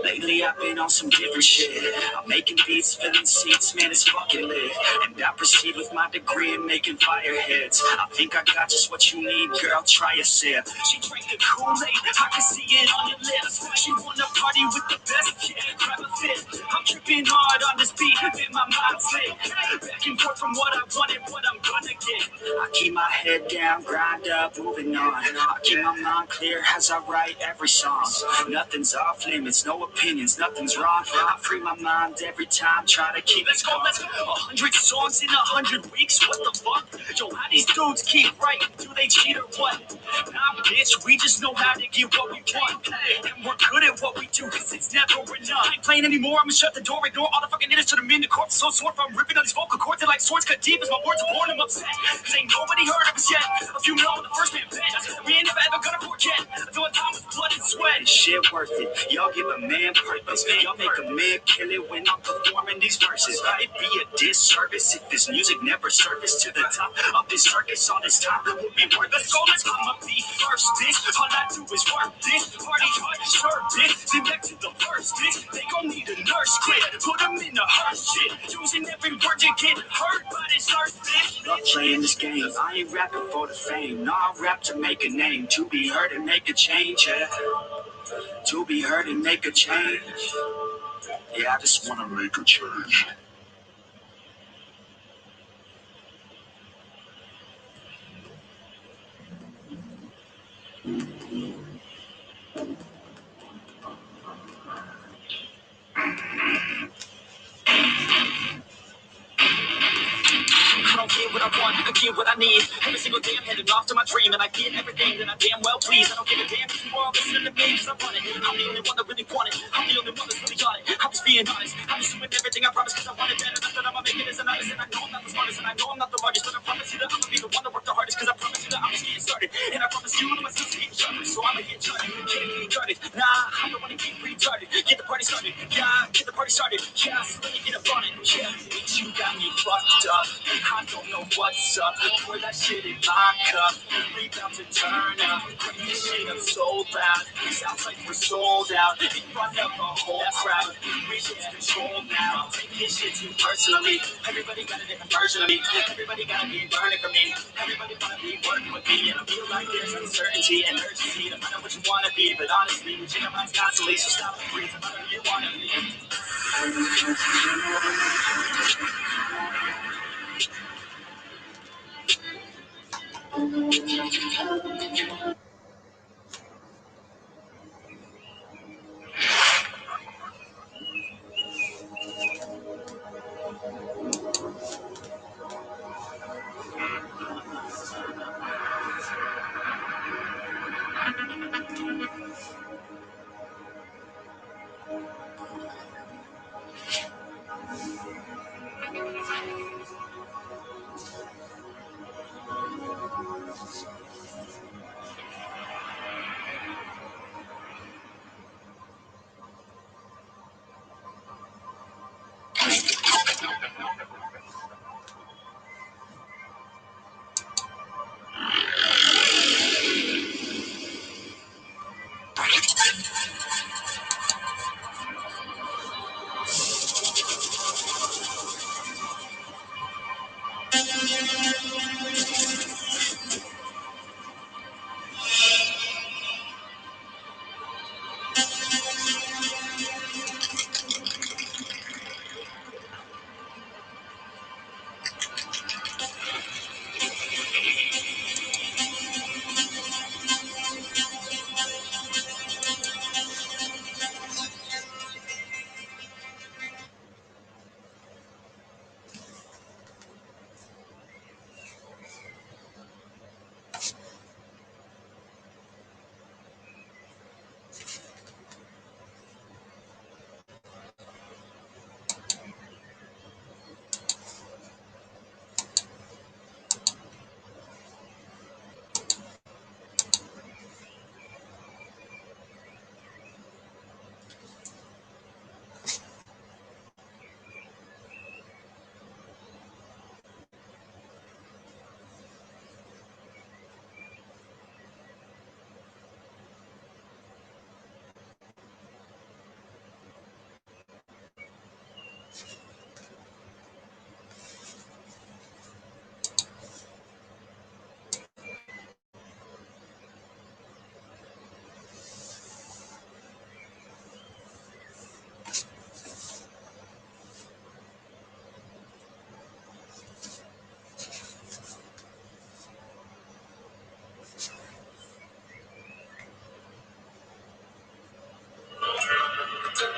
Lately I've been on some different shit. I'm making beats, filling seats, man, it's fucking lit. And I proceed with my degree in making fire hits. I think I got just what you need, girl, try a sip. She drank the Kool-Aid, I can see it on your lips. She wanna party with the best, yeah, grab a fit. I'm tripping hard on this beat, man, my mind's lit. Back and forth from what I wanted, what I'm gonna get. I keep my head down, grind up, moving on. I keep my mind clear as I write every song. Nothing's off limits, no opinions, nothing's wrong. I free my mind every time, try to keep it calm. 100 songs in 100 weeks, what the fuck? Yo, how these dudes keep writing? Do they cheat or what? Nah, bitch, we just know how to get what we want. And we're good at what we do, cause it's never enough. I ain't playing anymore, I'ma shut the door, ignore all the fucking idiots, turn them into corpses. So sore from ripping on these vocal cords, they're like swords cut deep as my words are born, I'm upset. Cause ain't nobody heard of us yet. A few know the first man bet. We ain't never ever gonna forget. Doing time with blood and sweat. Shit worth it. Y'all give a man purpose. Y'all make a man kill it when I'm performing these verses. It'd be a disservice if this music never surfaced to the top of this circus. All this time would be worth. Let's go, I'ma be first, bitch. All I do is work, bitch. Party hard, serve, bitch. Then back to the first, bitch. They gon' need a nurse quit. Put them in the hearse shit. Using every word you get hurt by this earth, bitch. Not playing this game. I ain't rapping for the fame. No, I rap to make a name. To be heard and make a change, yeah. To be heard and make a change. Yeah, I just wanna make a change. I don't get what I want, I get what I need. Every single day I'm heading off to my dream, and I get everything that I damn well please. I don't give a damn if you all listen to me, cause I run it. I'm the only one that really want it. I'm the only one that's really on it. I'm just being honest. I'm just doing everything I promise, cause I want it better. Not that I'ma make it as an artist, and I know I'm not the smartest, and I know I'm not the largest, but I promise you that I'ma be the one that work the hardest, cause I promise you that I'm just getting started. And I promise you that my skills are getting sharper, so I'ma get started. Can't be guarded, nah, I don't wanna get retarded. Get the party started, yeah, get the party started. Yeah, so let me get up on it. Yeah, bitch, you got me fucked up. I don't know what's up. Pour that shit in my cup. We about to turn up. Bring this shit up so loud. Sounds like we're sold out. In front of a whole crowd. Situation's controlled now. Take this shit too personally. Everybody got a different version of me. Everybody gotta be learning from me. Everybody wanna be working with me. And I feel like there's uncertainty and urgency no matter what you wanna be. But honestly, you change your minds constantly. So stop and breathe about who you wanna be.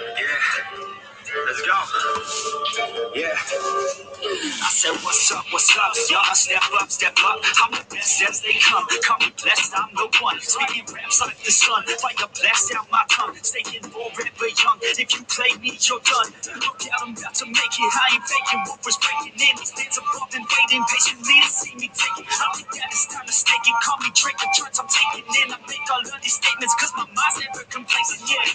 Yeah, let's go. Yeah. I said, what's up, y'all? Step up. I'm the best as they come. Call me blessed, I'm the one. Speaking raps like the sun. Fire blast out my tongue. Staying forever young. If you play me, you're done. Look out, I'm about to make it. I ain't faking. Wolfers breaking in. He stands above and waiting patiently to see me take it. I think that it's time to stake it. Call me Drake, the joints I'm taking in. I make all of these statements cause my mind's never complacent, yeah.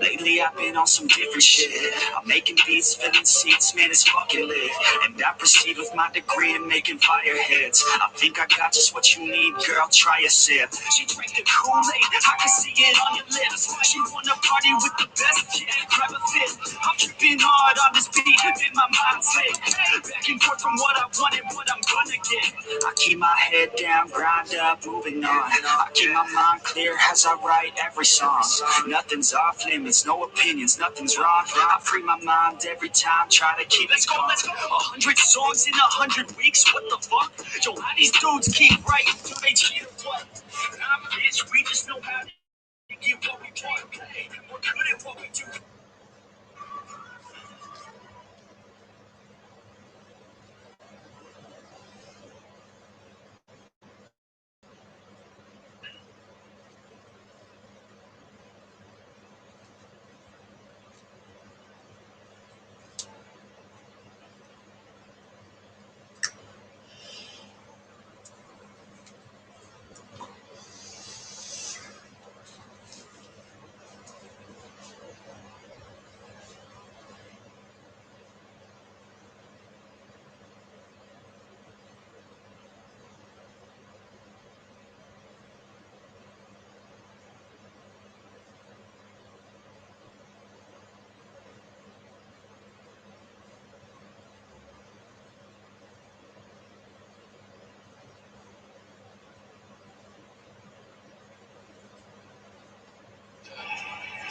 Lately I've been on some different shit. I'm making beats, filling seats, man, it's fucking lit. And I proceed with my degree in making fire hits. I think I got just what you need, girl, try a sip. She drank the Kool-Aid, I can see it on your lips. She wanna party with the best, yeah, grab a fit. I'm tripping hard on this beat, in my mind's lit. Back and forth from what I want and what I'm gonna get. I keep my head down, grind up, moving on. I keep my mind clear as I write every song. Nothing's off limits, no opinions, nothing's wrong. I free my mind every time, try to keep it calm. 100 songs in 100 weeks, what the fuck? Yo, how these dudes keep writing? Do they cheat or what? Nah, bitch, we just know how to get what we want. Hey, we're good at what we do.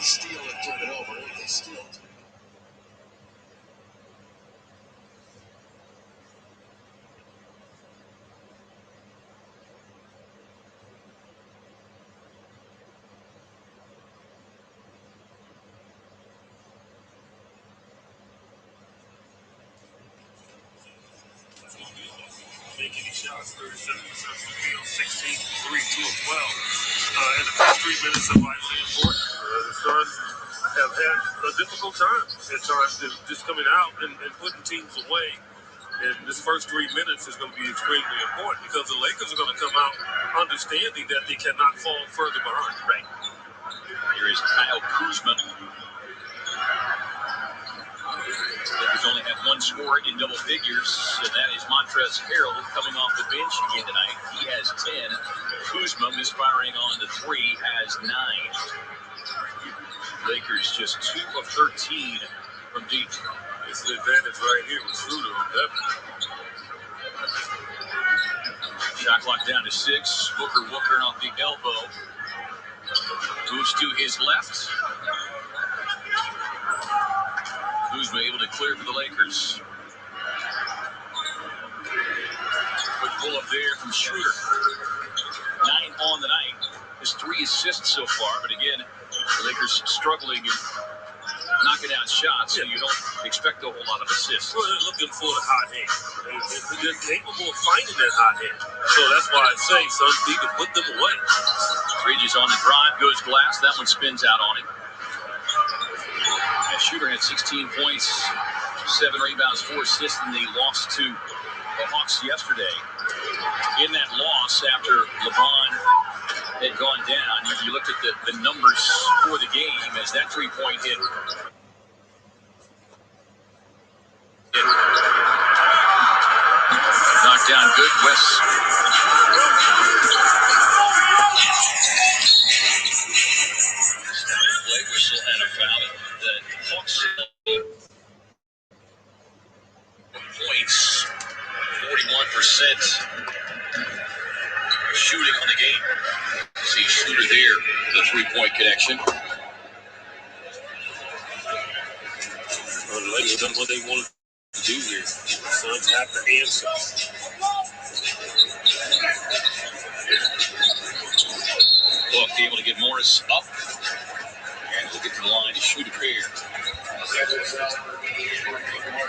steal and turn it over. They steal it. Make any shots, 37% from the field, 16, 3, 2 of 12. In the first 3 minutes are vitally important. The Suns have had a difficult time at times just coming out and putting teams away. And this first 3 minutes is going to be extremely important because the Lakers are going to come out understanding that they cannot fall further behind. Right. Here is Kyle Kuzma. Lakers only have one scorer in double figures, and that is Montrezl Harrell coming off the bench again tonight. He has 10. Kuzma misfiring on the 3 has 9. Lakers just 2 of 13 from deep. It's an advantage right here with Schroeder on Devin. Shot clock down to 6. Booker Wookern off the elbow. Moves to his left. Kuzma able to clear for the Lakers. Quick pull up there from Schroeder. 9 on the night. His 3 assists so far, but again, the Lakers struggling in knocking down shots, so you don't expect a whole lot of assists. Well, they're looking for the hot hand. They're capable of finding that hot hand. So that's why I say Suns need to put them away. Bridges on the drive, goes glass. That one spins out on him. Shooter had 16 points, 7 rebounds, 4 assists in the loss to the Hawks yesterday. In that loss, after LeBron had gone down, you looked at the numbers for the game as that 3-point hit. Knocked down good. West. Play whistle and a foul. The Hawks points, 41% shooting on the game. See Shooter there, the 3-point connection. Well, the Lakers have done what they wanted to do here. The Suns have to answer. Book able to get Morris up. And we'll get to the line to shoot a pair.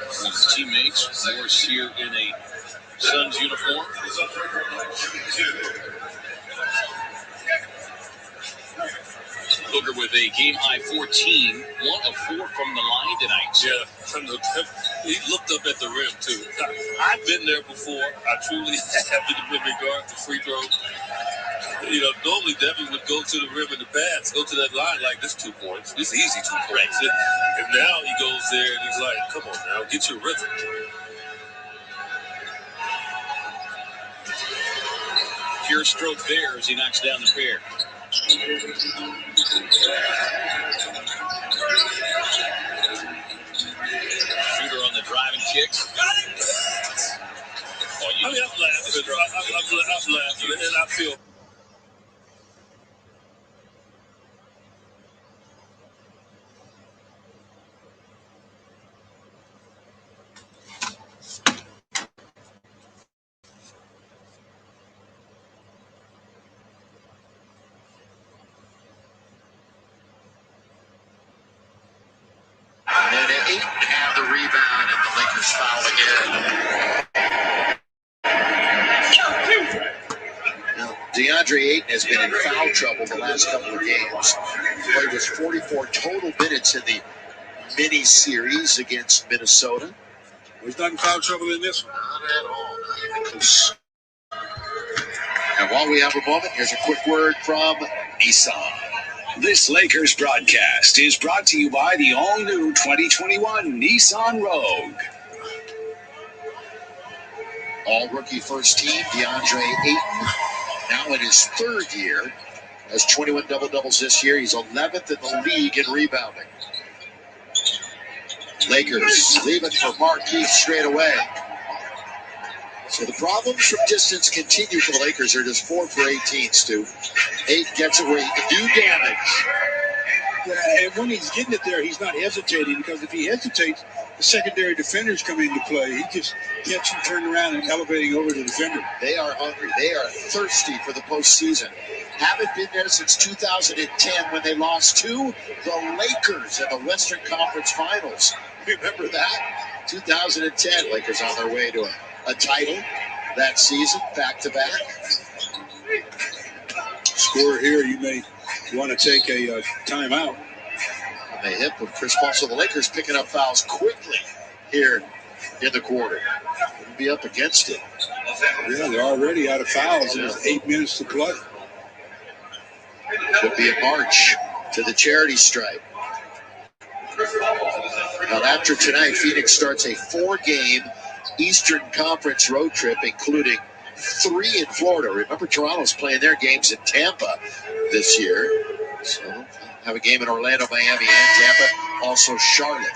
With his teammates, Morris here in a Suns uniform. Booker with a game-high 14, 1 of 4 from the line tonight. Yeah, he looked up at the rim, too. I've been there before. I truly have in regard to free throws. You know, normally Devin would go to the rim in the pass, go to that line like, this 2 points. This easy 2 points. And now he goes there and he's like, come on now, get your rhythm. Pure stroke there as he knocks down the pair. Shooter on the driving kick. I'm laughing. I'm laughing, and I feel. And at 8 have the rebound, and the Lakers foul again. Now, DeAndre Ayton has been in foul trouble the last couple of games. He played his 44 total minutes in the mini-series against Minnesota. He's not in foul trouble in this one. Not at all. Not even close. And while we have a moment, here's a quick word from Nissan. This Lakers broadcast is brought to you by the all-new 2021 Nissan Rogue. All-rookie first team, DeAndre Ayton, now in his 3rd year, has 21 double-doubles this year. He's 11th in the league in rebounding. Lakers leave it for Markieff straight away. So the problems from distance continue for the Lakers. They're just 4 for 18, Stu. 8 gets it where he can do damage. And when he's getting it there, he's not hesitating, because if he hesitates, the secondary defenders come into play. He just gets him turned around and elevating over to the defender. They are hungry. They are thirsty for the postseason. Haven't been there since 2010 when they lost to the Lakers in the Western Conference Finals. Remember that? 2010, Lakers on their way to a title that season, back-to-back. Score here, you may want to take a timeout. On the hip of Chris Paul. So the Lakers picking up fouls quickly here in the quarter. We'll be up against it. Yeah, they're already out of fouls. There's 8 minutes to play. Could be a march to the charity stripe. Now, after tonight, Phoenix starts a 4-game Eastern Conference road trip, including 3 in Florida. Remember, Toronto's playing their games in Tampa this year. So, have a game in Orlando, Miami, and Tampa. Also, Charlotte.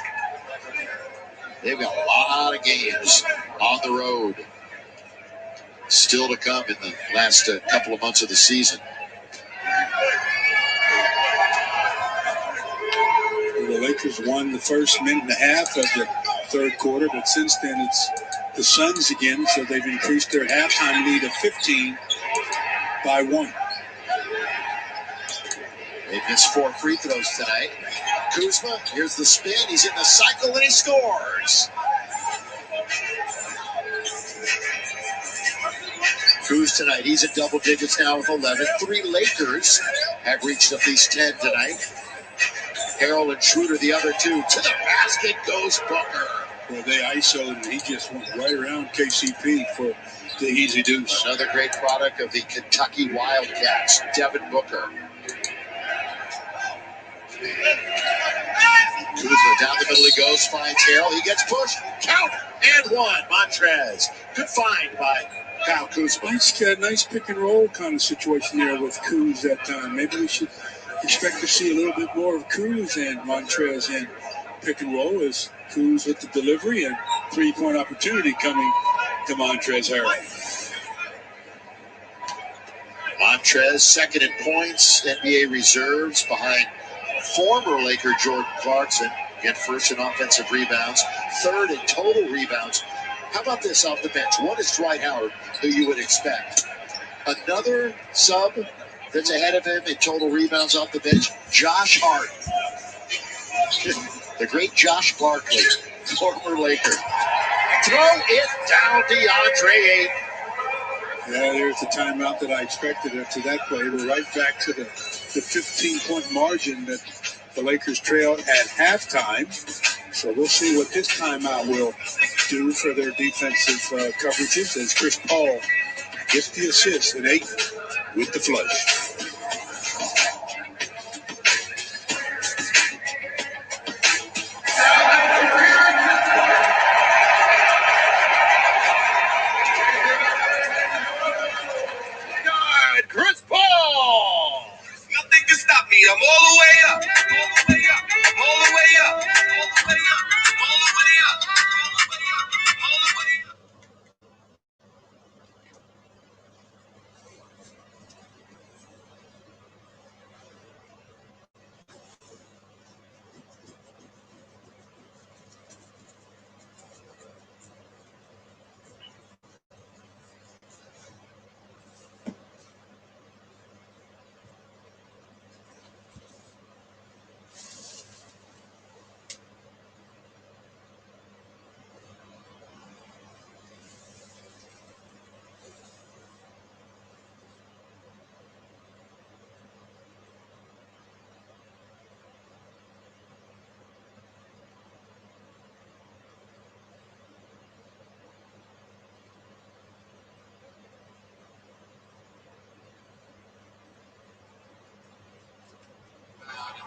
They've got a lot of games on the road still to come in the last couple of months of the season. The Lakers won the first minute and a half of the third quarter, but since then it's the Suns again, so they've increased their halftime lead of 15 by 1. They missed 4 free throws tonight. Kuzma, here's the spin. He's in the cycle and he scores. Kuz tonight, he's in double digits now with 11. 3 Lakers have reached at least 10 tonight. Harrell and Schroeder, the other 2. To the basket goes Booker. Well, they ISO'd and he just went right around KCP for the easy deuce. Another great product of the Kentucky Wildcats, Devin Booker. Kuzma down the middle he goes, finds Harrell. He gets pushed. Count and 1. Montrez. Good find by Kyle Kuzma. Nice pick and roll kind of situation there with Kuz that time. Maybe we should expect to see a little bit more of Kuz and Montrez in pick and roll, as Kuz with the delivery and 3-point opportunity coming to Montrez Harrell. Montrez, second in points, NBA reserves behind former Laker Jordan Clarkson. Again, first in offensive rebounds, third in total rebounds. How about this off the bench? One is Dwight Howard, who you would expect. Another sub that's ahead of him in total rebounds off the bench, Josh Hart. The great Josh Barkley, former Laker. Throw it down, DeAndre Ayton. Yeah, there's the timeout that I expected after that play. We're right back to the 15-point margin that the Lakers trailed at halftime. So we'll see what this timeout will do for their defensive coverages, as Chris Paul gets the assist and Ayton with the flush. Chris Paul! Nothing can stop me. I'm all the way up. All the way up. All the way up. All the way up. All the way up. All the way up. All the way up.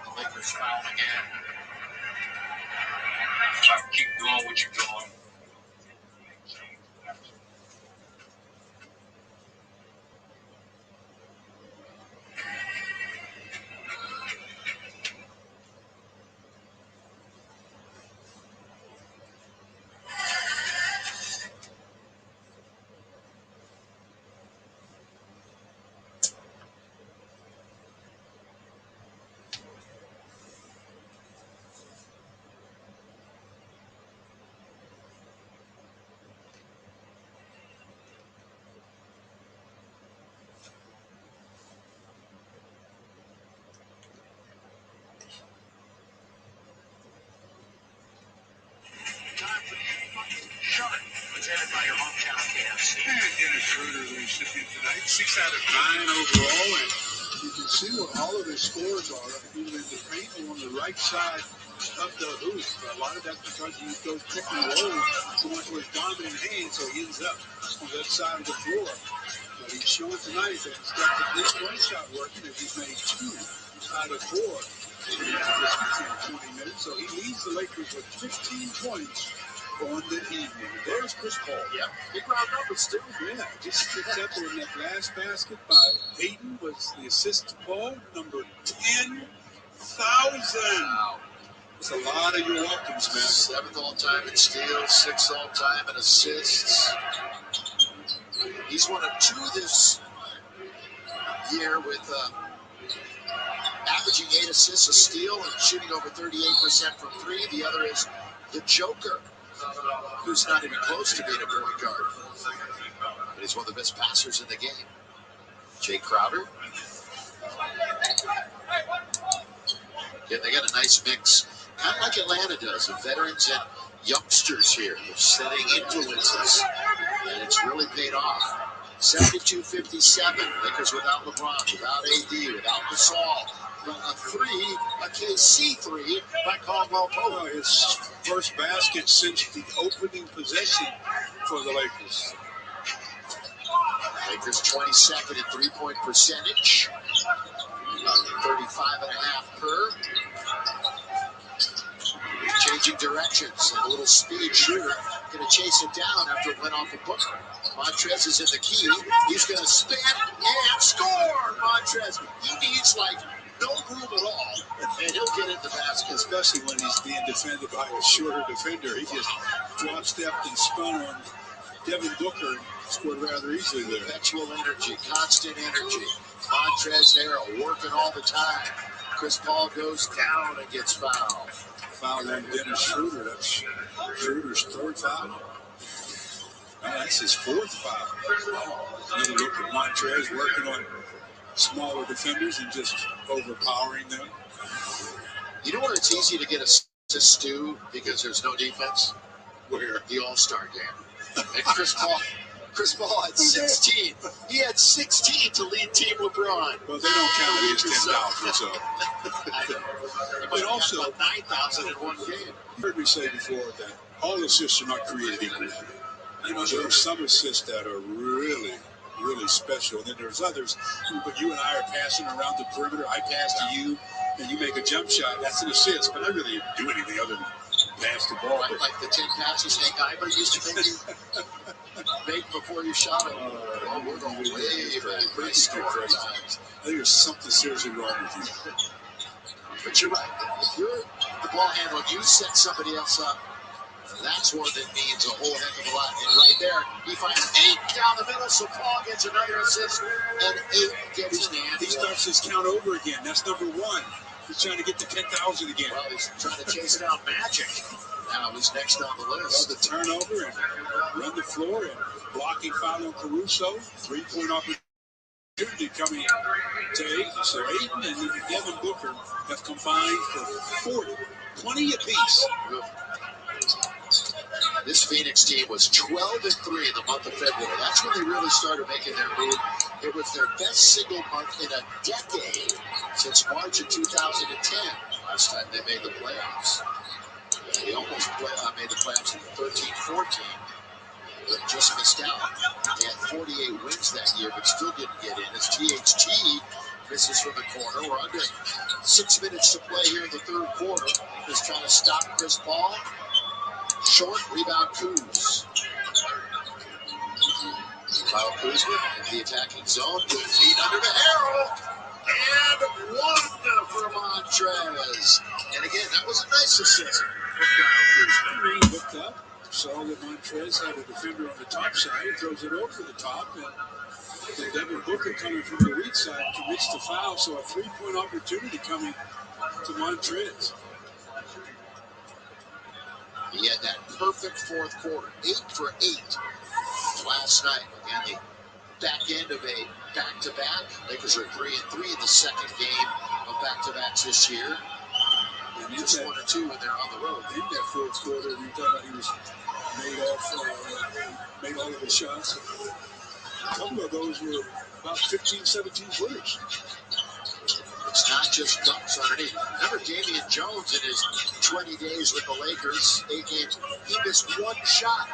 The Lakers foul again. Keep doing what you're doing. presented by your hometown KFC. Dennis Schroeder, the recipient tonight, 6 out of 9 overall, and you can see what all of his scores are, either in the paint or on the right side of the hoop. A lot of that's because he goes pick and roll so much with dominant hands, so he ends up on that side of the floor. But he's showing tonight that he's got the three-point shot working, as he's made 2 out of 4 in this 20 minutes. So he leads the Lakers with 15 points on the evening. There's Chris Paul. Yep, big round numbers still. Yeah, just picked up on that last basket by Peyton was the assist to Paul, number 10,000. Wow. It's a lot of your Watkins, man. 7th all-time in steals, 6th all-time in assists. He's one of 2 this year with averaging 8 assists, a steal, and shooting over 38% from 3. The other is the Joker, who's not even close to being a point guard. But he's one of the best passers in the game. Jay Crowder. Yeah, they got a nice mix, kind of like Atlanta does, of veterans and youngsters here. They're setting influences, and it's really paid off. 72-57, Lakers without LeBron, without AD, without Gasol. A KC 3 by Caldwell Pope. His first basket since the opening possession for the Lakers. Lakers 22nd in three-point percentage, 35.5 per. Changing directions and a little speed shooter. Going to chase it down after it went off a Booker. Montrez is in the key. He's going to spin and score. Montrez. He needs like no room at all, and he'll get in the basket. Especially when he's being defended by a shorter defender. He just drop-stepped and spun on Devin Booker and scored rather easily there. Perpetual energy, constant energy. Montrez Harrell working all the time. Chris Paul goes down and gets fouled. Foul on Dennis Schroeder. That's Schroeder's 3rd foul. That's his 4th foul. Another look at Montrez working on smaller defenders and just overpowering them. You know where it's easy to get a stew because there's no defense? Where? The All-Star game. And Chris Paul had 16. He had 16 to lead Team LeBron. Well, they don't count it as 10,000, so. But also 9,000 in one game. You heard me say before that all assists are not created equally. You know, there are some assists that are really, really special. And then there's others, but you and I are passing around the perimeter. I pass to you, and you make a jump shot. That's an assist, but I really didn't do anything other than pass the ball. Right, like the 10 passes Hank Iber used to make you make before you shot it. Oh, we're going way back. Pretty score times. I think there's something seriously wrong with you. But you're right. If you're the ball handler, you set somebody else up. That's one that means a whole heck of a lot. And right there, he finds 8 down the middle, so Paul gets another assist, and 8 gets an and. He starts his count over again. That's number 1. He's trying to get to 10,000 again. Well, he's trying to chase down Magic. Now he's next on the list. Well, the turnover and run the floor and blocking foul on Caruso. 3-point opportunity coming to Ayton. So Ayton and Devin Booker have combined for 40, 20 apiece. This Phoenix team was 12-3 in the month of February. That's when they really started making their move. It was their best single month in a decade since March of 2010. Last time they made the playoffs. They almost made the playoffs in 13-14, but just missed out. They had 48 wins that year, but still didn't get in as THT misses from the corner. We're under 6 minutes to play here in the 3rd quarter. Just trying to stop Chris Paul. Short rebound, Kuz. Kyle Kuzma in the attacking zone. Good feed under the arrow. And 1 for Montrez. And again, that was a nice assist from Kyle Kuzma. He looked up, saw that Montrez had a defender on the top side, throws it over the top, and then Devin Booker coming from the weak side commits the foul, so a 3-point opportunity coming to Montrez. He had that perfect 4th quarter, 8 for 8 last night. Again, the back end of a back-to-back. Lakers are 3-3 in the second game of back-to-backs this year. And just 1 or 2 when they're on the road. In that 4th quarter, you thought he was made all of the shots. A couple of those were about 15, 17 footers. It's not just dunks underneath. Remember Damian Jones in his 20 days with the Lakers, 8 games, he missed one shot.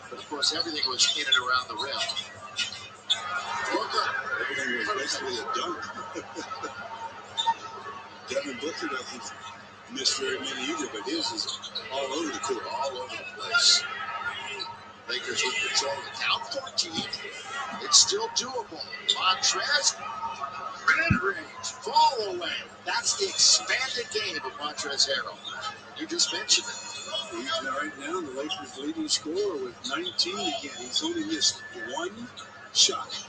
But of course, everything was in and around the rim. Booker. Everything was basically a dunk. Devin Booker doesn't miss very many either, but his is all over the court. All over the place. Lakers with control. Down 14. It's still doable. Montrez. Mid-range. Fall away. That's the expanded game of Montrez Harrell. You just mentioned it. He's right now the Lakers' leading scorer with 19 again. He's only missed one shot.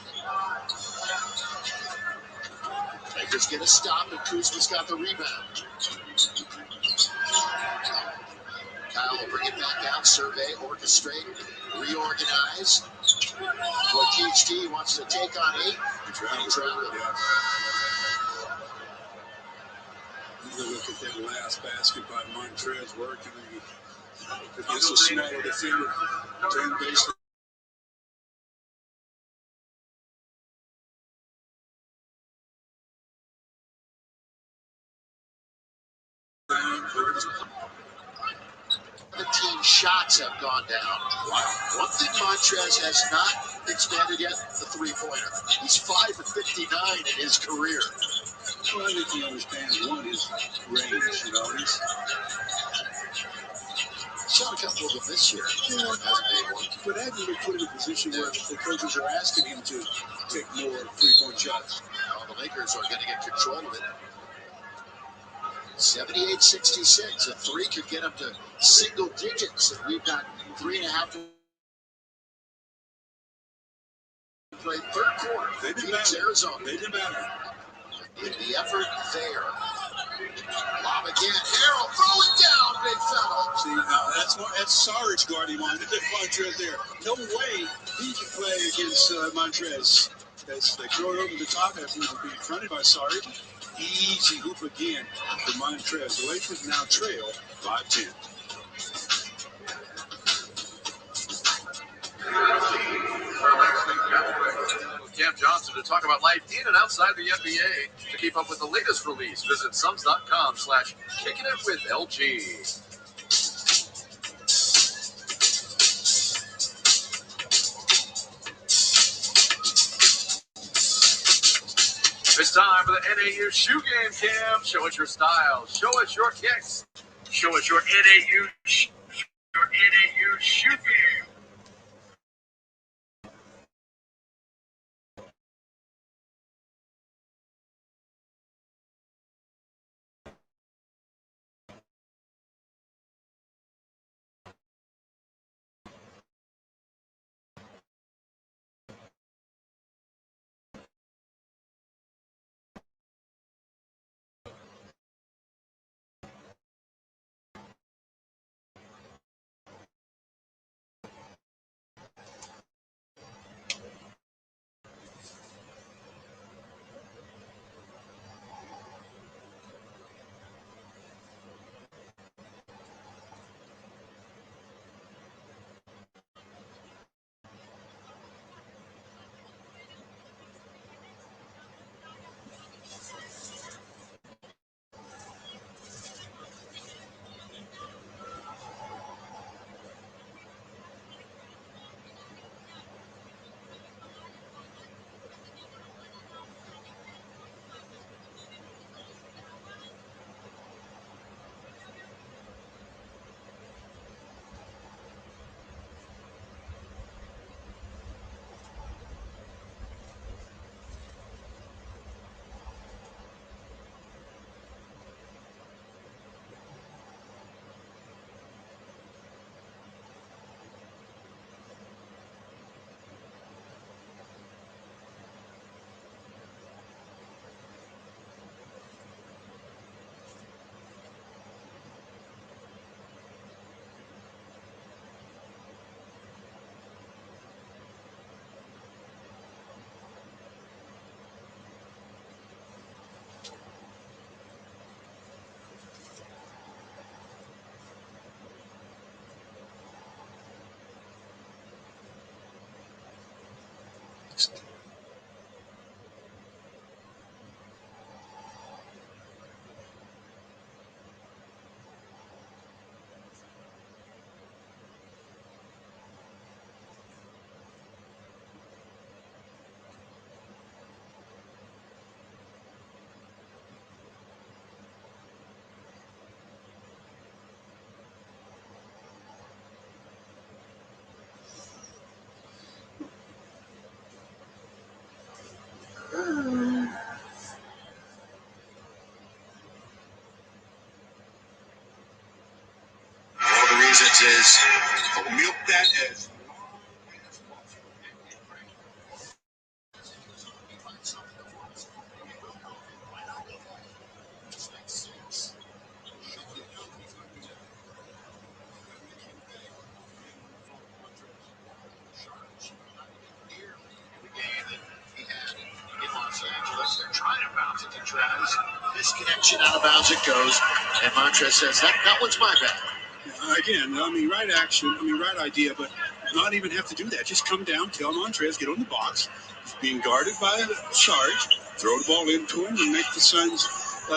Lakers get a stop, and Kuzma's got the rebound. Kyle will bring it back down, survey, orchestrate, reorganize. What THT wants to take on 8. Travel. Yeah. You look at that last basket by Montrez working against a smaller defender. 10 baseline. Shots have gone down. One thing Montrez has not expanded yet, the three-pointer. He's 5 of 59 in his career. Well, I think he understands one is range, you know. He's shot a couple of them this year. Hasn't made one. But hasn't been put in a position where the coaches are asking him to take more three-point shots. Well, the Lakers are going to get control of it. 78-66. A 3 could get up to single digits, and we've got 3.5 to play third quarter. They did better. Arizona. They did better. In the effort there. Lob again. Harrell, throw it down, big fella. See, now that's Sarge guarding Montrez there. No way he can play against Montrez. As they throw it over the top after he will be fronted by Sarge. Easy hoop again for Montrez. The Lakers now trail 5-10. Cam Johnson to talk about life in and outside the NBA. To keep up with the latest release, visit Suns.com/kickingitwithlg. It's time for the NAU shoe game, Cam. Show us your style. Show us your kicks. Show us your NAU shoe game. next. One of the reasons is milk that as they're trying to bounce it to Travis. Disconnection, out of bounds it goes. And Montrez says, that one's my bad. Again, right action, right idea, but not even have to do that. Just come down, tell Montrez, get on the box. He's being guarded by Sarge. Throw the ball into him and make the Suns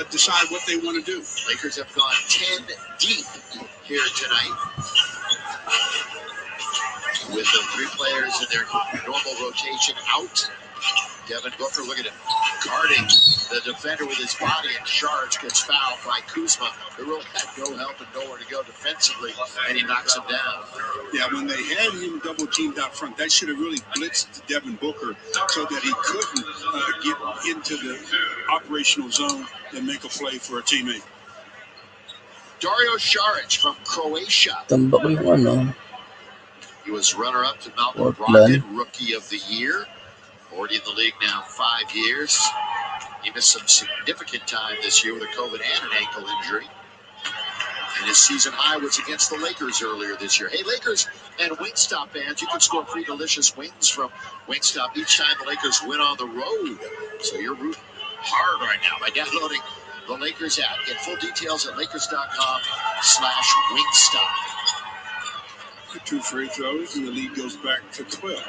decide what they want to do. Lakers have gone 10 deep here tonight with the three players in their normal rotation out. Devin Booker, look at him, guarding the defender with his body, and Sharge gets fouled by Kuzma, who really had no help and nowhere to go defensively, and he knocks him down. Yeah, when they had him double teamed out front, that should have really blitzed Devin Booker so that he couldn't get into the operational zone and make a play for a teammate. Dario Saric from Croatia. Tambak yung He was runner-up to Malcolm Portland. Brogdon, Rookie of the Year. Already in the league now 5 years. He missed some significant time this year with a COVID and an ankle injury. And his season high was against the Lakers earlier this year. Hey, Lakers and Wingstop fans, you can score free delicious wings from Wingstop each time the Lakers win on the road. So you're rooting hard right now by downloading the Lakers app. Get full details at lakers.com/Wingstop. 2 free throws, and the lead goes back to 12.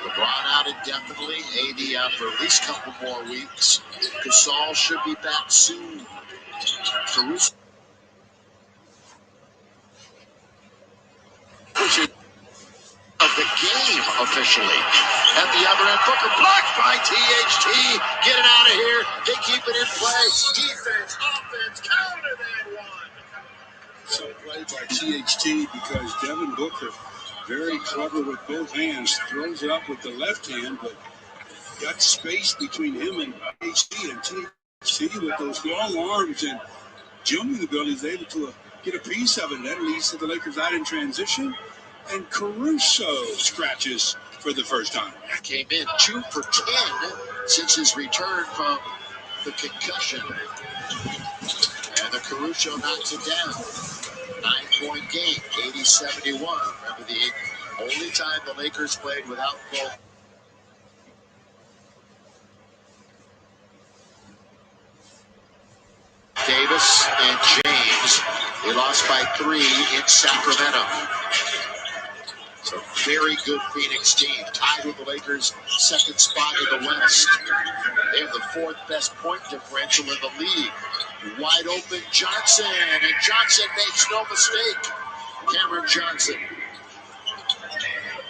LeBron out indefinitely. AD out for at least a couple more weeks. Gasol should be back soon. Caruso of the game officially. At the other end, Booker blocked by THT. Get it out of here. They keep it in play. Defense, offense, counter that one. Some play by THT because Devin Booker, very clever with both hands, throws it up with the left hand, but got space between him and THT. And THT with those long arms and jumping ability is able to get a piece of it. That leads to the Lakers out in transition. And Caruso scratches for the first time. Came in 2 for 10 since his return from the concussion. And the Caruso knocks it down. 9-point game, 80-71. Remember, the only time the Lakers played without both. Davis and James, they lost by 3 in Sacramento. So very good Phoenix team, tied with the Lakers' second spot in the West. They have the 4th best point differential in the league. Wide open Johnson, and Johnson makes no mistake. Cameron Johnson.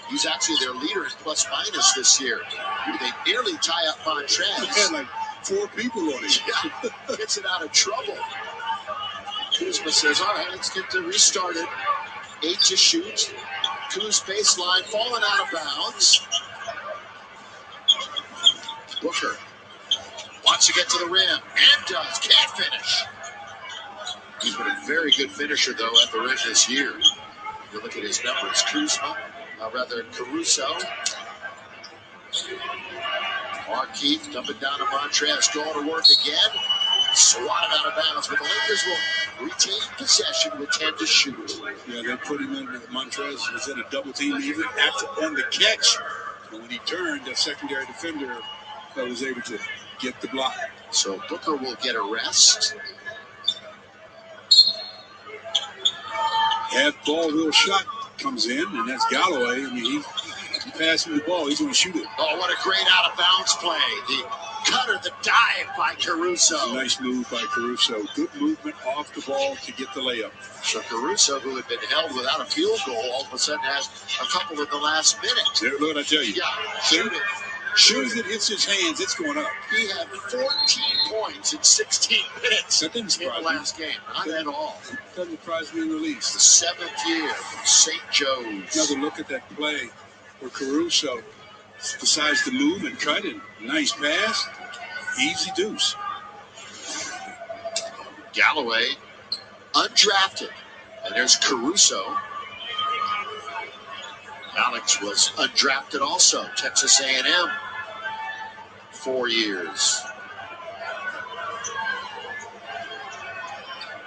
He's actually their leader in plus-minus this year. They nearly tie up Montrez. They had like 4 people on it. Yeah, gets it out of trouble. Kuzma says, all right, let's get restarted. 8 to shoot. Kuz baseline, falling out of bounds. Booker wants to get to the rim, and does. Can't finish. He's been a very good finisher, though, at the rim this year. You look at his numbers. Caruso. Markeith dumping down to Montrez, going to work again. Swatted out of bounds, but the Lakers will retain possession with 10 to shoot. Yeah, they put him in. Montrez was in a double team even on the catch. And when he turned, the secondary defender was able to get the block. So Booker will get a rest. Half ball wheel shot comes in, and that's Galloway. I mean, You pass him the ball, he's going to shoot it. Oh, what a great out-of-bounds play. The cutter, the dive by Caruso. Nice move by Caruso. Good movement off the ball to get the layup. So Caruso, who had been held without a field goal, all of a sudden has a couple in the last minute. There, look what I tell you. Yeah, shoot it. As soon as it hits his hands, it's going up. He had 14 points in 16 minutes that didn't surprise in the last game. Not at all. Doesn't surprise me in the least. The 7th year from St. Joe's. Another look at that play where Caruso decides to move and cut it. Nice pass. Easy deuce. Galloway, undrafted. And there's Caruso. Alex was undrafted also. Texas A&M. 4 years.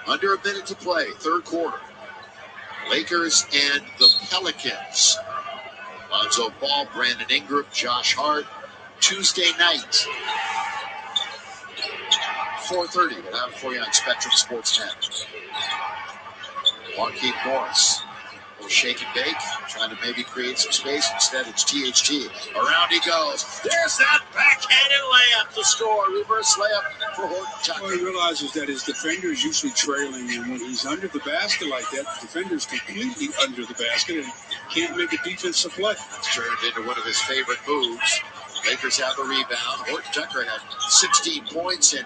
Under a minute to play, third quarter. Lakers and the Pelicans. Lonzo Ball, Brandon Ingram, Josh Hart. Tuesday night. 4:30. We'll have it for you on Spectrum Sports Net. Marquise Morris. A little shake and bake. Trying to maybe create some space. Instead, it's THT. Around he goes. There's that backhanded layup to score. Reverse layup for Horton Tucker. Well, he realizes that his defender is usually trailing, and when he's under the basket like that, the defender's completely under the basket and can't make a defensive play. It's turned into one of his favorite moves. Lakers have the rebound. Horton Tucker had 16 points in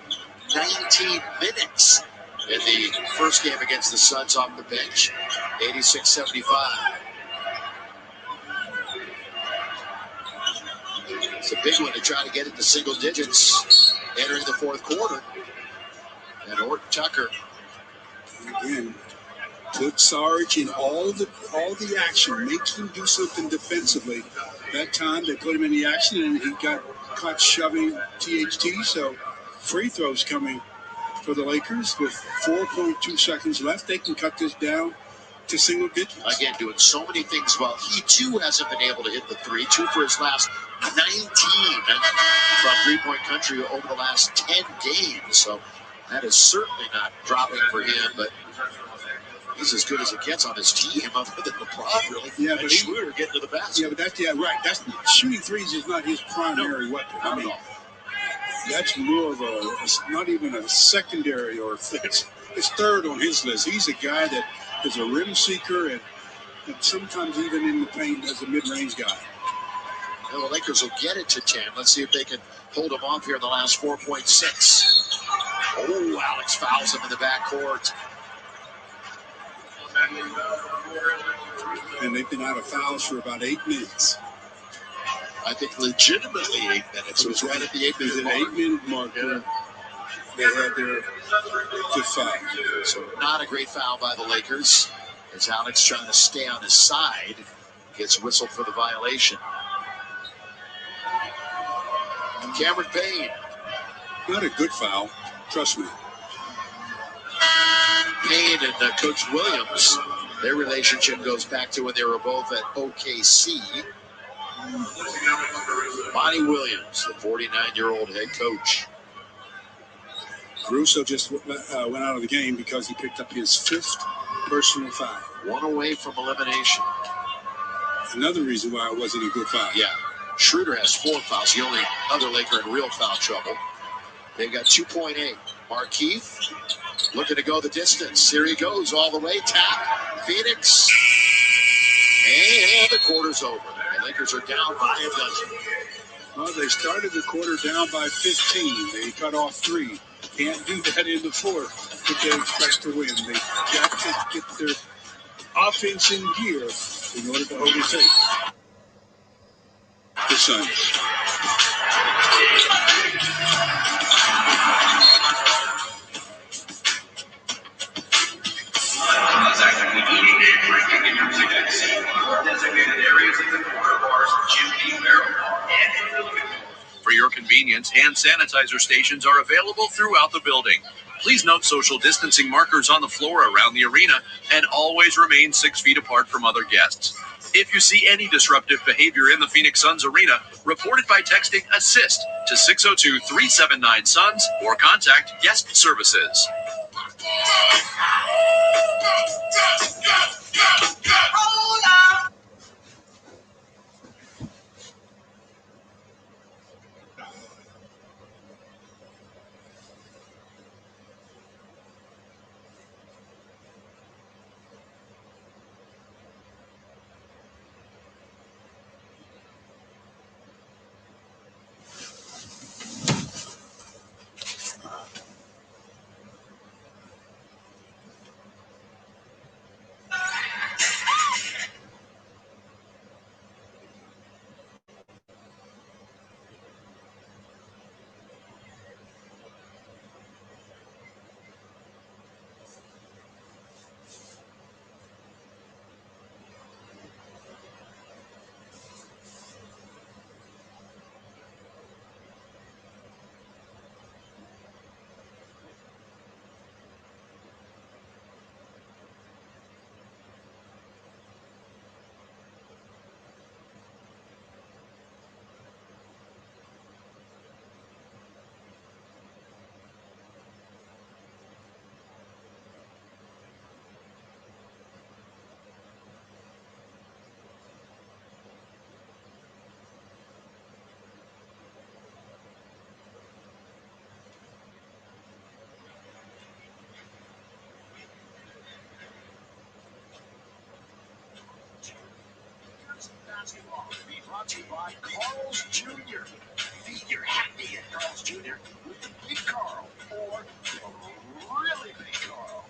19 minutes in the first game against the Suns off the bench. 86-75. It's a big one to try to get into single digits entering the fourth quarter. And Horton Tucker again put Sarge in all the action, makes him do something defensively. That time they put him in the action and he got caught shoving THT. So free throws coming for the Lakers with 4.2 seconds left. They can cut this down to single digits. Again, doing so many things well. He, too, hasn't been able to hit the three. 2 for his last 19 from three-point country over the last 10 games. So that is certainly not dropping for him, but he's as good as it gets on his team, other than LeBron, really. Yeah, but Schroeder getting to the basket. Yeah, but right. That's shooting threes is not his primary weapon. Not at all. That's more of not even a secondary, or it's third on his list. He's a guy that is a rim seeker and sometimes even in the paint as a mid-range guy. Well, the Lakers will get it to 10. Let's see if they can hold him off here in the last 4.6. Oh, Alex fouls him in the backcourt. And they've been out of fouls for about 8 minutes. I think legitimately 8 minutes. It was right at the 8-minute mark. 8-minute mark. Yeah. They had their fifth foul. So not a great foul by the Lakers. As Alex trying to stay on his side, gets whistled for the violation. Cameron Payne. Not a good foul. Trust me. Payne and Coach Williams, their relationship goes back to when they were both at OKC. Monty Williams, the 49-year-old head coach. Caruso just went out of the game because he picked up his 5th personal foul. 1 away from elimination. Another reason why it wasn't a good foul. Yeah. Schroeder has 4 fouls, the only other Laker in real foul trouble. They've got 2.8. Markieff looking to go the distance. Here he goes all the way. Tap. Phoenix. And the quarter's over. The Lakers are down by a dozen. Well, they started the quarter down by 15. They cut off 3. Can't do that in the fourth if they expect to win. They got to get their offense in gear in order to overtake the Suns. Actively eating and drinking in your ticket seat or designated areas at the corner bars, chimney, barrel, and For your convenience, hand sanitizer stations are available throughout the building. Please note social distancing markers on the floor around the arena and always remain 6 feet apart from other guests. If you see any disruptive behavior in the Phoenix Suns arena, report it by texting ASSIST to 602-379-SUNS or contact guest services. basketball will be brought to you by Carl's Jr. Feed your happy at Carl's Jr. with the Big Carl or the really Big Carl.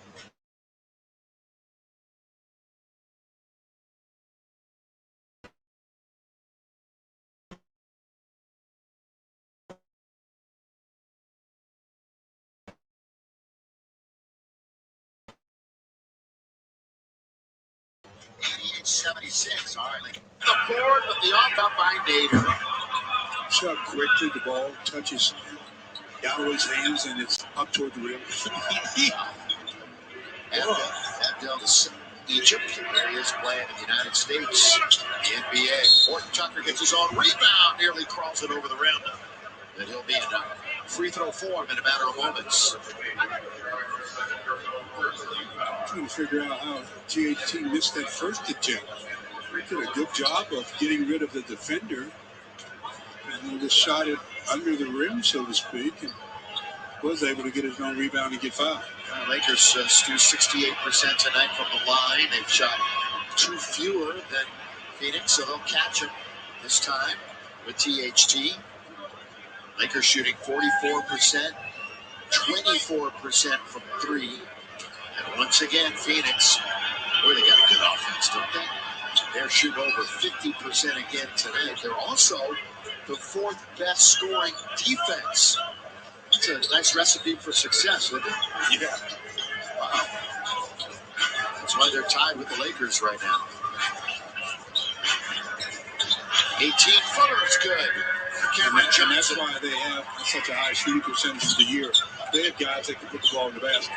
'76. All right, the board with the off by Nader. Shot quickly, the ball touches Galloway's hands, and it's up toward the rim. Abdel is Egypt, where he is playing in the United States, the NBA. Horton Tucker gets his own rebound, nearly crawls it over the rim. And he'll be in free throw form in a matter of moments. Trying to figure out how THT missed that first attempt. They did a good job of getting rid of the defender, and he just shot it under the rim, so to speak, and was able to get his own rebound and get fouled. Lakers do 68% tonight from the line. They've shot 2 fewer than Phoenix, so they'll catch him this time with THT. Lakers shooting 44%, 24% from 3. And once again, Phoenix, boy, they got a good offense, don't they? They're shooting over 50% again tonight. They're also the 4th best scoring defense. It's a nice recipe for success, isn't it? Yeah. Wow. That's why they're tied with the Lakers right now. 18-footer is good. And that's why they have such a high shooting percentage for the year. They have guys that can put the ball in the basket.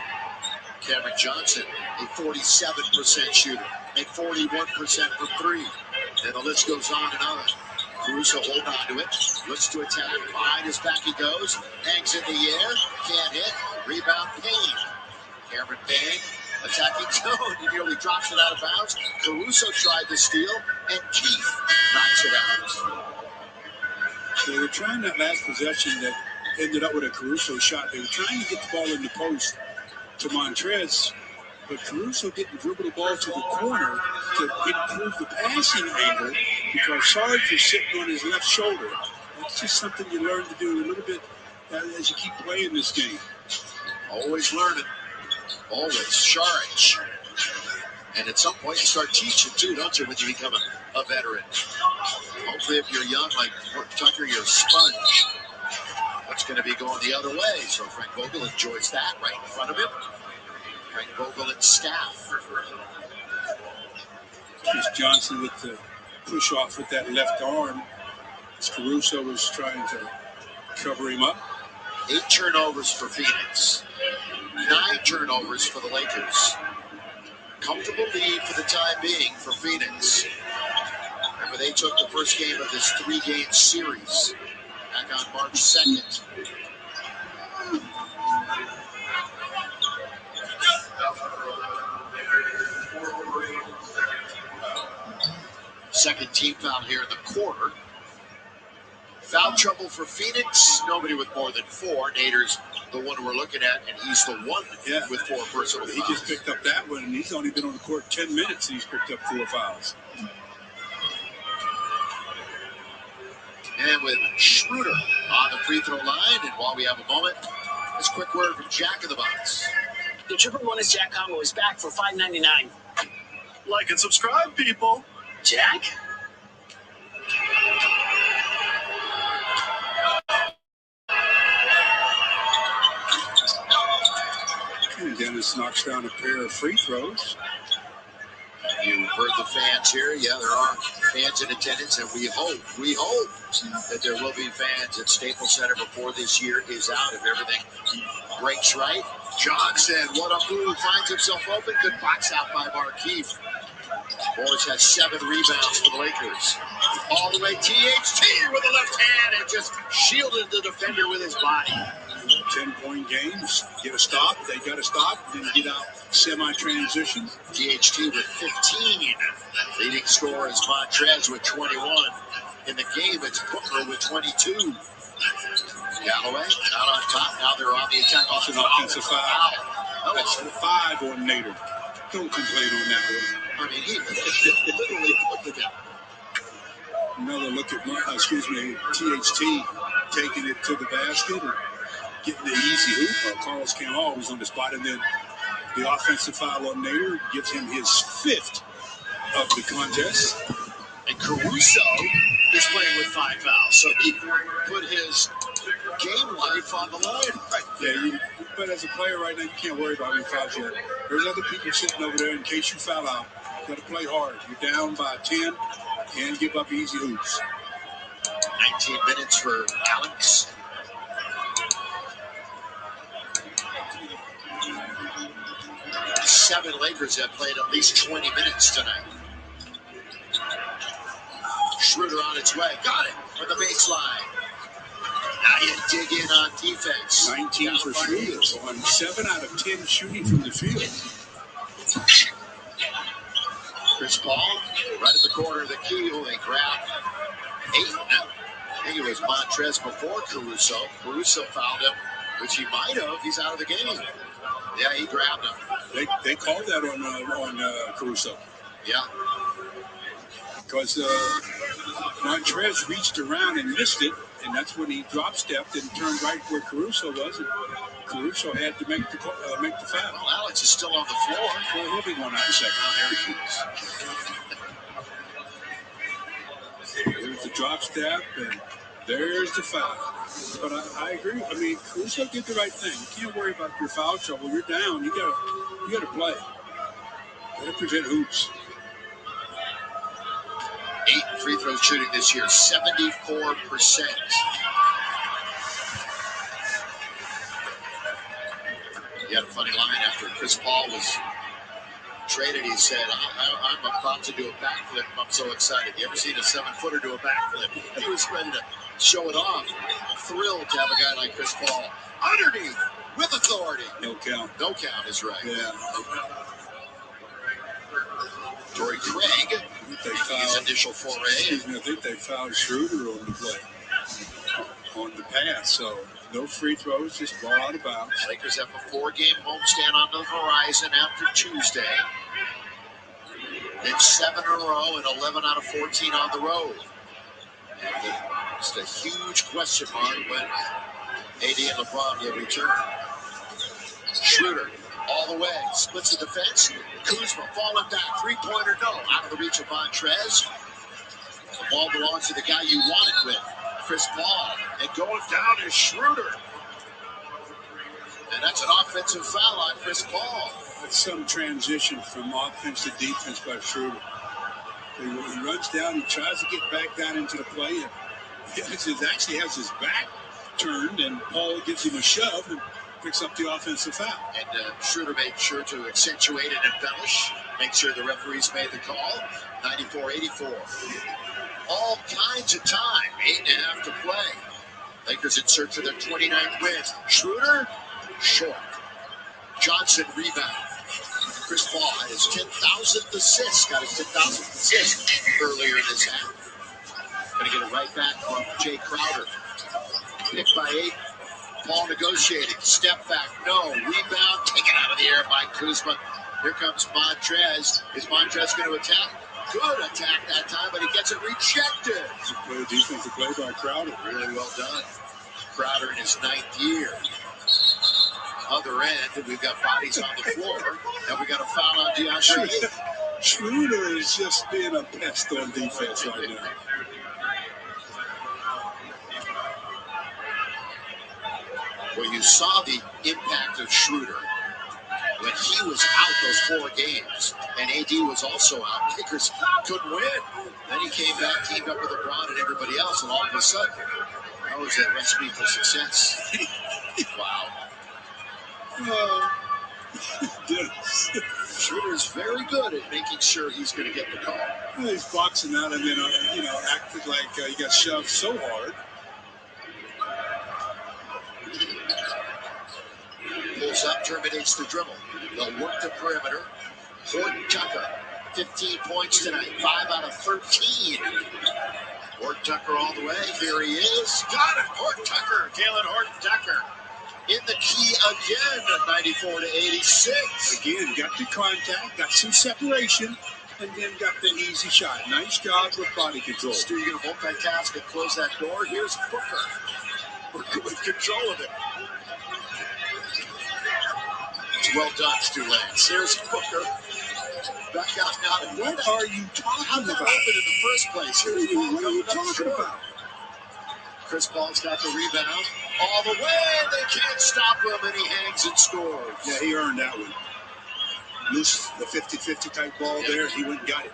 Cameron Johnson, a 47% shooter, and 41% from 3. And the list goes on and on. Caruso holding on to it, looks to attack, behind his back he goes, hangs in the air, can't hit, rebound Payne. Cameron Payne attacking zone, he nearly drops it out of bounds. Caruso tried to steal, and Keith knocks it out. They were trying that last possession that ended up with a Caruso shot. They were trying to get the ball in the post to Montrez, but Caruso didn't dribble the ball to the corner to improve the passing angle because Sarge was sitting on his left shoulder. That's just something you learn to do a little bit as you keep playing this game. Always learning. Always. Sarge. And at some point you start teaching too, don't you, when you become a veteran. Hopefully if you're young like Tucker, you're a sponge. That's going to be going the other way. So Frank Vogel enjoys that right in front of him. Frank Vogel and staff. Chris Johnson with the push off with that left arm. Caruso was trying to cover him up. 8 turnovers for Phoenix. 9 turnovers for the Lakers. Comfortable lead for the time being for Phoenix. Remember, they took the first game of this 3-game series back on March 2nd. Second team foul here in the quarter. Foul trouble for Phoenix. Nobody with more than 4. Nader's the one we're looking at, and he's the one with 4 personal fouls. He just picked up that one, and he's only been on the court 10 minutes, and he's picked up 4 fouls. And with Schroeder on the free throw line, and while we have a moment, this quick word from Jack in the Box. The Triple Bonus Jack combo is back for $5.99. Like and subscribe, people. Jack? And Dennis knocks down a pair of free throws. You heard the fans here. Yeah, there are fans in attendance, and we hope that there will be fans at Staples Center before this year is out, if everything breaks right. Johnson, what a move, finds himself open. Good box out by Markieff. Morris has 7 rebounds for the Lakers. All the way THT with the left hand and just shielded the defender with his body. 10-point games. Get a stop. They got to stop. Then get out semi-transition. THT with 15. Leading scorer is Montrez with 21. In the game, it's Booker with 22. Galloway out on top. Now they're on the attack. That's an offensive foul. That's 5 on Nader. Don't complain on that one. I mean, he literally put the down. Another look at, THT taking it to the basket and getting the easy hoop. Carlos Canal was on the spot, and then the offensive foul on Nader gives him his 5th of the contest. And Caruso is playing with 5 fouls, so he put his game life on the line right there. Yeah, but as a player right now, you can't worry about any fouls yet. There's other people sitting over there in case you foul out. You got to play hard. You're down by 10, and give up easy hoops. 19 minutes for Alex. Seven Lakers have played at least 20 minutes tonight. Schroeder on its way. Got it from the baseline. Now you dig in on defense. 19 for Schroeder, on 7 out of 10 shooting from the field. Chris Paul, right at the corner of the key. They grab 8 now. I think it was Montrez before Caruso. Caruso fouled him, which he might have. He's out of the game. Yeah, he grabbed him. They called that on Caruso. Yeah. Because Montrez reached around and missed it, and that's when he drop-stepped and turned right where Caruso was, and Caruso had to make the foul. Well, Alex is still on the floor. Well, he'll be going out in a second. Oh, there he is. There's the drop-step, and there's the foul. But I agree. I mean, Caruso did the right thing. You can't worry about your foul trouble. You're down. You gotta play. Gotta prevent hoops. 8 free throw shooting this year, 74%. He had a funny line after Chris Paul was traded. He said, I'm about to do a backflip. I'm so excited. You ever seen a 7-footer do a backflip? He was ready to show it off. Thrilled to have a guy like Chris Paul underneath with authority. No count. No count is right. Yeah. Torrey Craig, his initial foray. I think they fouled Schroeder on the play, on the pass. So no free throws, just ball out of bounds. Lakers have a 4-game homestand on the horizon after Tuesday. Then 7 in a row and 11 out of 14 on the road. And just a huge question mark when AD and LeBron will return. Schroeder all the way, splits the defense. Kuzma falling back, 3-pointer no, out of the reach of Montrez. The ball belongs to the guy you want it with, Chris Paul. And going down is Schroeder. And that's an offensive foul on Chris Paul. That's some transition from offense to defense by Schroeder. He runs down, he tries to get back down into the play, and he actually has his back turned, and Paul gives him a shove and picks up the offensive foul. And Schroeder made sure to accentuate and embellish, make sure the referees made the call. 94-84. All kinds of time, 8.5 to play. Lakers in search of their 29th win. Schroeder, short. Johnson rebound. Chris Paul had his 10,000th assist. Got his 10,000th assist earlier in this half. Going to get it right back from Jay Crowder. Picked by 8. Paul negotiating. Step back. No. Rebound. Taken out of the air by Kuzma. Here comes Montrez. Is Montrez going to attack? Good attack that time, but he gets it rejected. It's a good defensive play by Crowder. Really well done. Crowder in his 9th year. Other end, we've got bodies on the floor, and we got a foul on DeAndre. Schroeder is just being a pest on defense right now. Well, you saw the impact of Schroeder when he was out those 4 games, and AD was also out. Lakers couldn't win. Then he came back, teamed up with LeBron and everybody else, and all of a sudden, that was a recipe for success. Wow. Yes. Schroeder's very good at making sure he's going to get the call. Well, he's boxing out and then, acted like he got shoved so hard. Pulls up, terminates the dribble. They'll work the perimeter. Horton Tucker, 15 points tonight, 5 out of 13. Horton Tucker all the way. Here he is. Got it. Horton Tucker. Taylor Horton Tucker in the key again at 94-86. Again, got the contact, got some separation, and then got the easy shot. Nice job with body control. Stu, you're going to multitask and close that door. Here's Booker. Booker with control of it. It's well done, Stu Lance. Here's Booker. Back out now. What are you talking about? Open in the first place. What are you talking about? Chris Paul's got the rebound. All the way. They can't stop him, and he hangs and scores. Yeah, he earned that one. Loose, the 50-50 type ball there. He went and got it.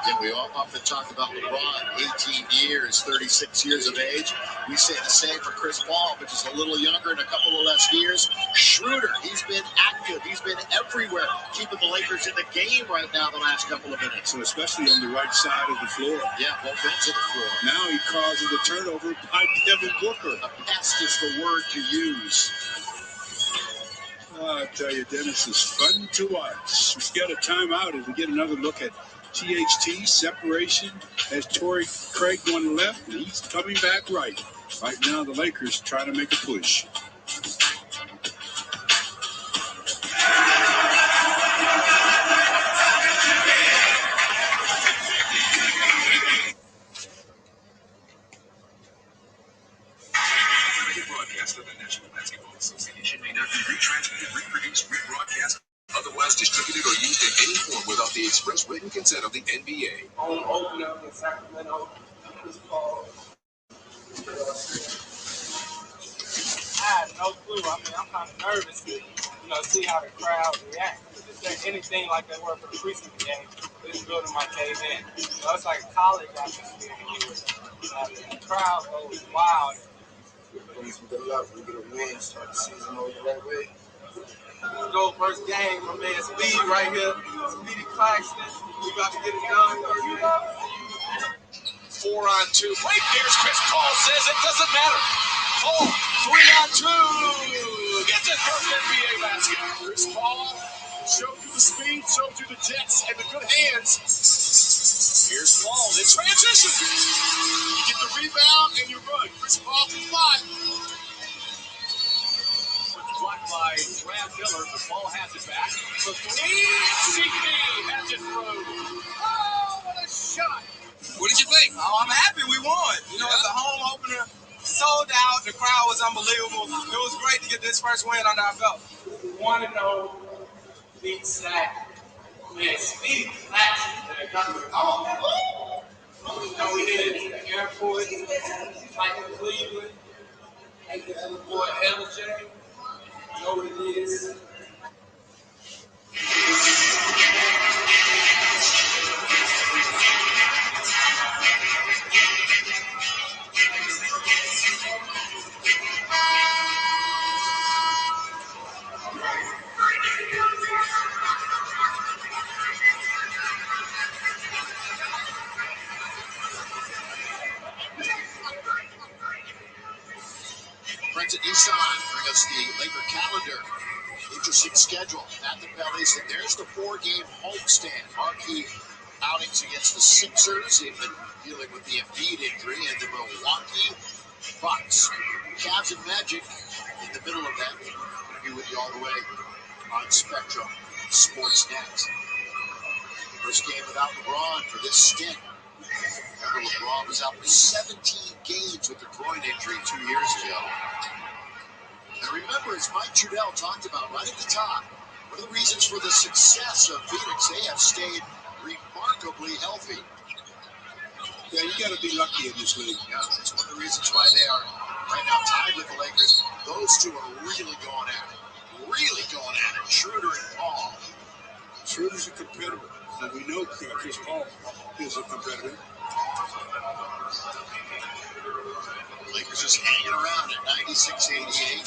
And we often talk about LeBron, 18 years, 36 years of age. We say the same for Chris Paul, but just a little younger and a couple of less years. Schroeder, he's been active. He's been everywhere, keeping the Lakers in the game right now the last couple of minutes. So especially on the right side of the floor. Yeah, both ends of the floor. Now he causes a turnover by Devin Booker. A pest is the word to use. I tell you, Dennis, is fun to watch. We've got a timeout as we get another look at THT separation as Torrey Craig won left, and he's coming back right. Right now, the Lakers trying to make a push. The broadcast of the National Basketball Association may not be retransmitted, reproduced, rebroadcast, otherwise distributed or used in any form without the express written consent of the NBA. Home opener in Sacramento. Chris Paul. I had no clue. I mean, I'm kind of nervous to, see how the crowd reacts. If there's anything like they were for the preseason game, this building might cave in. It's like a college atmosphere here. The crowd goes wild. Good luck. We get a win. Start the season over the right way. Let's go first game. My man Speed right here. Speedy Claxton. We about to get it done. 4-on-2 break. Here's Chris Paul says it doesn't matter. Paul, 3-on-2. Gets his first NBA basket. Chris Paul showed you the speed, showed you the jets, and the good hands. Here's Paul in transition. You get the rebound and you run. Chris Paul can fly. Blocked by Brad Miller, but Paul has it back. For three, CP has it through. Oh, what a shot. What did you think? Oh, I'm happy we won. It's a home opener, sold out. The crowd was unbelievable. It was great to get this first win under our belt. 1-0, big sack. Man, Speedy Claxton. Oh, we did it at the airport, like in Cleveland. And this little boy, LJ. You know what it is. Friends at Nissan bring us the Laker calendar. Interesting schedule at the Bellies, and there's the 4-game homestand. Marquee outings against the Sixers. They've been dealing with the Embiid injury, and the Milwaukee Bucks. Cavs and Magic in the middle of that. We'll be with you all the way on Spectrum Sportsnet. First game without LeBron for this stint. Remember, LeBron was out for 17 games with a groin injury 2 years ago. And remember, as Mike Trudell talked about right at the top, one of the reasons for the success of Phoenix, they have stayed remarkably healthy. Yeah, you got to be lucky in this league. Yeah, it's one of the reasons why they are right now tied with the Lakers. Those two are really going at it. Really going at it. Schroeder and Paul. Schroeder's a competitor. And we know Chris Paul is a competitor. Lakers just hanging around at 96-88.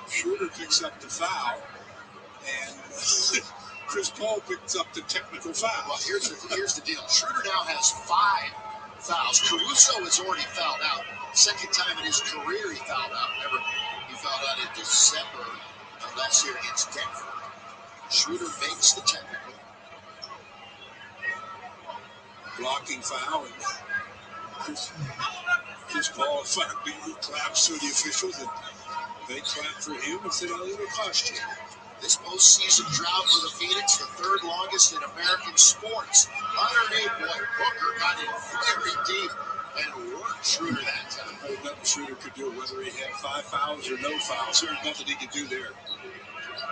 Schroeder picks up the foul, and Chris Paul picks up the technical foul. Well, here's the deal. Schroeder now has 5 fouls. Caruso has already fouled out. Second time in his career he fouled out. Remember, he fouled out in December of last year against Denver. Schroeder makes the technical. Blocking foul, and Chris Paul finally claps for the officials, and they clap for him and said, "Oh, it'll cost you." This postseason drought for the Phoenix, the third longest in American sports. Underneath, boy, Booker got in very deep and worked Schroeder that time. There's nothing Schroeder could do, whether he had 5 fouls or no fouls. There's nothing he could do there.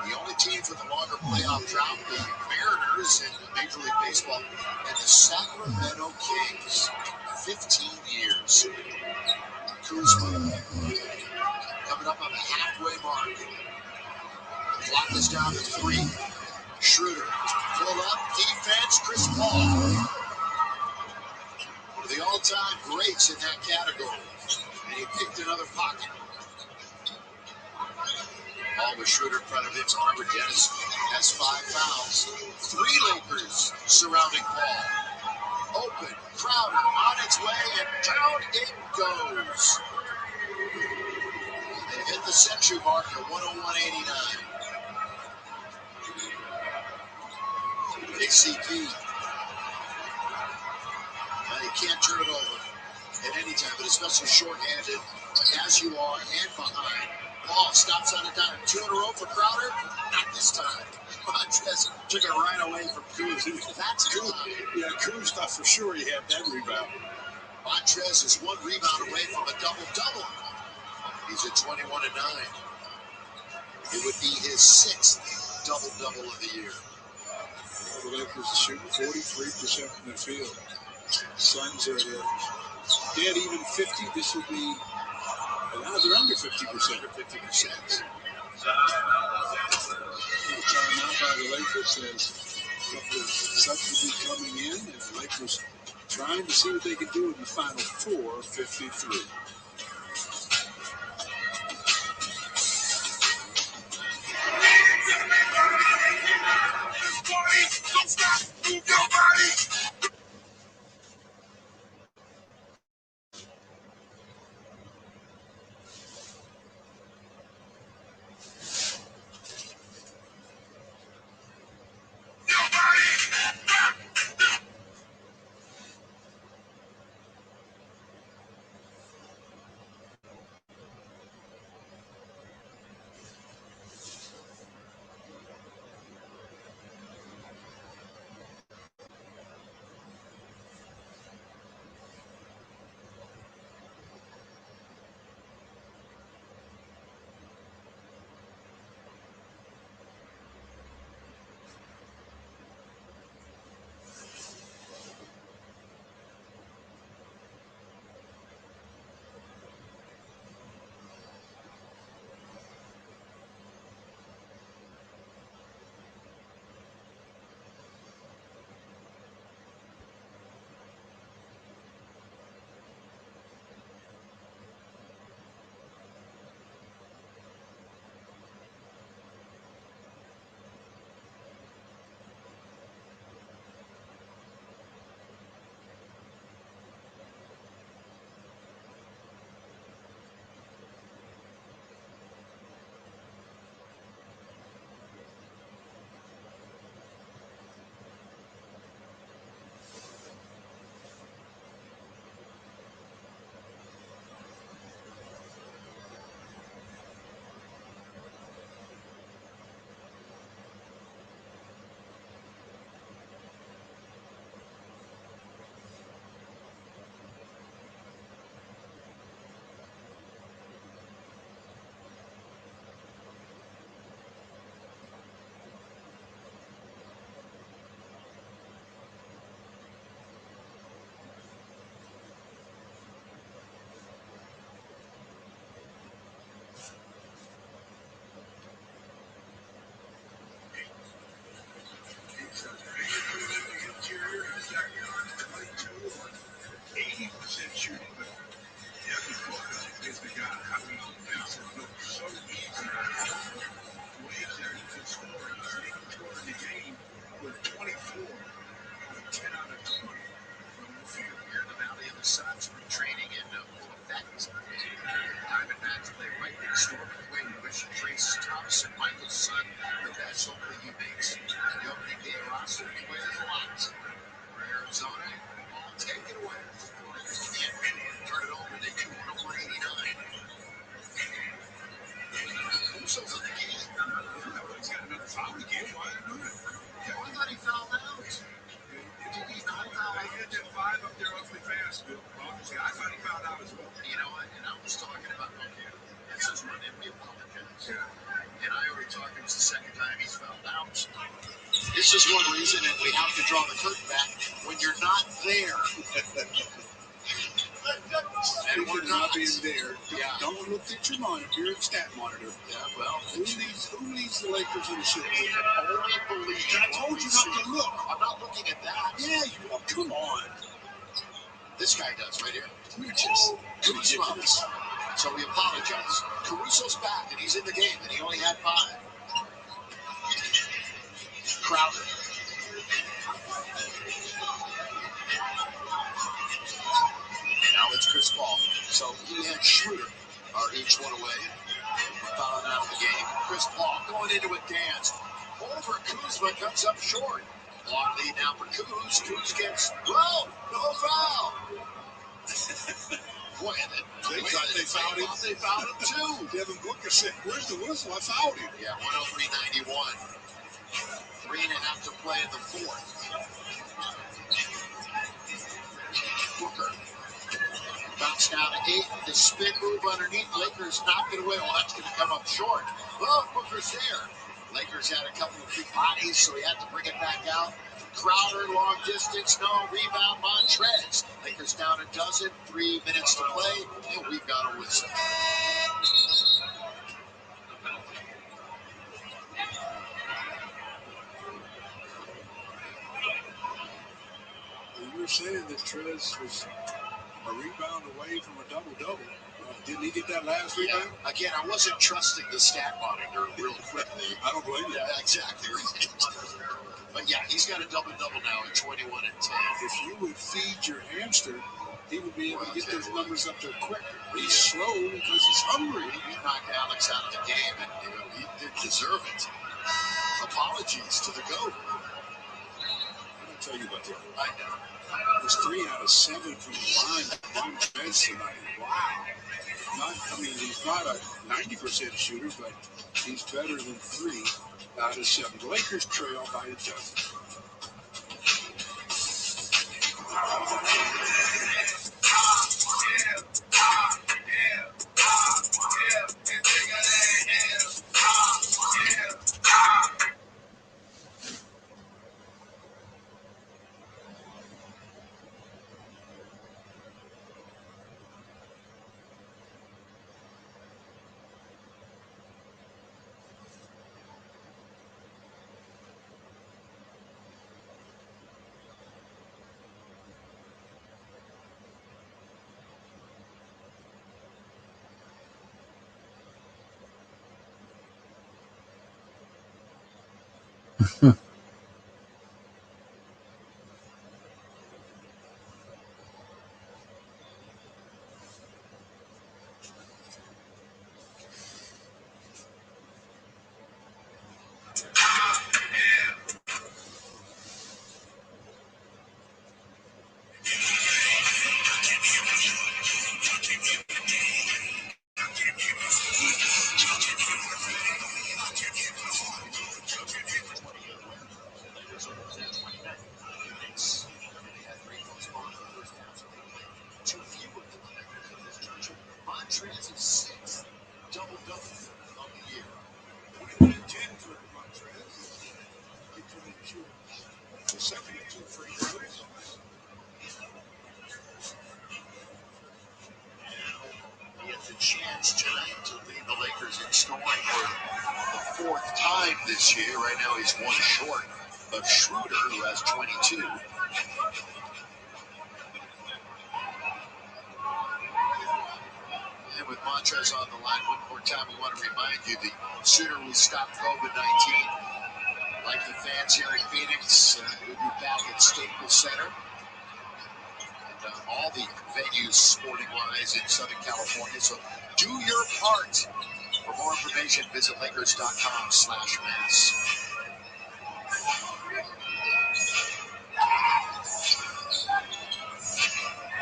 The only teams with a longer playoff drought, the Mariners in Major League Baseball, and the Sacramento Kings, 15 years. Kuzma coming up on the halfway mark. The clock is down to 3. Schroeder, pull up, defense, Chris Paul. One of the all-time greats in that category. And he picked another pocket. Ball with Schroeder in front of him. Remember, Dennis has 5 fouls. 3 Lakers surrounding Paul. Open, Crowder on its way, and down it goes. They hit the century mark at 101.89. KCP. Now you can't turn it over at any time, but especially shorthanded as you are and behind. Ball stops on a dime. 2 in a row for Crowder. Not this time. Montrez took it right away from Kuz. That's good. Yeah, Kuz thought for sure he had that rebound. Montrez is 1 rebound away from a double-double. He's at 21 and 9. It would be his 6th double-double of the year. The Lakers are shooting 43% from the field. Suns are dead even 50. This will be, they're under 50%. Under 50%. Timeout by the Lakers as a couple of substitutes coming in, and the Lakers trying to see what they can do in the final 4, 53. Don't stop, move your body. Interior is that 22 or 80% shooting, but Devin Booker is the guy. I mean, he makes it look so easy. Waves that he can score. He's leading scorer in the game with 24 on 10 out of 20 from the field. Here in the Valley of the Sun, spring training in full effect. Diamondbacks play right next door. By the way, we wish Trace Thompson, Michael's son, the best. Hopefully he makes the opening day roster. He wears a lot. For Arizona, ball taken away. Can't turn it over. They do 101.89. Uso's in the game. He's got enough fouled again. Why did I do that? I thought he fouled out. Did he not foul? I had that 5 up there awfully fast, Bill. Obviously, I thought he fouled out as well. You know what? And I was talking about, okay, that's his run in. We apologize. Yeah. And I already talked, it was the second time he's fouled out. This is one reason that we have to draw the curtain back when you're not there. And we're not being there. Yeah. Don't look at your monitor, your stat monitor. Yeah, well, who leads the Lakers in the shooting? We can only believe. I told you not to look. I'm not looking at that. Yeah, you are. Come on. This guy does right here. Two smiles. So we apologize. Caruso's back, and he's in the game, and he only had 5. Crowder. Now it's Chris Paul. So he and Schroeder are each one away. Fouling out of the game. Chris Paul going into a dance. Over Kuzma comes up short. Long lead now for Kuz. Kuz gets, whoa, no foul. Boy, they thought they fouled him. They fouled him too. Devin Booker said, where's the whistle? I fouled him. Yeah, 103-91. 3.5 to play in the fourth. Booker. Bounce down to 8. The spin move underneath. Lakers knocked it away. Well, that's going to come up short. Well, Booker's there. Lakers had a couple of big bodies, so he had to bring it back out. Crowder, long distance, no. Rebound, Montrez. Lakers down a dozen. 3 minutes to play, and we've got a whistle. You were saying that Trez was a rebound away from a double-double. Didn't he get that last rebound? Yeah. Again, I wasn't trusting the stat monitor real quickly. I don't blame you. Yeah, exactly right. But yeah, he's got a double-double now at 21 and 10. If you would feed your hamster, he would be able to get those numbers up there quicker. He's slow because he's hungry. He knocked Alex out of the game, and he did deserve it. Apologies to the GOAT. I don't tell you about that. I know. It was 3 out of 7 from the line. Montrez tonight. Wow. He's not a 90% shooter, but he's better than 3 out of 7. The Lakers trail by a dozen. Montrez is 6th double-double of the year. 10 for Montrez. The second 2 free throws. He has a chance tonight to lead the Lakers in scoring for the 4th time this year. Right now he's 1 short of Schroeder, who has 22. And with Montrez on the line, one more time, we want to remind you, the sooner we stop COVID-19, like the fans here in Phoenix, we'll be back at Staples Center. And all the venues, sporting-wise, in Southern California. So do your part. For more information, visit Lakers.com/mass.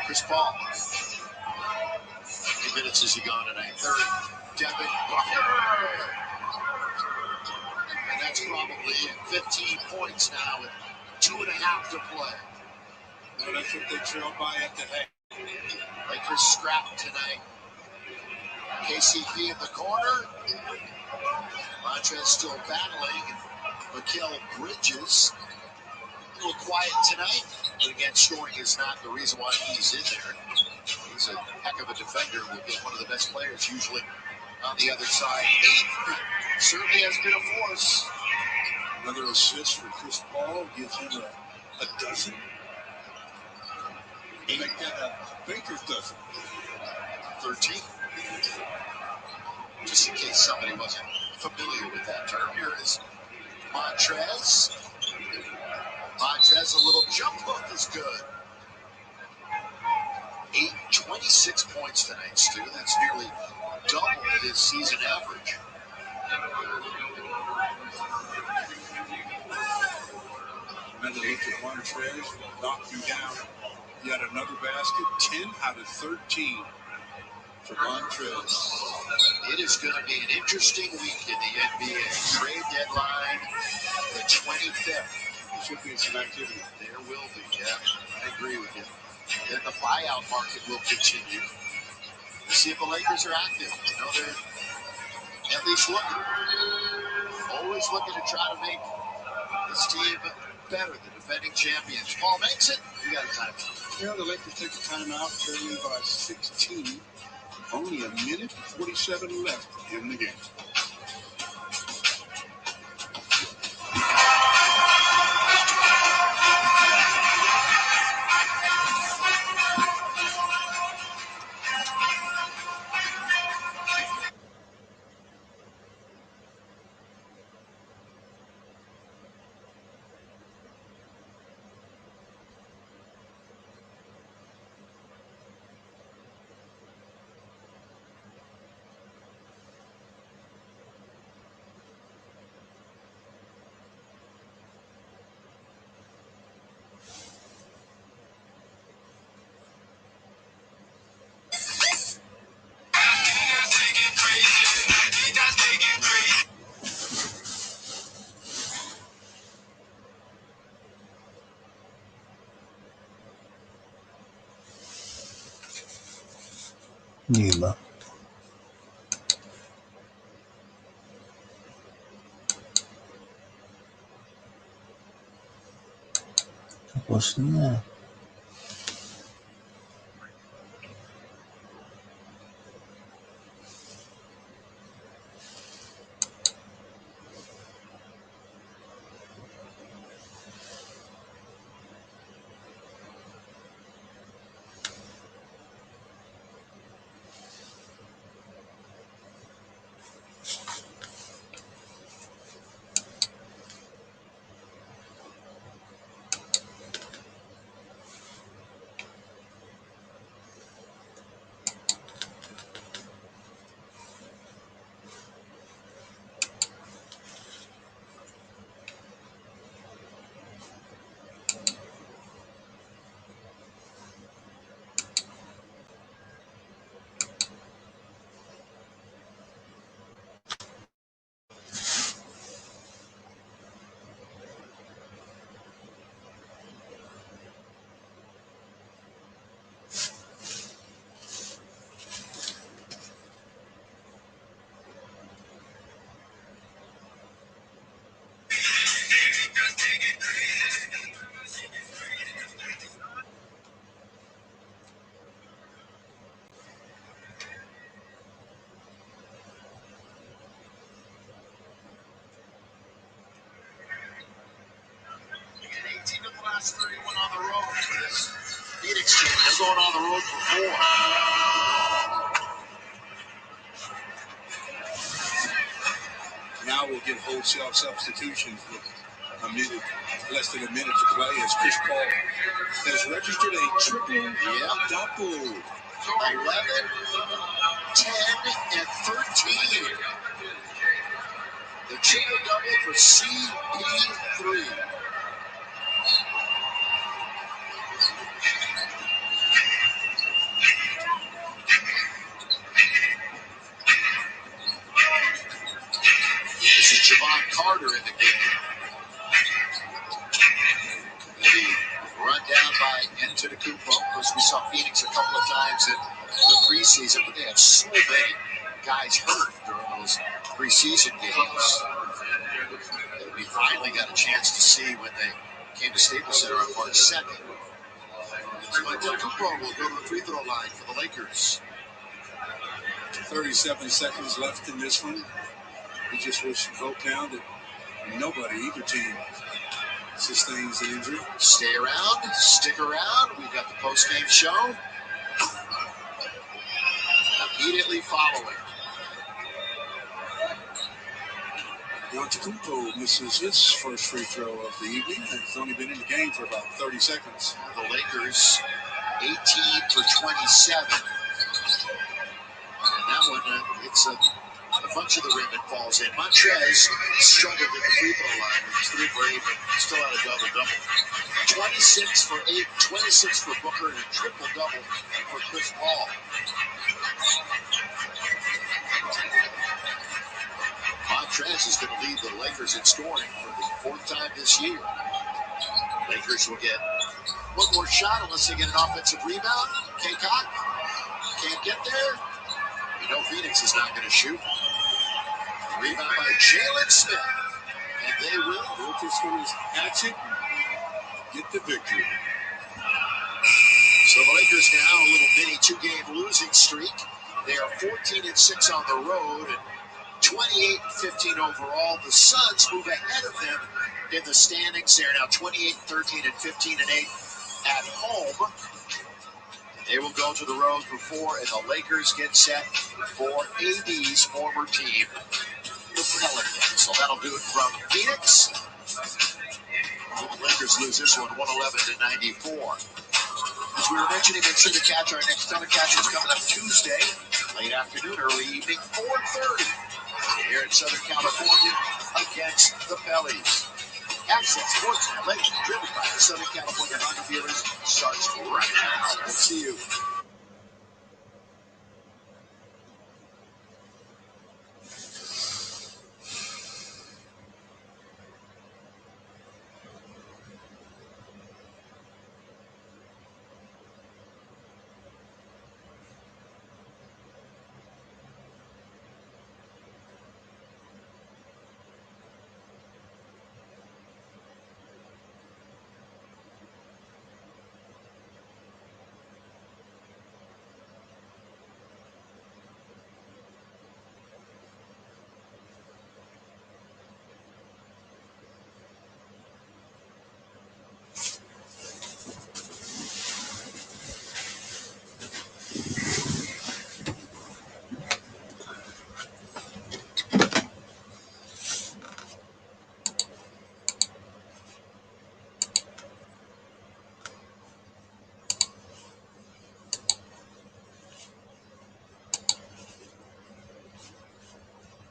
Chris Paul. How many minutes has he gone tonight? 3rd. Devin Booker. And that's It's probably 15 points now with 2.5 to play. No, that's what they trail by at the half. Lakers scrap tonight. KCP in the corner. Montrez still battling. Mikal Bridges, a little quiet tonight. But again, scoring is not the reason why he's in there. He's a heck of a defender. Will get one of the best players usually on the other side. Eight certainly has been a force. Another assist for Chris Paul gives him a dozen. Make that a Baker's dozen. 13. Just in case somebody wasn't familiar with that term, here is Montrez. Montrez, a little jump hook is good. 26 points tonight, Stu. That's nearly double his season average. Another look at Montrez, knocked him down. Yet another basket, 10 out of 13 for Montrez. It is going to be an interesting week in the NBA. Trade deadline, the 25th. There should be some activity. There will be, yeah. I agree with you. Then the buyout market will continue. We'll see if the Lakers are active. You know, they're at least looking. Always looking to try to make this team better, the defending champions. Paul makes it. We got a timeout. Yeah, the Lakers take a timeout, trailing by 16. Only a minute and 47 left in the game. Di ba? Tapos na. And 18 of the last 31 on the road for this Phoenix team. They're going on the road for 4. Now we'll get wholesale substitutions with less than a minute to play as Chris Paul has registered a triple-double. 11, 10, and 13. The triple-double for CP3. This is Javon Carter in the game. Antetokounmpo. Of course, we saw Phoenix a couple of times in the preseason, but they had so many guys hurt during those preseason games that we finally got a chance to see when they came to Staples Center on March 2nd. So Antetokounmpo will go to the free throw line for the Lakers. 37 seconds left in this one. We just wish and hope now that nobody, either team, sustains an injury. Stay around, stick around. We've got the post-game show immediately following. Antetokounmpo misses his first free throw of the evening. He's only been in the game for about 30 seconds. The Lakers, 18 for 27. And that one, it's a bunch of the rim that falls in. Montrez struggled at the free throw line. He's 3 for 8, but still had a double-double. 26 for 8, 26 for Booker, and a triple-double for Chris Paul. Montrez is going to lead the Lakers in scoring for the 4th time this year. Lakers will get one more shot unless they get an offensive rebound. K-Cock can't get there. You know Phoenix is not going to shoot. Rebound by Jalen Smith. And they will. Lucas with his hatchet get the victory. So the Lakers now a little mini 2-game losing streak. They are 14-6 on the road and 28-15 overall. The Suns move ahead of them in the standings. They're now 28-13 and 15-8 at home. They will go to the road for 4, and the Lakers get set for AD's former team, the Pelicans. So that'll do it from Phoenix. The Lakers lose this one 111-94. As we were mentioning, make sure to catch our next telecast is coming up Tuesday, late afternoon, early evening, 4:30 here in Southern California against the Pellies. Access Sports and Legend, driven by the Southern California Honda dealers, starts right now. We'll see you